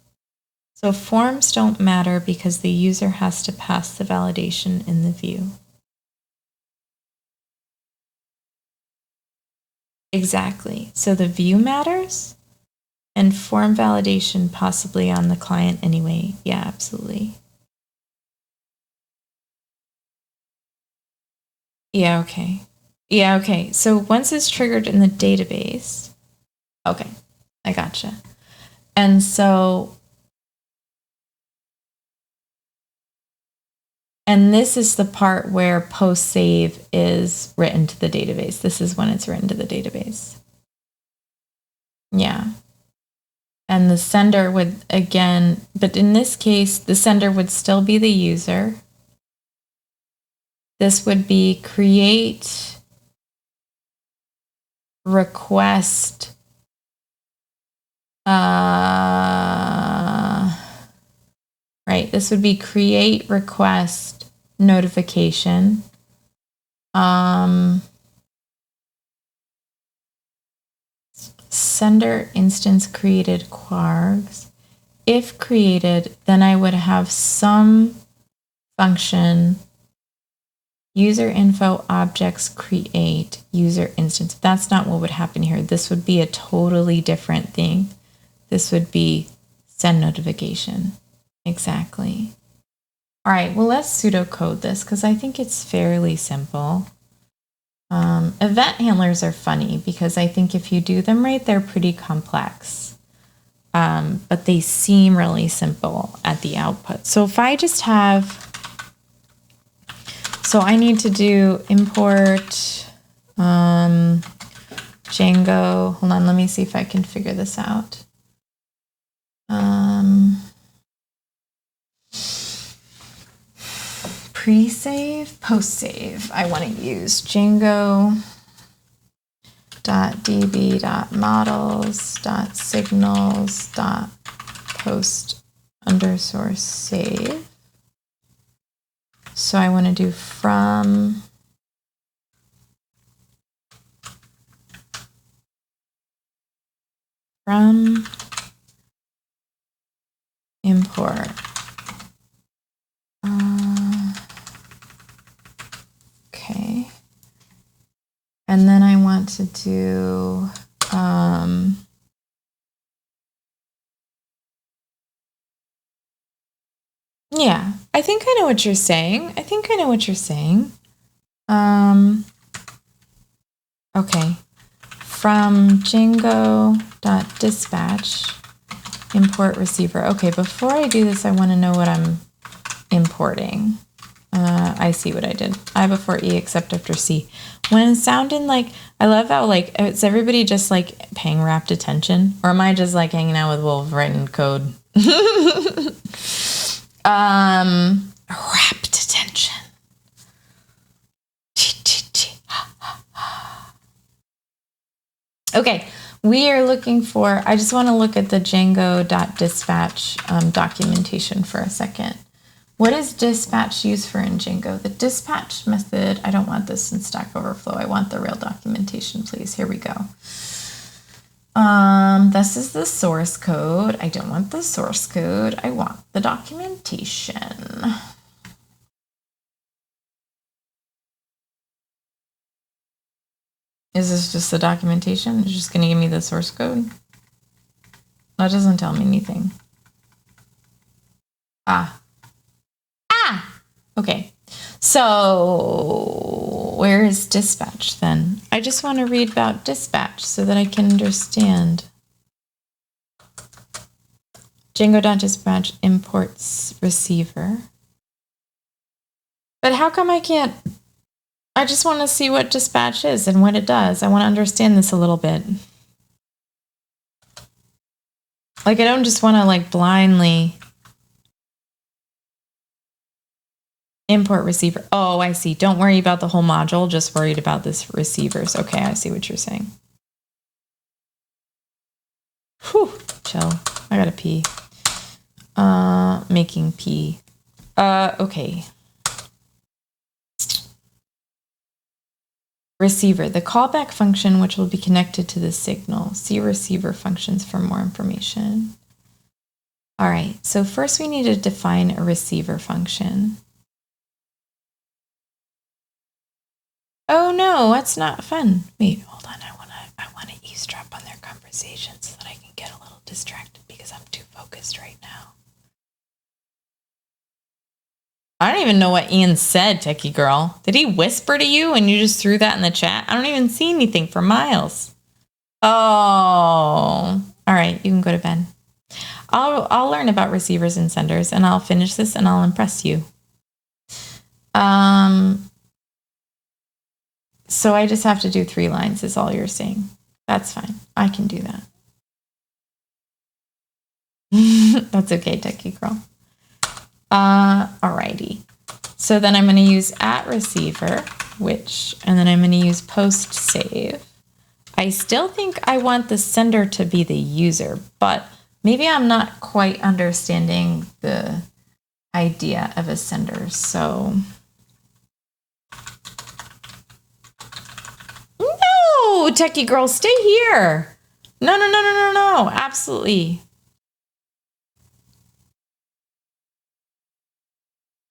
So forms don't matter because the user has to pass the validation in the view. Exactly. So the view matters and form validation possibly on the client anyway. Yeah, absolutely. Yeah, okay. Yeah, okay. So once it's triggered in the database, okay, I gotcha. And so, and this is the part where post save is written to the database. This is when it's written to the database. Yeah. And the sender would, again, but in this case, the sender would still be the user. This would be create request right, this would be create request notification. Sender instance created quargs. If created, then I would have some function user info objects create user instance. That's not what would happen here. This would be a totally different thing. This would be send notification. Exactly. All right, well, let's pseudocode this because I think it's fairly simple. Event handlers are funny because I think if you do them right, they're pretty complex. But they seem really simple at the output. So if I just have, so I need to do import Django. Hold on, let me see if I can figure this out. Pre-save, post-save. I want to use Django.db.models.signals.post_save. So I want to do from import. Okay. And then I want to do yeah, I think I know what you're saying. Okay. From Django.dispatch import receiver. Okay, before I do this, I want to know what I'm importing. I see what I did. I before E except after C. When sounding like, I love how like, is everybody just like paying rapt attention? Or am I just like hanging out with Wolf writing code? Rapt attention. Okay, we are looking for, I just want to look at the Django.dispatch documentation for a second. What is dispatch used for in Django? The dispatch method, I don't want this in Stack Overflow. I want the real documentation, please. Here we go. This is the source code. I don't want the source code. I want the documentation. Is this just the documentation? It's just going to give me the source code? That doesn't tell me anything. Okay. So where is dispatch then? I just want to read about dispatch so that I can understand. Django.dispatch imports receiver. But how come I can't? I just want to see what dispatch is and what it does. I want to understand this a little bit. Like, I don't just want to like blindly Import receiver. Oh, I see. Don't worry about the whole module. Just worried about this receivers. Okay, I see what you're saying. Whew, chill. I gotta pee. Making pee. Okay. Receiver, the callback function which will be connected to the signal. See receiver functions for more information. All right, so first we need to define a receiver function. Oh no, that's not fun. Wait, hold on. I wanna eavesdrop on their conversation so that I can get a little distracted because I'm too focused right now. I don't even know what Ian said, Techie Girl. Did he whisper to you and you just threw that in the chat? I don't even see anything for Miles. Oh, all right. You can go to bed. I'll learn about receivers and senders, and I'll finish this and I'll impress you. So I just have to do 3 lines is all you're saying. That's fine. I can do that. That's okay, Techie Girl. Alrighty. So then I'm going to use @receiver, and then I'm going to use post save. I still think I want the sender to be the user, but maybe I'm not quite understanding the idea of a sender. So no, Techie Girl, stay here. No, absolutely.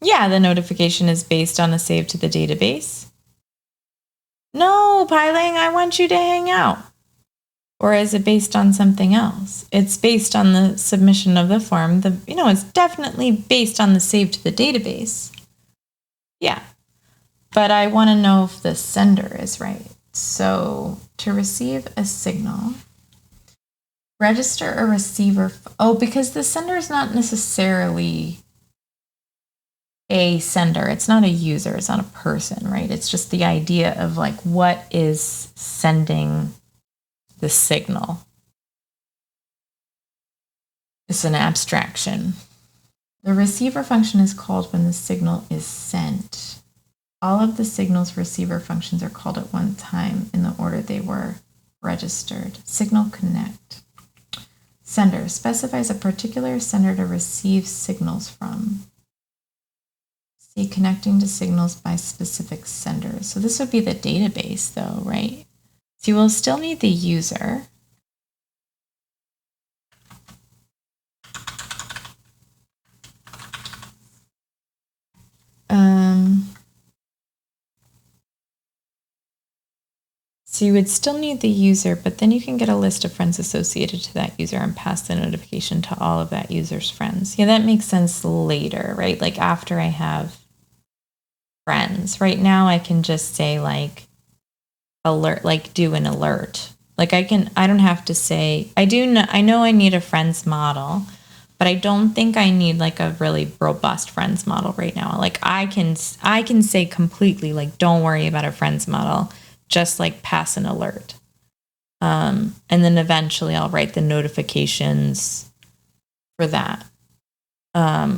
Yeah, the notification is based on a save to the database. No, Pylang, I want you to hang out. Or is it based on something else? It's based on the submission of the form. It's definitely based on the save to the database. Yeah, but I want to know if the sender is right. So to receive a signal, register a receiver. Because the sender is not necessarily a sender. It's not a user. It's not a person, right? It's just the idea of like what is sending the signal. It's an abstraction. The receiver function is called when the signal is sent. All of the signal's receiver functions are called at one time in the order they were registered. Signal connect. Sender specifies a particular sender to receive signals from. See, connecting to signals by specific senders. So this would be the database though, right? So you will still need the user. So you would still need the user, but then you can get a list of friends associated to that user and pass the notification to all of that user's friends. Yeah, that makes sense later, right? Like after I have friends. Right now I can just say like alert, like do an alert. Like I don't have to say, I know I need a friends model, but I don't think I need like a really robust friends model right now. Like I can say completely like, don't worry about a friends model. Just like pass an alert. And then eventually I'll write the notifications for that. But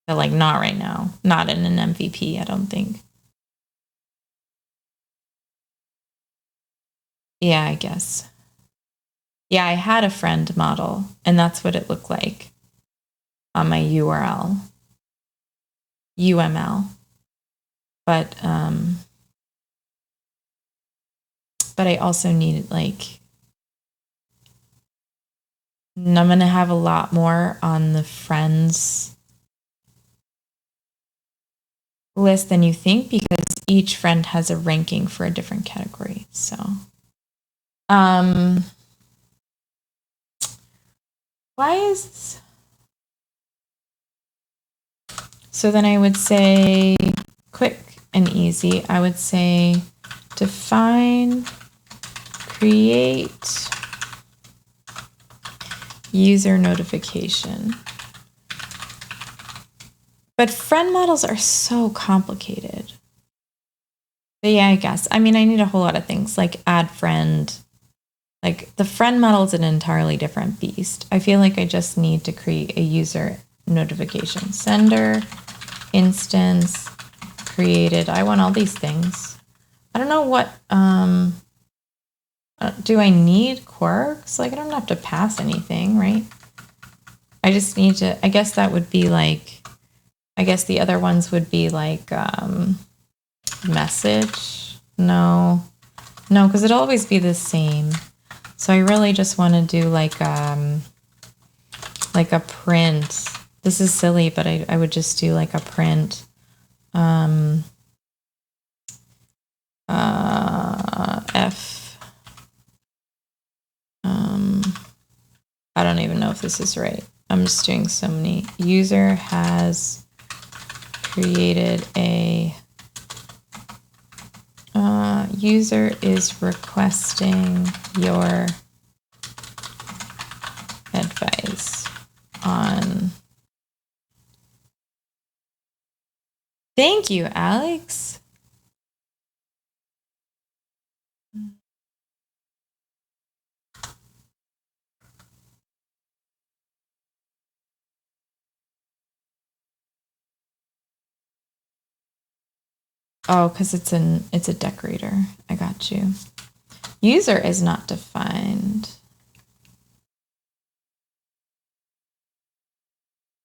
like not right now, not in an MVP, I don't think. Yeah, I guess. Yeah, I had a friend model and that's what it looked like on my UML. But I also needed like, and I'm going to have a lot more on the friends list than you think because each friend has a ranking for a different category. So, so then I would say quick and easy. I would say define, create user notification. But friend models are so complicated. But yeah, I guess. I mean, I need a whole lot of things like add friend. Like the friend model is an entirely different beast. I feel like I just need to create a user notification. Sender instance created. I want all these things. I don't know what, do I need quarks? Like, I don't have to pass anything, right? I just need to, I guess that would be like, I guess the other ones would be like message. No, because it'll always be the same. So I really just want to do like a print. This is silly, but I would just do like a print. F. I don't even know if this is right. I'm just doing so many. User has created a, user is requesting your advice on. Thank you, Alex. Oh, because it's a decorator. I got you. User is not defined.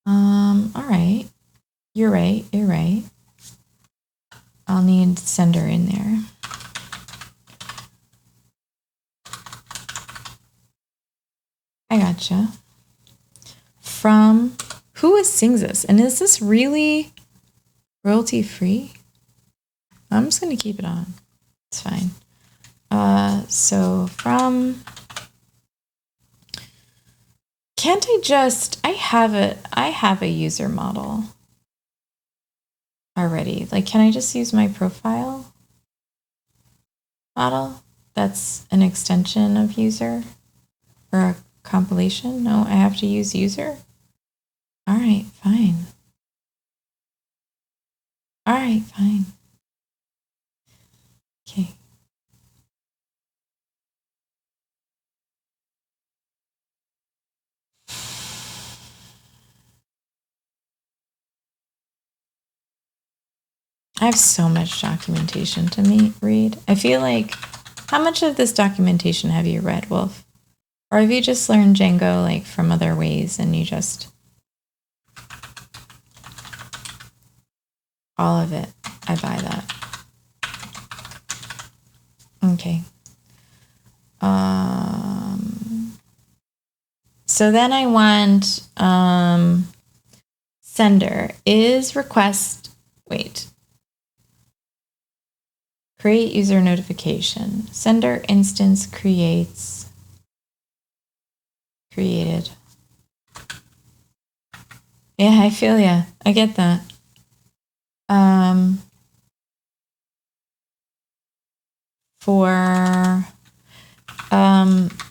All right. You're right. I'll need sender in there. I gotcha. From who sings this? And is this really royalty free? I'm just gonna keep it on. It's fine. So from, can't I just, I have a user model already. Like, can I just use my profile model? That's an extension of user or a compilation? No, I have to use user. All right, fine. Okay. I have so much documentation to read. I feel like, how much of this documentation have you read, Wolf? Or have you just learned Django like from other ways and you just, all of it? I buy that. Okay. So then I want sender is request, wait. Create user notification. Sender instance created. Yeah, I feel ya. I get that.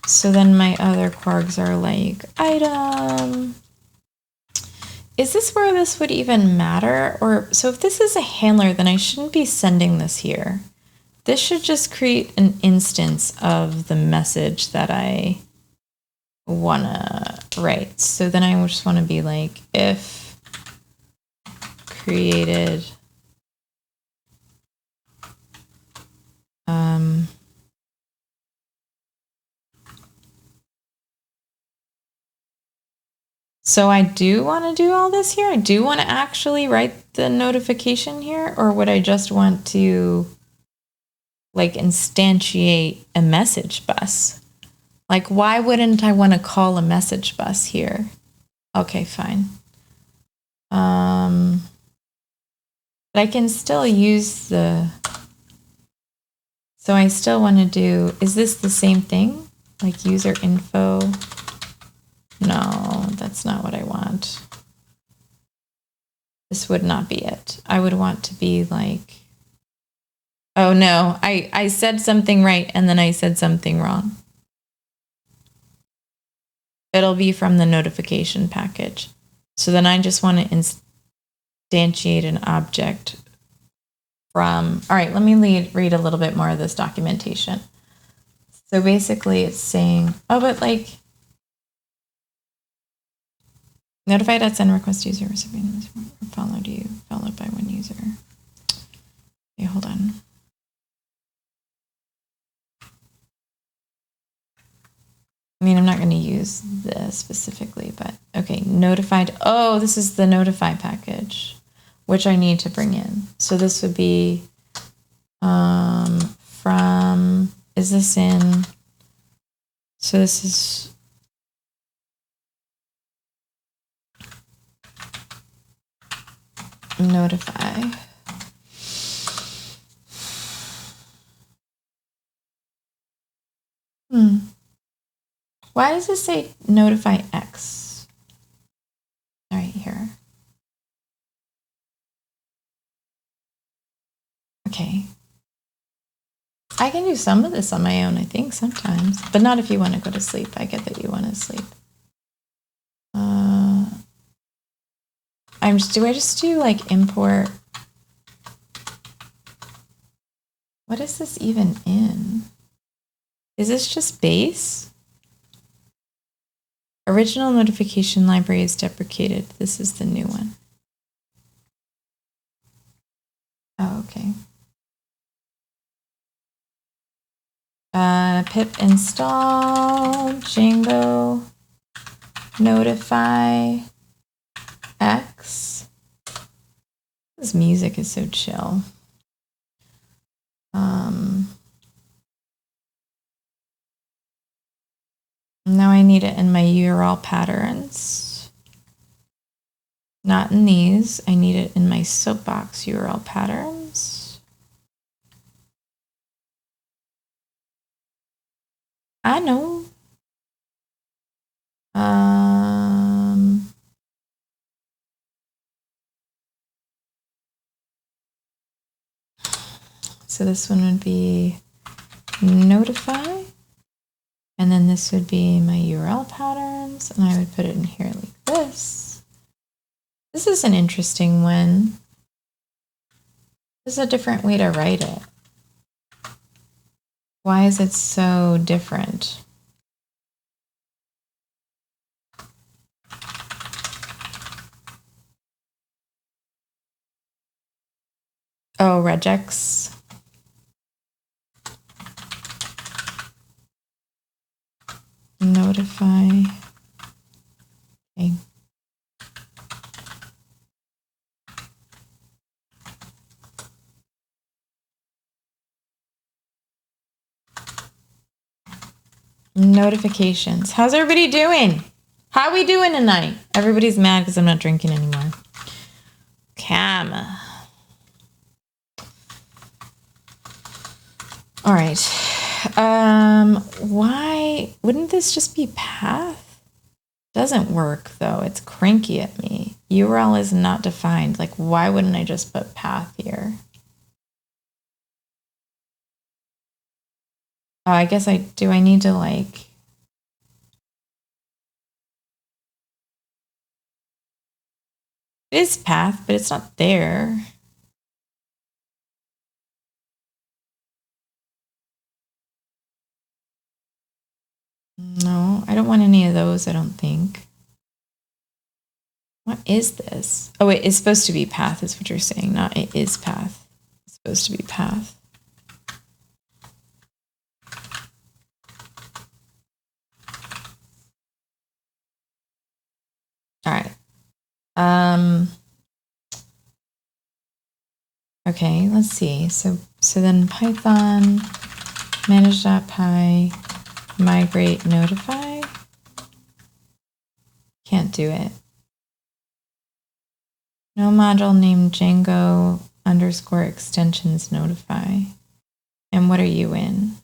So then my other quarks are like item. Is this where this would even matter? Or so if this is a handler, then I shouldn't be sending this here. This should just create an instance of the message that I wanna write. So then I just wanna be like, if created so I do want to do all this here. I do want to actually write the notification here, or would I just want to like instantiate a message bus? Like, why wouldn't I want to call a message bus here? Okay, fine. But I can still use the, so I still want to do, is this the same thing? Like user info? No, that's not what I want. This would not be it. I would want to be like, oh no, I said something right and then I said something wrong. It'll be from the notification package. So then I just want to instantiate an object from, all right, let me read a little bit more of this documentation. So basically it's saying, oh, but like, Notify.send request user recipient followed you, followed by one user. Okay, hold on. I mean, I'm not going to use this specifically, but okay, notified. Oh, this is the notify package, which I need to bring in. So this would be from, is this in, so this is notify. Why does it say notify X? All right, here. Okay. I can do some of this on my own, I think, sometimes, but not if you want to go to sleep. I get that you want to sleep. Do I just do like import? What is this even in? Is this just base? Original notification library is deprecated. This is the new one. Oh, okay. Pip install Django notify X. This music is so chill. Now I need it in my URL patterns. Not in these. I need it in my soapbox URL patterns. I know. So this one would be notify. And then this would be my URL patterns. And I would put it in here like this. This is an interesting one. This is a different way to write it. Why is it so different? Oh, regex. Notify. Okay. Notifications. How's everybody doing? How are we doing tonight? Everybody's mad because I'm not drinking anymore. Cam. All right. Why wouldn't this just be path? Doesn't work though. It's cranky at me. URL is not defined. Like, why wouldn't I just put path here? Oh, I guess I need to like. It is path, but it's not there. No, I don't want any of those, I don't think. What is this? Oh, it is supposed to be path, is what you're saying. Not it is path. It's supposed to be path. All right. Okay, let's see. So then Python manage.py migrate notify. Can't do it. No module named Django _ extensions notify. And what are you in?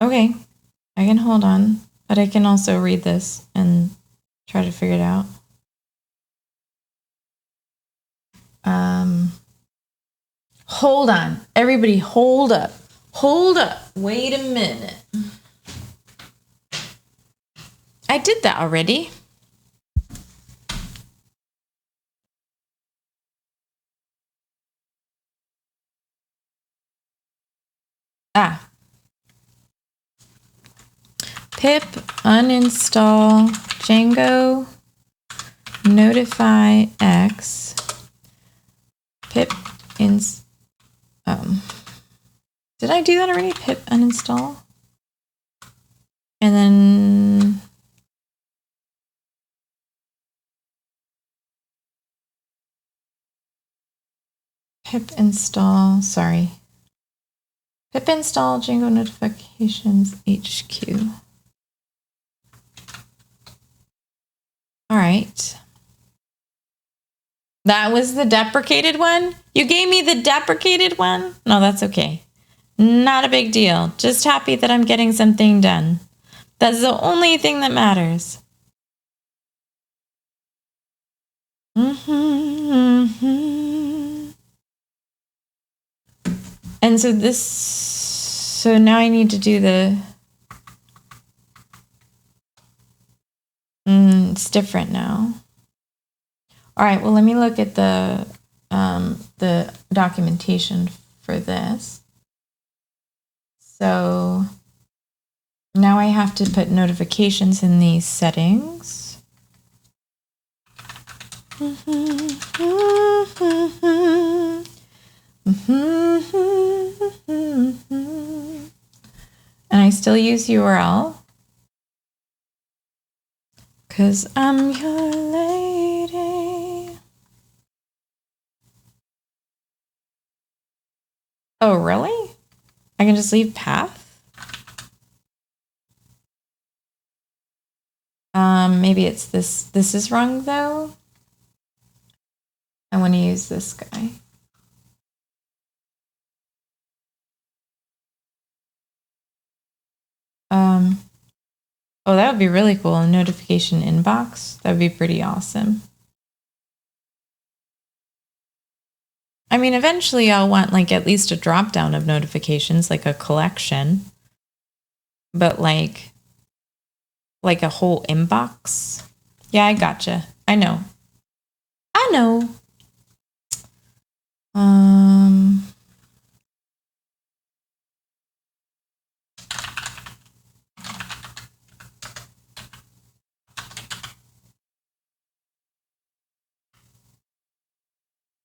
Okay, I can hold on, but I can also read this and try to figure it out. Hold on, everybody, hold up. Hold up, wait a minute. I did that already. Ah, pip uninstall Django notify x pip ins did I do that already? Pip uninstall and then pip install, sorry. Pip install Django notifications HQ. All right. That was the deprecated one? You gave me the deprecated one? No, that's okay. Not a big deal. Just happy that I'm getting something done. That's the only thing that matters. And so now I need to do the, it's different now. All right, well, let me look at the documentation for this. So now I have to put notifications in these settings. And I still use URL because I'm your lady. Oh, really? I can just leave path? Maybe it's this. This is wrong though. I want to use this guy. Oh, that would be really cool. A notification inbox. That would be pretty awesome. I mean, eventually I'll want like at least a drop down of notifications, like a collection, but like a whole inbox. Yeah, I gotcha. I know. I know.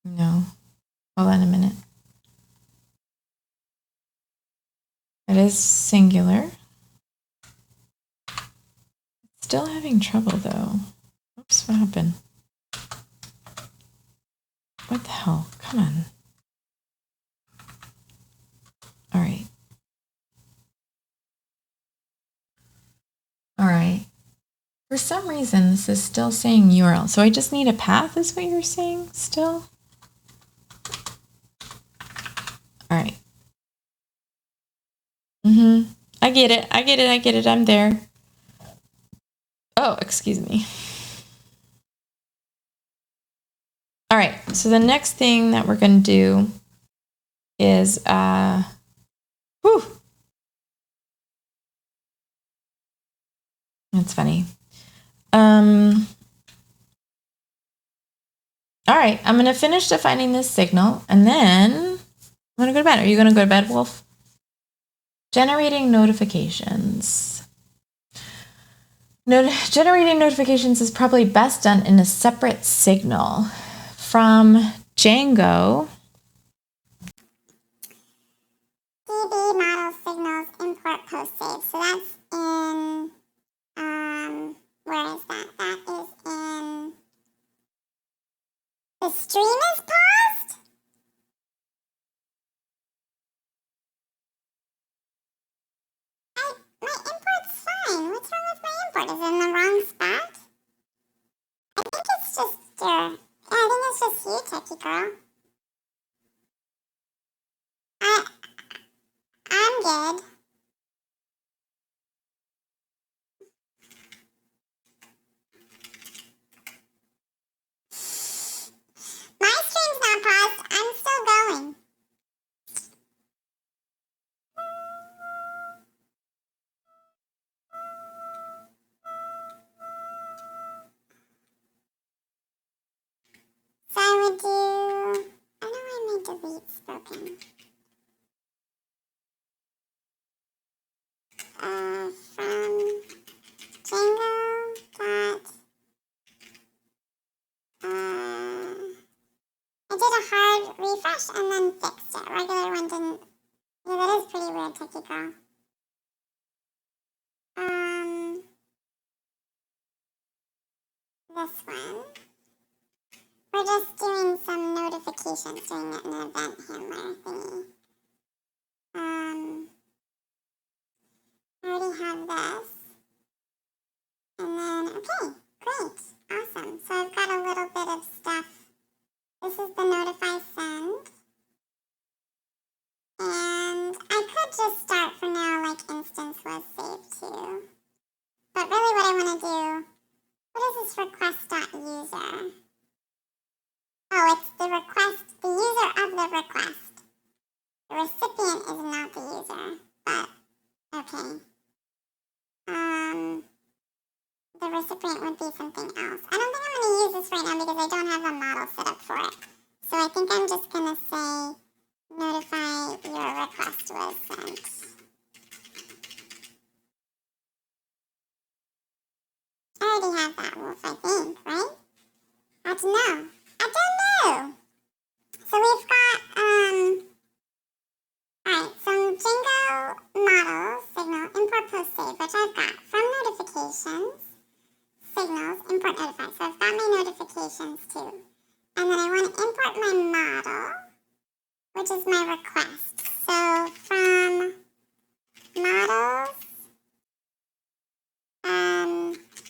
No. Hold on a minute. It is singular. Still having trouble though. Oops, what happened? What the hell? Come on. All right. All right. For some reason, this is still saying URL. So I just need a path is what you're saying still? All right. I get it. I get it. I get it. I'm there. Oh, excuse me. All right. So the next thing that we're going to do is, It's funny. All right. I'm going to finish defining this signal and then I'm going to go to bed. Are you going to go to bed, Wolf? Generating notifications. Generating notifications is probably best done in a separate signal from Django.
DB model signals import post save. So that's in, where is that? That is in, the stream is paused? My import's fine. What's wrong with my import? Is it in the wrong spot? I think it's just your, yeah, I think it's just you, techie girl. I'm good. My stream's not paused. I'm still going. So I would do, I know I made delete spoken. crash and then fixed it. Regular one didn't. Yeah, that is pretty weird, Techie Girl. This one. We're just doing some notifications, doing it in an event handler thingy. I already have this. And then, okay, great, awesome. So I've got a little bit of stuff. This is the notify send. And I could just start for now like instance was saved to. But really what I want to do, what is this request.user? Oh, it's the request, the user of the request. The recipient is not the user, but okay. The recipient would be something else. I don't think I'm going to use this right now because I don't have a model set up for it. So I think I'm just going to say notify your request was sent. I already have that, Wolf, I think, right? I don't know. I don't know. So we've got, alright, some Django models, signal, import post save, which I've got from notifications, signals, import notify. So I've got my notifications too. And then I want to import my model, which is my request. So from models,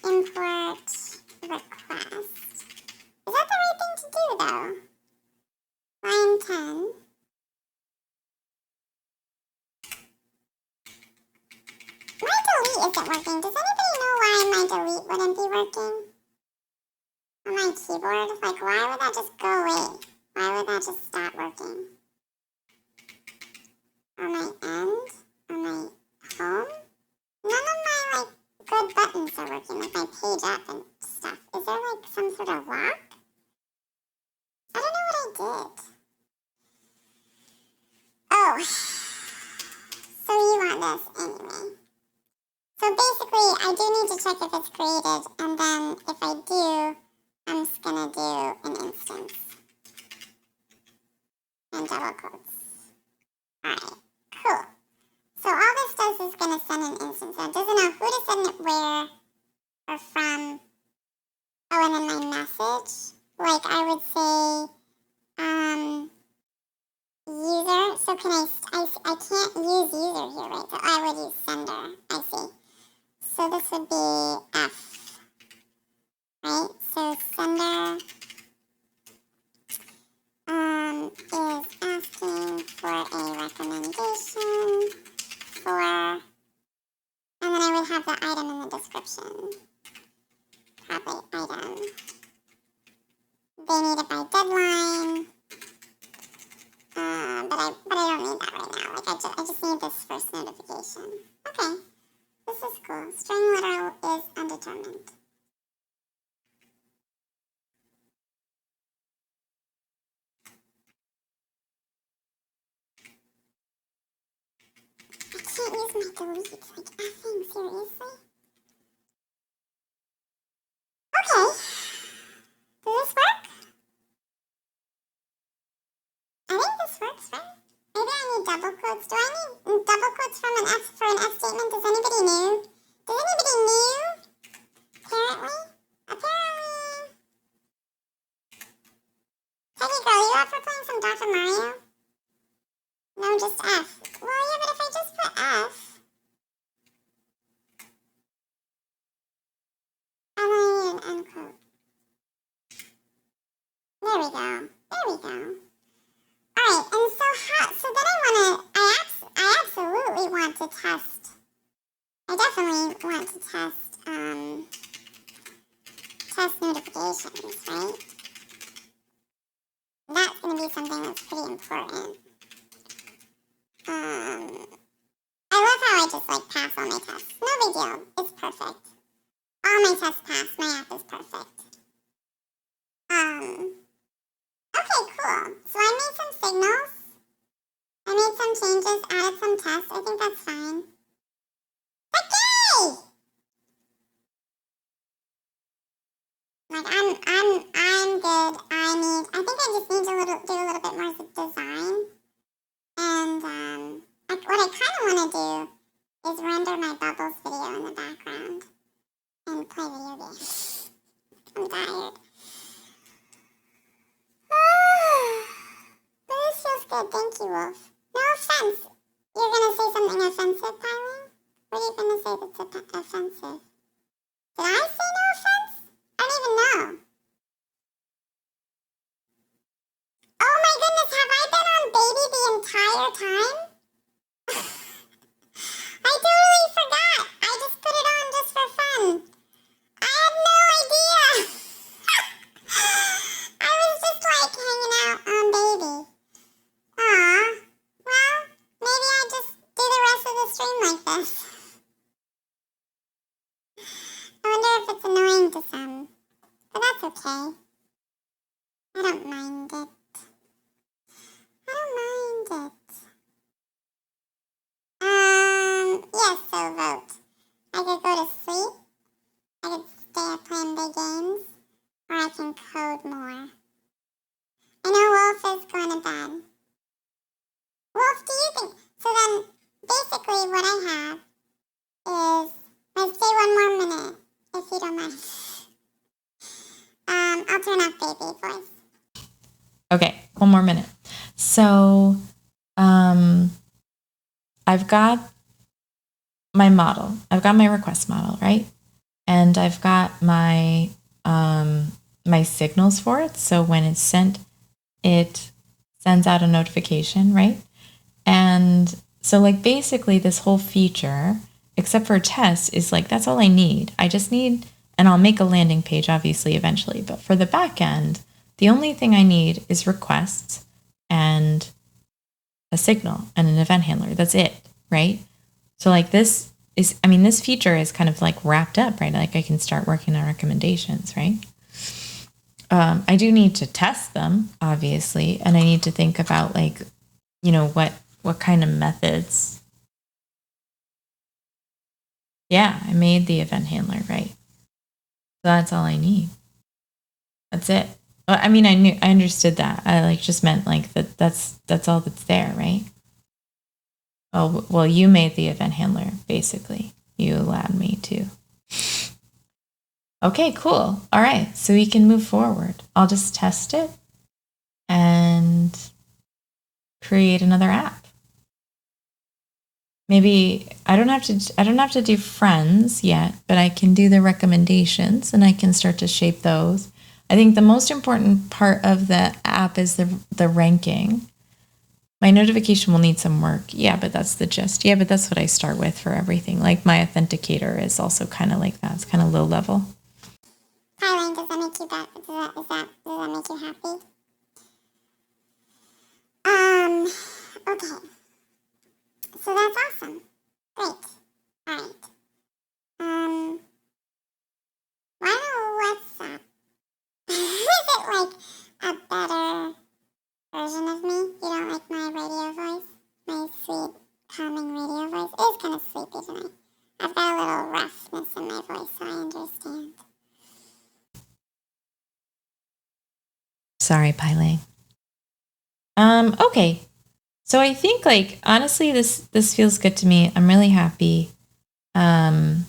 import request. Is that the right thing to do though? Line 10. My delete isn't working. Does anybody know why my delete wouldn't be working? On my keyboard? Like, why would that just go away? Why would that just stop working? On my end? On my home? None of my, like, good buttons are working, like my page up and stuff. Is there, like, some sort of lock? I don't know what I did. Oh. So you want this anyway. So basically, I do need to check if it's created, and then if I do, I'm just gonna do an instance. And double quotes. Alright, cool. So all this does is gonna send an instance. So it doesn't know who to send it where or from. Oh, and then my message. Like I would say, user. So can I can't use user here, right? So I would use sender. I see. So this would be F, right? So sender is asking for a recommendation for, and then I would have the item in the description. Probably item. They need it by deadline. But I don't need that right now. Like I just need this first notification. Okay. This is cool. String literal is undetermined. I can't use my delete. Like, effing seriously? Okay. Does this work? I think this works, right? Maybe I need double quotes. Do I need double quotes for an F statement? Does anybody know? Does anybody know? Apparently. Peggy girl, you up for playing some Dr. Mario? No, just F. Well, yeah, but if I just put F, and then I need an end quote. There we go. There we go. Alright, and so then I absolutely want to test. I definitely want to test, test notifications, right? That's going to be something that's pretty important. I love how I just, like, pass all my tests. No big deal. It's perfect. All my tests pass. My app is perfect. Okay, cool. So I made some signals. I made some changes, added some tests. I think that's fine. Okay! Like, I'm good. I think I just need to do a little bit more design. I want to do is render my Bubbles video in the background and play video games. I'm tired. But this feels good. Thank you, Wolf. No offense. You're going to say something offensive, Pyling? What are you going to say that's offensive? Did I say no offense? I don't even know. Oh my goodness, have I been on baby the entire time? I totally forgot. I just put it on just for fun. I had no idea. I was just like hanging out on baby. Aw. Well, maybe I just do the rest of the stream like this. I wonder if it's annoying to some. But that's okay. I don't mind it. I don't mind it. Yes, so vote. I could go to sleep, I could stay up playing big games, or I can code more. I know Wolf is going to bed. Wolf, do you think... So then, basically what I have is... Let's stay one more minute, if you don't mind. I'll turn off baby voice.
Okay, one more minute. So, I've got my model. I've got my request model, right? And I've got my my signals for it. So when it's sent, it sends out a notification, right? And so like basically this whole feature, except for tests, is like that's all I need. I just need, and I'll make a landing page obviously eventually, but for the back end, the only thing I need is requests and a signal and an event handler. That's it, right? So like this is, I mean, this feature is kind of like wrapped up, right? Like I can start working on recommendations, right? I do need to test them, obviously, and I need to think about like, you know, what kind of methods. Yeah, I made the event handler, right? So that's all I need. That's it. Well, I mean, I understood that. I like just meant like that's all that's there, right? Oh, well, you made the event handler, basically. You allowed me to. Okay, cool. All right, so we can move forward. I'll just test it and create another app. Maybe I don't have to do friends yet, but I can do the recommendations and I can start to shape those. I think the most important part of the app is the ranking. My notification will need some work. Yeah, but that's the gist. Yeah, but that's what I start with for everything. Like my authenticator is also kind of like that. It's kind of low level.
Pyling, does that make you does that make you happy? Okay. So that's awesome. Great. Alright. Why no WhatsApp? Is it like a better version of me? You don't like my radio voice? My sweet, calming radio voice? It is kind of sleepy tonight. I've got a little roughness in my voice, so I understand.
Sorry, Pyling. Okay. So I think like honestly this feels good to me. I'm really happy. I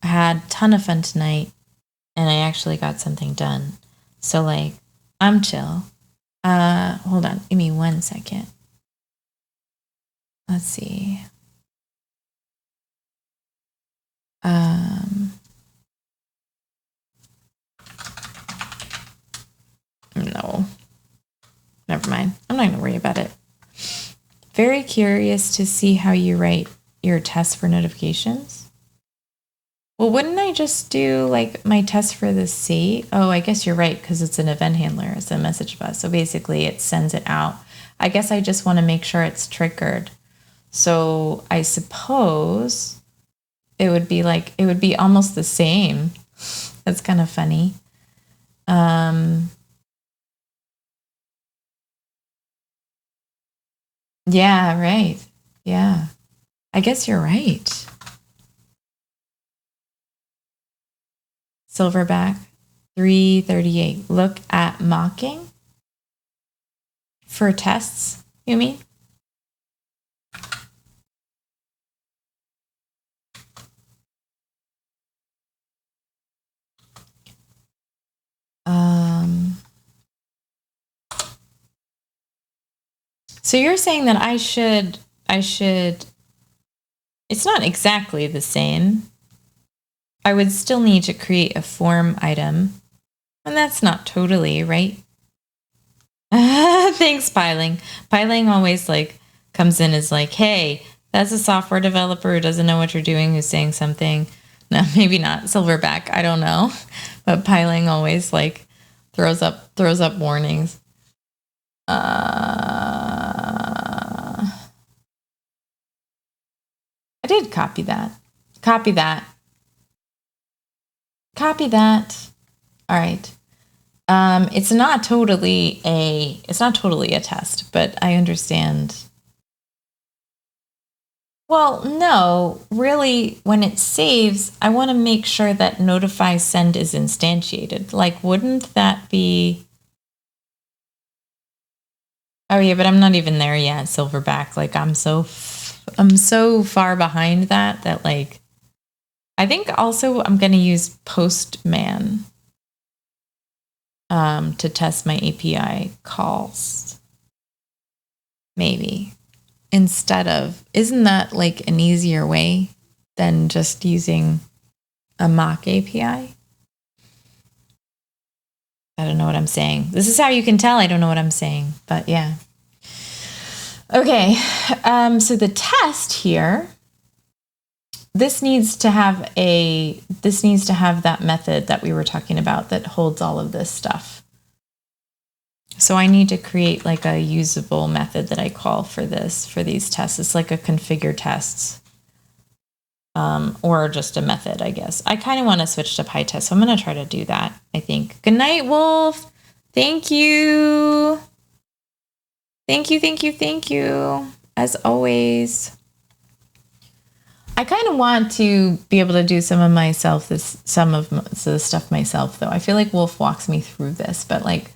had a ton of fun tonight and I actually got something done. So like I'm chill. Hold on, give me 1 second. Let's see. No. Never mind. I'm not going to worry about it. Very curious to see how you write your tests for notifications. Well, wouldn't I just do like my test for the C? Oh, I guess you're right because it's an event handler. It's a message bus. So basically it sends it out. I guess I just want to make sure it's triggered. So I suppose it would be almost the same. That's kind of funny. Yeah, right. Yeah. I guess you're right. Silverback 338. Look at mocking for tests, you mean? So you're saying that I should, it's not exactly the same. I would still need to create a form item. And that's not totally, right? Thanks, Piling. Piling always like comes in as like, hey, that's a software developer who doesn't know what you're doing, who's saying something. No, maybe not. Silverback, I don't know. But Piling always like throws up warnings. I did copy that. Copy that. Copy that. All right. It's not totally a test, but I understand. Well, no, really, when it saves, I want to make sure that notify send is instantiated. Like, wouldn't that be? Oh yeah, but I'm not even there yet, Silverback. Like, I'm so far behind that like, I think also I'm going to use Postman to test my API calls. Maybe. Instead of, isn't that like an easier way than just using a mock API? I don't know what I'm saying. This is how you can tell I don't know what I'm saying, but yeah. Okay, so the test here, this needs to have that method that we were talking about that holds all of this stuff. So I need to create like a usable method that I call for these tests. It's like a configure tests, or just a method, I guess. I kind of want to switch to PyTest, so I'm going to try to do that, I think. Good night, Wolf. Thank you. Thank you. As always. I kind of want to be able to do some of the stuff myself, though. I feel like Wolf walks me through this, but like,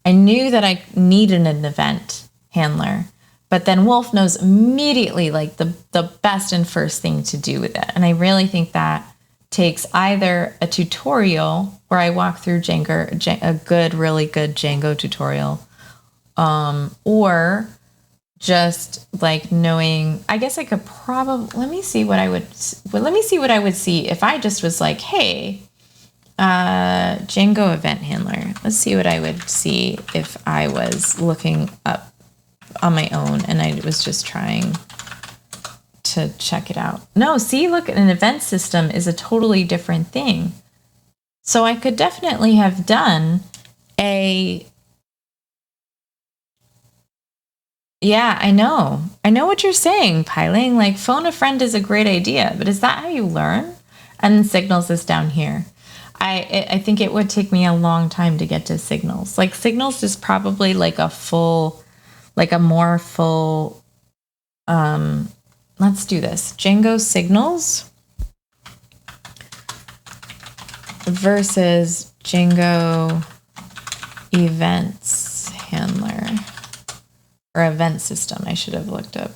I knew that I needed an event handler, but then Wolf knows immediately like the best and first thing to do with it. And I really think that takes either a tutorial where I walk through Django, a really good Django tutorial, or just like knowing, I guess I could probably, let me see what I would see if I just was like, hey, Django event handler. Let's see what I would see if I was looking up on my own and I was just trying to check it out. No, see, look, an event system is a totally different thing. So I could definitely have done yeah, I know what you're saying, Piling. Like, phone a friend is a great idea, but is that how you learn? And Signals is down here. I think it would take me a long time to get to Signals. Like, Signals is probably like a more full, let's do this. Django Signals versus Django Events Handler. Or event system, I should have looked up.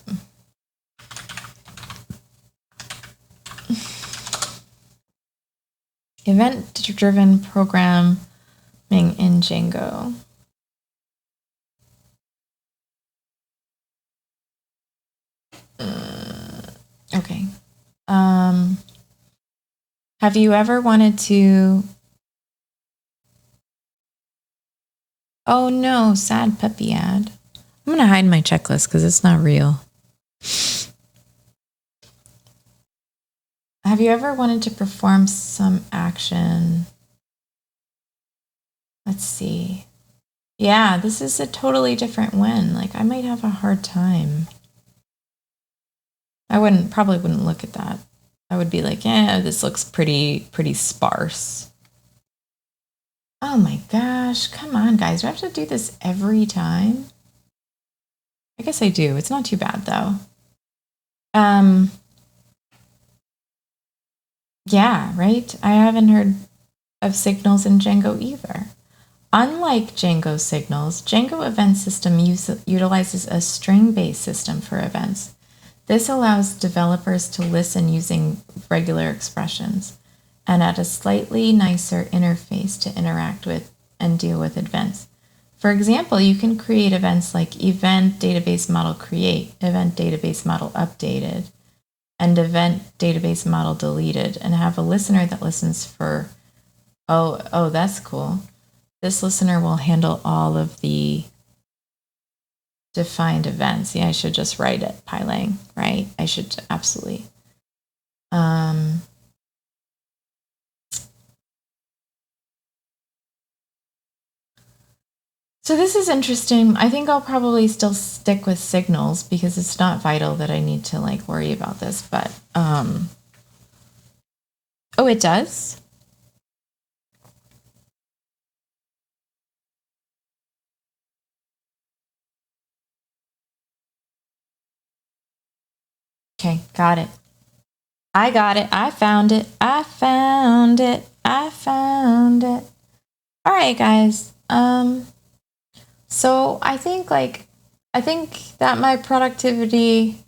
Event-driven programming in Django. Okay. Have you ever wanted to... Oh no, sad puppy ad. I'm going to hide my checklist because it's not real. Have you ever wanted to perform some action? Let's see. Yeah, this is a totally different when. Like, I might have a hard time. I probably wouldn't look at that. I would be like, yeah, this looks pretty sparse. Oh my gosh, come on, guys. Do I have to do this every time? I guess I do. It's not too bad, though. Yeah, right? I haven't heard of Signals in Django either. Unlike Django Signals, Django Event System utilizes a string-based system for events. This allows developers to listen using regular expressions and add a slightly nicer interface to interact with and deal with events. For example, you can create events like event database model create, event database model updated, and event database model deleted, and have a listener that listens for, oh, that's cool. This listener will handle all of the defined events. Yeah, I should just write it, Pylang, right? I should absolutely. So this is interesting. I think I'll probably still stick with signals because it's not vital that I need to like worry about this, but oh, it does? Okay, got it. I got it. I found it. I found it. I found it. All right, guys. So I think that my productivity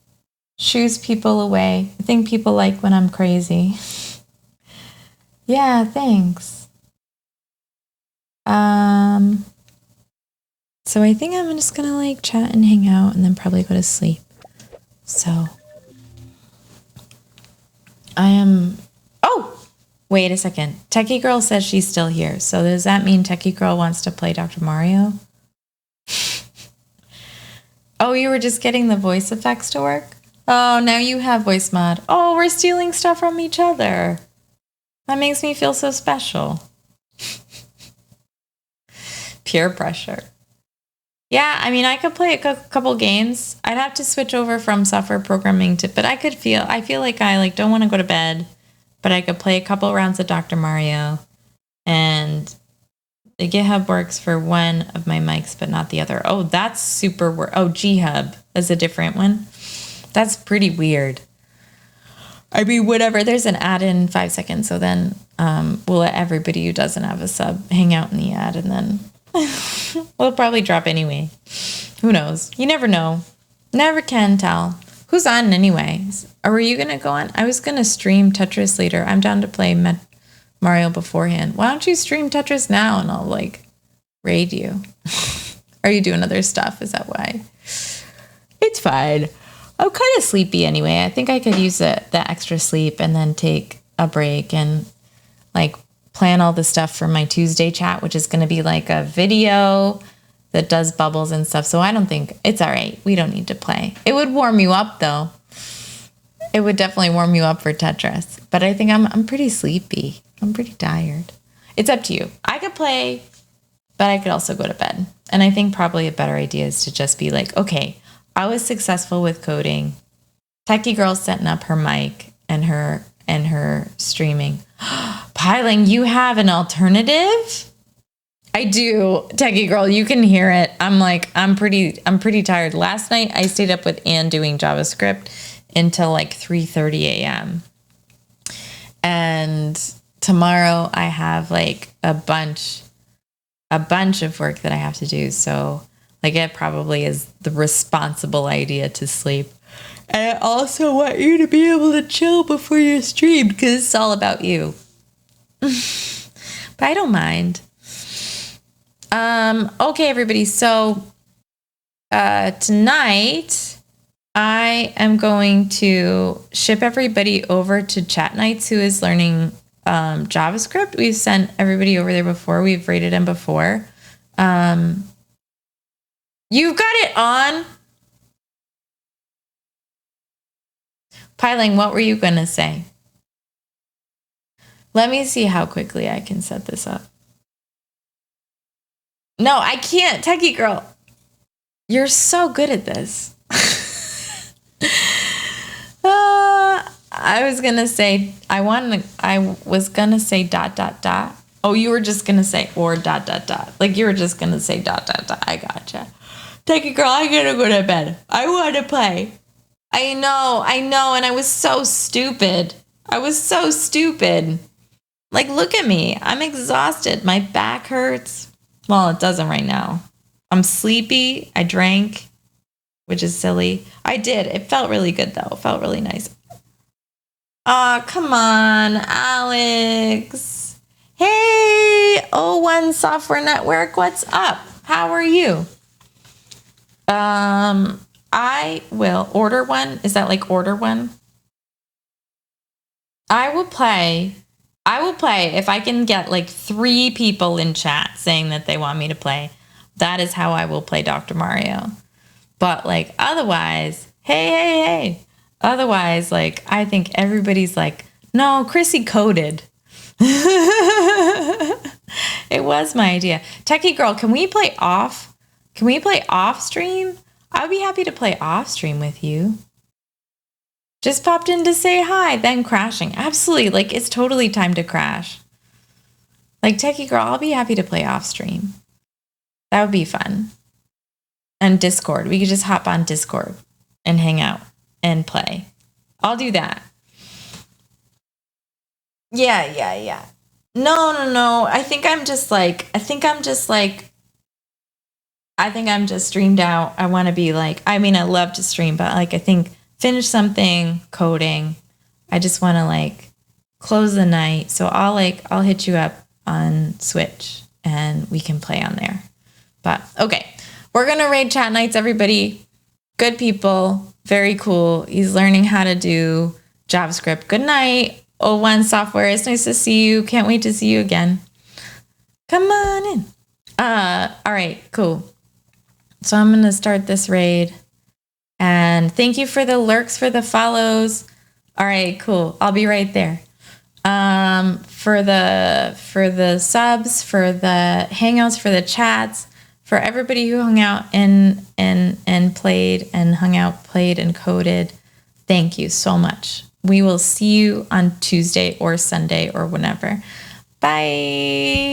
shoos people away. I think people like when I'm crazy. Yeah, thanks. So I think I'm just gonna like chat and hang out and then probably go to sleep. So I am. Oh, wait a second. Techie Girl says she's still here. So does that mean Techie Girl wants to play Dr. Mario? Oh, you were just getting the voice effects to work? Oh, now you have voice mod. Oh, we're stealing stuff from each other. That makes me feel so special. Peer pressure. Yeah, I mean, I could play a couple games. I'd have to switch over from software programming to, but I feel like I like don't want to go to bed, but I could play a couple rounds of Dr. Mario, and the GitHub works for one of my mics, but not the other. Oh, that's super. Oh, GHub is a different one. That's pretty weird. I mean, whatever. There's an ad in 5 seconds, so then we'll let everybody who doesn't have a sub hang out in the ad, and then we'll probably drop anyway. Who knows? You never know. Never can tell. Who's on anyway? Or were you gonna go on? I was gonna stream Tetris later. I'm down to play Mario beforehand. Why don't you stream Tetris now and I'll like raid you? Are you doing other stuff? Is that why? It's fine. I'm kind of sleepy anyway. I think I could use the extra sleep and then take a break and like plan all the stuff for my Tuesday chat, which is going to be like a video that does bubbles and stuff. So I don't think it's all right. We don't need to play. It would warm you up though. It would definitely warm you up for Tetris. But I think I'm pretty sleepy. I'm pretty tired. It's up to you. I could play, but I could also go to bed. And I think probably a better idea is to just be like, okay, I was successful with coding. Techie Girl's setting up her mic and her streaming. Pylang, you have an alternative? I do. Techie Girl, you can hear it. I'm pretty tired. Last night I stayed up with Anne doing JavaScript until like 3:30 a.m. And tomorrow I have like a bunch of work that I have to do. So like it probably is the responsible idea to sleep. And I also want you to be able to chill before your stream because it's all about you. But I don't mind. Okay, everybody. So tonight I am going to ship everybody over to Chat Nights who is learning JavaScript. We've sent everybody over there before. We've rated them before. You've got it on. Pylang, what were you going to say? Let me see how quickly I can set this up. No, I can't. Techie Girl, you're so good at this. I was going to say, I was going to say ... Oh, you were just going to say or ... Like you were just going to say ... I gotcha. Techie Girl, I gotta go to bed. I want to play. I know. And I was so stupid. Like, look at me. I'm exhausted. My back hurts. Well, it doesn't right now. I'm sleepy. I drank, which is silly. I did. It felt really good, though. It felt really nice. Aw, come on, Alex. Hey. Hey, O1 Software Network, what's up? How are you? I will order one. Is that like order one? I will play if I can get like 3 people in chat saying that they want me to play. That is how I will play Dr. Mario. But like otherwise, hey. Otherwise, like I think everybody's like, no, Chrissy coded. It was my idea. Techie girl, can we play off? Can we play off stream? I would be happy to play off stream with you. Just popped in to say hi, then crashing. Absolutely, like it's totally time to crash. Like Techie girl, I'll be happy to play off stream. That would be fun. And Discord, we could just hop on Discord and hang out and play. I'll do that. Yeah. No. I think I'm just streamed out. I want to be like, I mean, I love to stream, but like, I think finish something coding. I just want to like close the night. So I'll hit you up on Switch and we can play on there. But okay, we're going to raid chat nights, everybody. Good people. Very cool. He's learning how to do JavaScript. Good night. O1 Software. It's nice to see you. Can't wait to see you again. Come on in. All right, cool. So I'm going to start this raid. And thank you for the lurks, for the follows. All right, cool. I'll be right there. For the subs, for the hangouts, for the chats, for everybody who hung out and played and hung out, played and coded. Thank you so much. We will see you on Tuesday or Sunday or whenever. Bye.